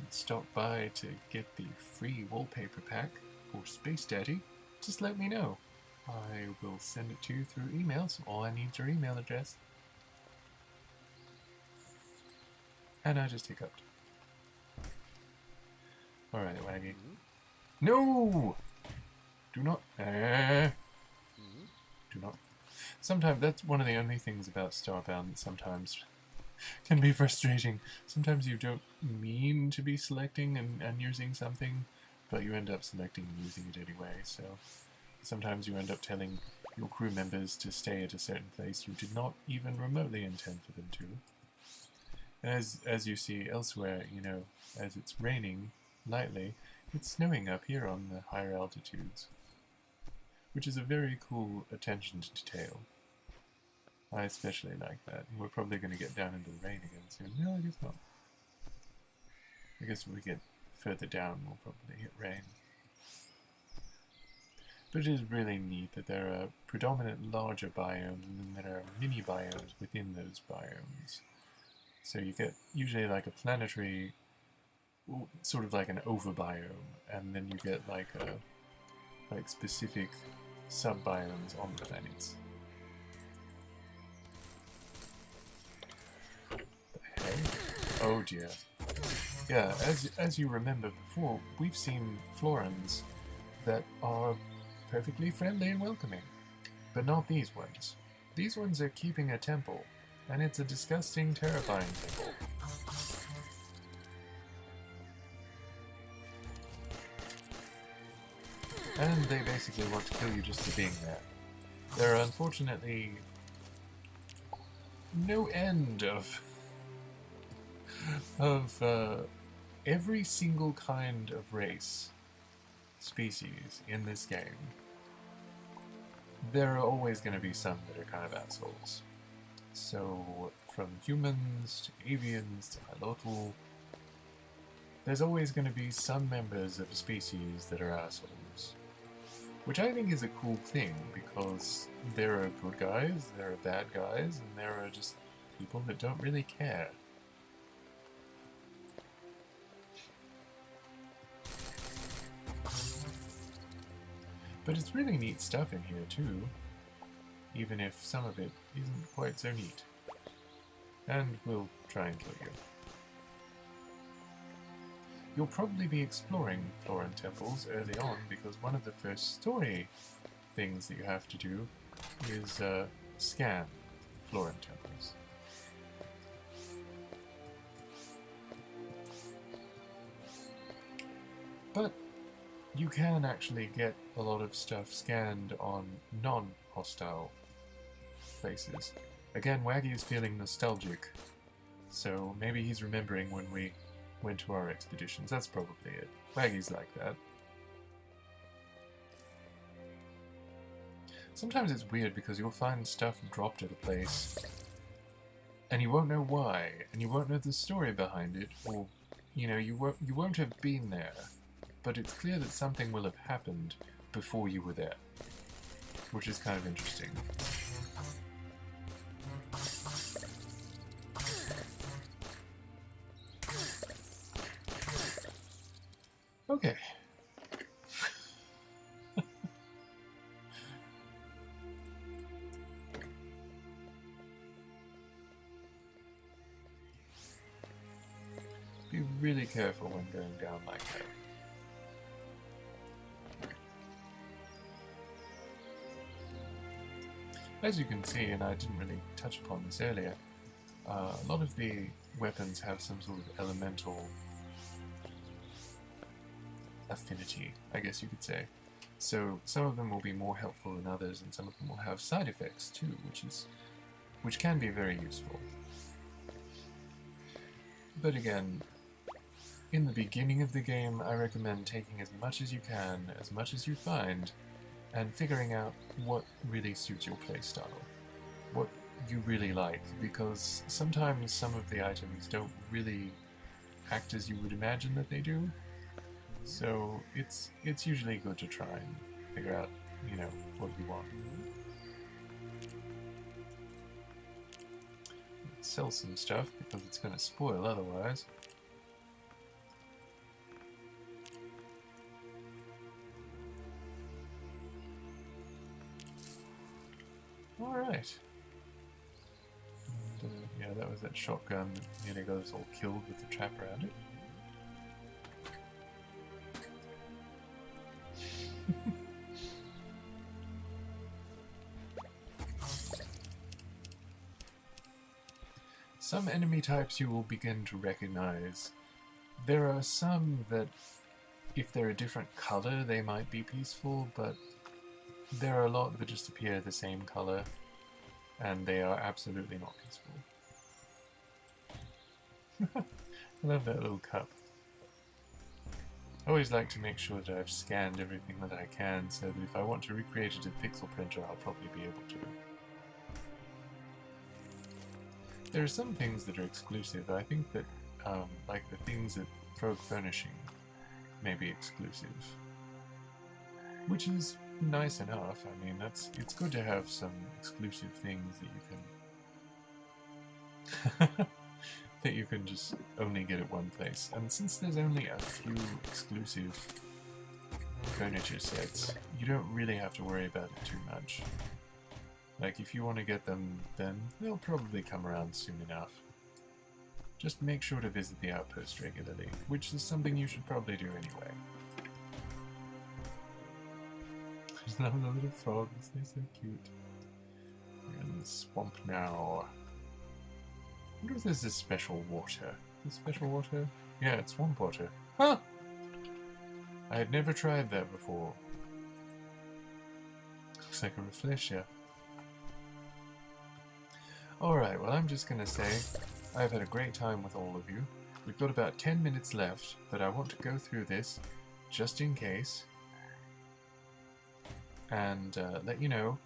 stopped by to get the free wallpaper pack for Space Daddy, just let me know. I will send it to you through email, so all I need is your email address. And I just hiccuped. Alright, Waggy. No! Do not... Do not... Sometimes, that's one of the only things about Starbound that sometimes can be frustrating. Sometimes you don't mean to be selecting and using something, but you end up selecting and using it anyway, so... Sometimes you end up telling your crew members to stay at a certain place you did not even remotely intend for them to. As you see elsewhere, you know, as it's raining lightly, it's snowing up here on the higher altitudes, which is a very cool attention to detail. I especially like that. We're probably going to get down into the rain again soon. No, I guess not. I guess when we get further down, we'll probably hit rain. But it is really neat that there are predominant larger biomes and then there are mini biomes within those biomes. So you get usually like a planetary, sort of like an overbiome, and then you get like specific subbiomes on the planets. The heck? Oh dear. Yeah, as you remember before, we've seen Florans that are perfectly friendly and welcoming, but not these ones. These ones are keeping a temple, and it's a disgusting, terrifying temple. And they basically want to kill you just for being there. There are unfortunately no end of every single kind of race, species in this game. There are always going to be some that are kind of assholes. So, from humans to avians to Halotl, there's always going to be some members of a species that are assholes. Which I think is a cool thing, because there are good guys, there are bad guys, and there are just people that don't really care. But it's really neat stuff in here too, even if some of it isn't quite so neat. And we'll try and kill you. You'll probably be exploring Floran temples early on, because one of the first story things that you have to do is scan Floran temples. But you can actually get a lot of stuff scanned on non-hostile places. Again, Waggy is feeling nostalgic, so maybe he's remembering when we went to our expeditions. That's probably it. Waggy's like that. Sometimes it's weird because you'll find stuff dropped at a place and you won't know why, and you won't know the story behind it, or, you know, you won't have been there, but it's clear that something will have happened before you were there, which is kind of interesting. Okay. Be really careful when going down like that. As you can see, and I didn't really touch upon this earlier, a lot of the weapons have some sort of elemental affinity, I guess you could say. So some of them will be more helpful than others, and some of them will have side effects too, which can be very useful. But again, in the beginning of the game, I recommend taking as much as you can, as much as you find, and figuring out what really suits your playstyle, what you really like, because sometimes some of the items don't really act as you would imagine that they do. So it's usually good to try and figure out, you know, what you want. Sell some stuff because it's going to spoil otherwise. Alright. And, yeah, that was that shotgun that nearly got us all killed with the trap around it. Some enemy types you will begin to recognize. There are some that, if they're a different color, they might be peaceful, but there are a lot that just appear the same color, and they are absolutely not peaceful. I love that little cup. I always like to make sure that I've scanned everything that I can, so that if I want to recreate it in Pixel Printer, I'll probably be able to. There are some things that are exclusive. I think that, like the things at Frog Furnishing may be exclusive. Which is nice enough. I mean, it's good to have some exclusive things that you can that you can just only get at one place. And since there's only a few exclusive furniture sets, you don't really have to worry about it too much. Like, if you want to get them, then they'll probably come around soon enough. Just make sure to visit the outpost regularly, which is something you should probably do anyway. I just love the little frogs, they're so cute. We're in the swamp now. I wonder if there's this special water. Is special water? Yeah, it's swamp water. Huh! I had never tried that before. Looks like a Reflecia. Alright, well, I'm just gonna say I've had a great time with all of you. We've got about 10 minutes left, but I want to go through this just in case and let you know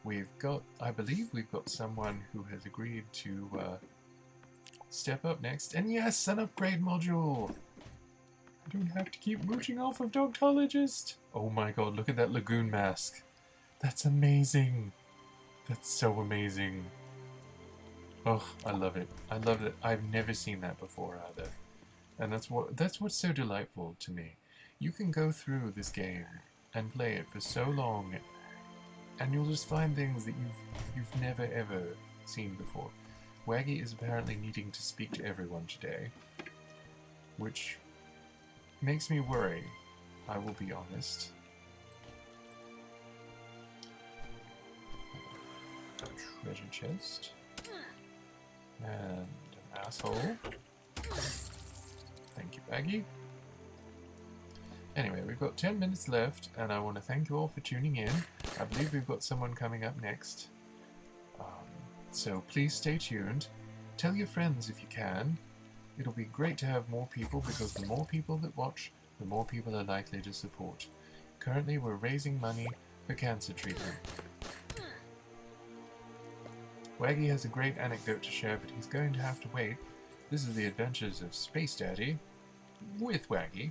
I believe we've got someone who has agreed to step up next. And yes, an upgrade module! I don't have to keep mooching off of Doctologist! Oh my god, look at that lagoon mask! That's amazing! That's so amazing! Oh, I love it. I love it. I've never seen that before either. And that's what's so delightful to me. You can go through this game and play it for so long and you'll just find things that you've never ever seen before. Waggy is apparently needing to speak to everyone today, which makes me worry, I will be honest. Treasure chest. And an asshole. Thank you, Baggy. Anyway, we've got 10 minutes left, and I want to thank you all for tuning in. I believe we've got someone coming up next. So please stay tuned. Tell your friends if you can. It'll be great to have more people, because the more people that watch, the more people are likely to support. Currently, we're raising money for cancer treatment. Waggy has a great anecdote to share, but he's going to have to wait. This is the Adventures of Space Daddy with Waggy,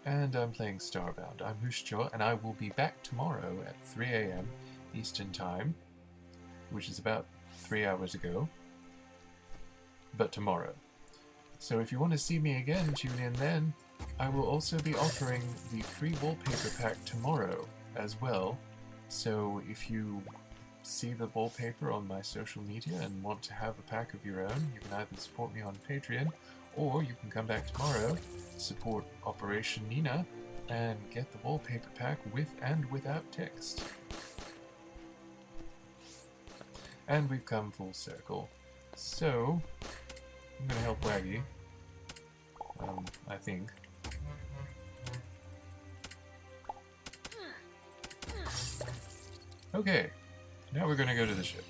and I'm playing Starbound. I'm Hushicho, and I will be back tomorrow at 3 AM Eastern Time, which is about 3 hours ago, but tomorrow. So if you want to see me again, tune in then. I will also be offering the free wallpaper pack tomorrow as well, so if you see the wallpaper on my social media and want to have a pack of your own, you can either support me on Patreon, or you can come back tomorrow, support Operation Nina, and get the wallpaper pack with and without text. And we've come full circle. So, I'm going to help Waggy, I think. Okay, now we're going to go to the ship.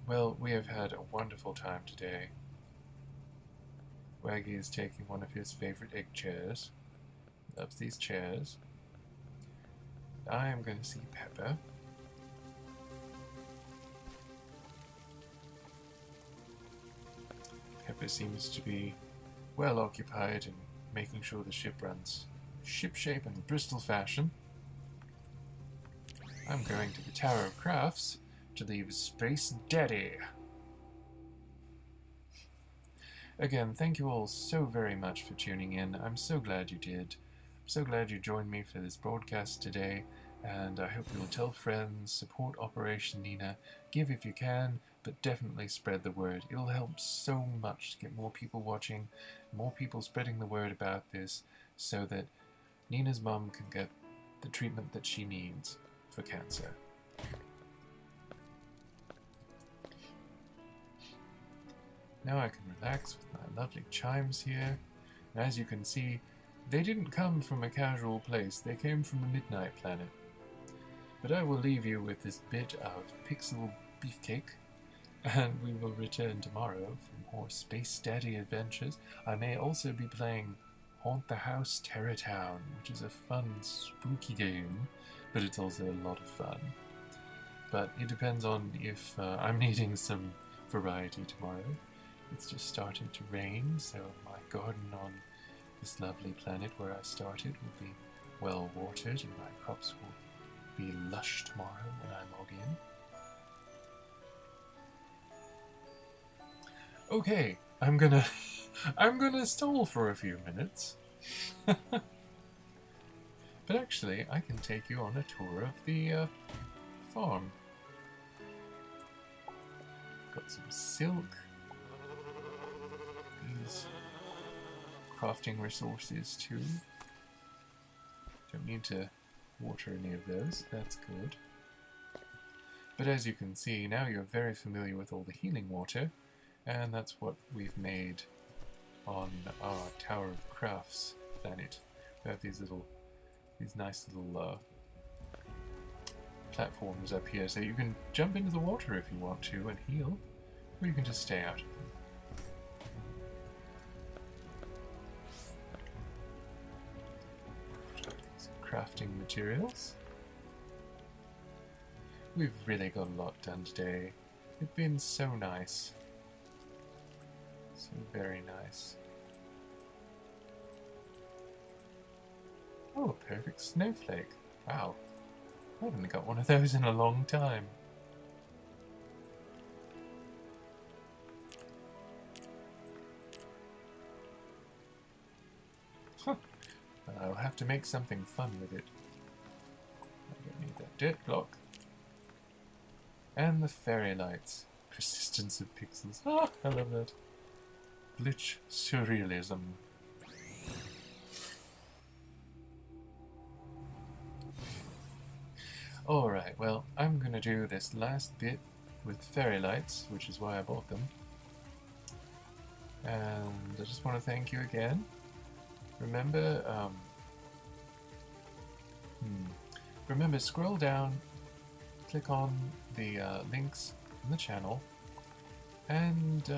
Well, we have had a wonderful time today. Waggy is taking one of his favorite egg chairs. Loves these chairs. I am going to see Pepper. Pepper seems to be well occupied in making sure the ship runs shipshape and Bristol fashion. I'm going to the Tower of Crafts to leave Space Daddy. Again, thank you all so very much for tuning in. I'm so glad you did. I'm so glad you joined me for this broadcast today, and I hope you'll tell friends, support Operation Nina, give if you can, but definitely spread the word. It'll help so much to get more people watching, more people spreading the word about this, so that Nina's mum can get the treatment that she needs for cancer. Now I can relax with my lovely chimes here, and as you can see, they didn't come from a casual place, they came from a midnight planet. But I will leave you with this bit of pixel beefcake, and we will return tomorrow for more Space Daddy adventures. I may also be playing Haunt the House Terror Town, which is a fun, spooky game, but it's also a lot of fun. But it depends on if I'm needing some variety tomorrow. It's just started to rain, so my garden on this lovely planet where I started will be well watered, and my crops will be lush tomorrow when I log in. Okay, I'm gonna stall for a few minutes. But actually, I can take you on a tour of the farm. Got some silk. These crafting resources too. Don't need to water any of those, that's good. But as you can see, now you're very familiar with all the healing water, and that's what we've made on our Tower of Crafts planet. We have these nice little platforms up here, so you can jump into the water if you want to and heal, or you can just stay out. Crafting materials. We've really got a lot done today. It's been so nice. So very nice. Oh, a perfect snowflake. Wow. I haven't got one of those in a long time. Huh. I'll have to make something fun with it. I don't need that dirt block. And the fairy lights. Persistence of pixels. Ah, I love that. Glitch surrealism. Alright, well, I'm gonna do this last bit with fairy lights, which is why I bought them. And I just want to thank you again. Remember, scroll down, click on the links in the channel, and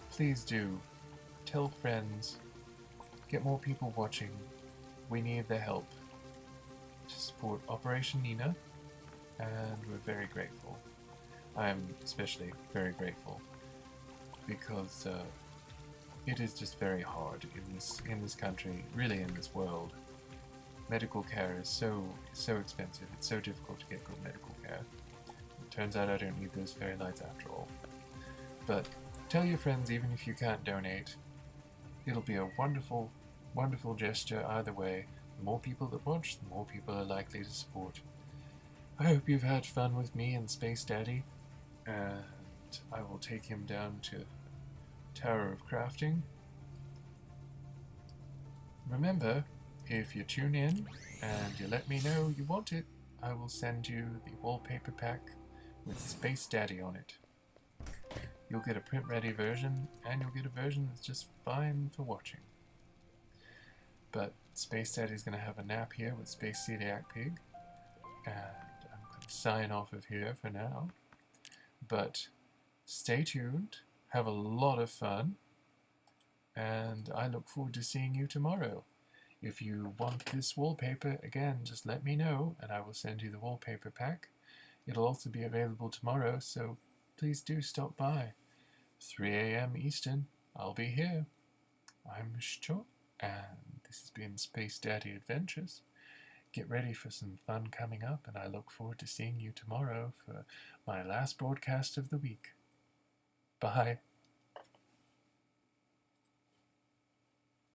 please do tell friends, get more people watching, we need the help to support Operation Nina, and we're very grateful. I'm especially very grateful because it is just very hard in this country, really in this world. Medical care is so expensive. It's so difficult to get good medical care. It turns out I don't need those fairy lights after all. But tell your friends, even if you can't donate. It'll be a wonderful, wonderful gesture either way. The more people that watch, the more people are likely to support. I hope you've had fun with me and Space Daddy, and I will take him down to Tower of Crafting. Remember, if you tune in and you let me know you want it, I will send you the wallpaper pack with Space Daddy on it. You'll get a print-ready version, and you'll get a version that's just fine for watching. But Space Daddy's going to have a nap here with Space Celiac Pig, and I'm going to sign off of here for now. But stay tuned, have a lot of fun, and I look forward to seeing you tomorrow. If you want this wallpaper, again, just let me know, and I will send you the wallpaper pack. It'll also be available tomorrow, so please do stop by. 3 a.m. Eastern, I'll be here. I'm Hushicho, and this has been Space Daddy Adventures. Get ready for some fun coming up, and I look forward to seeing you tomorrow for my last broadcast of the week. Bye.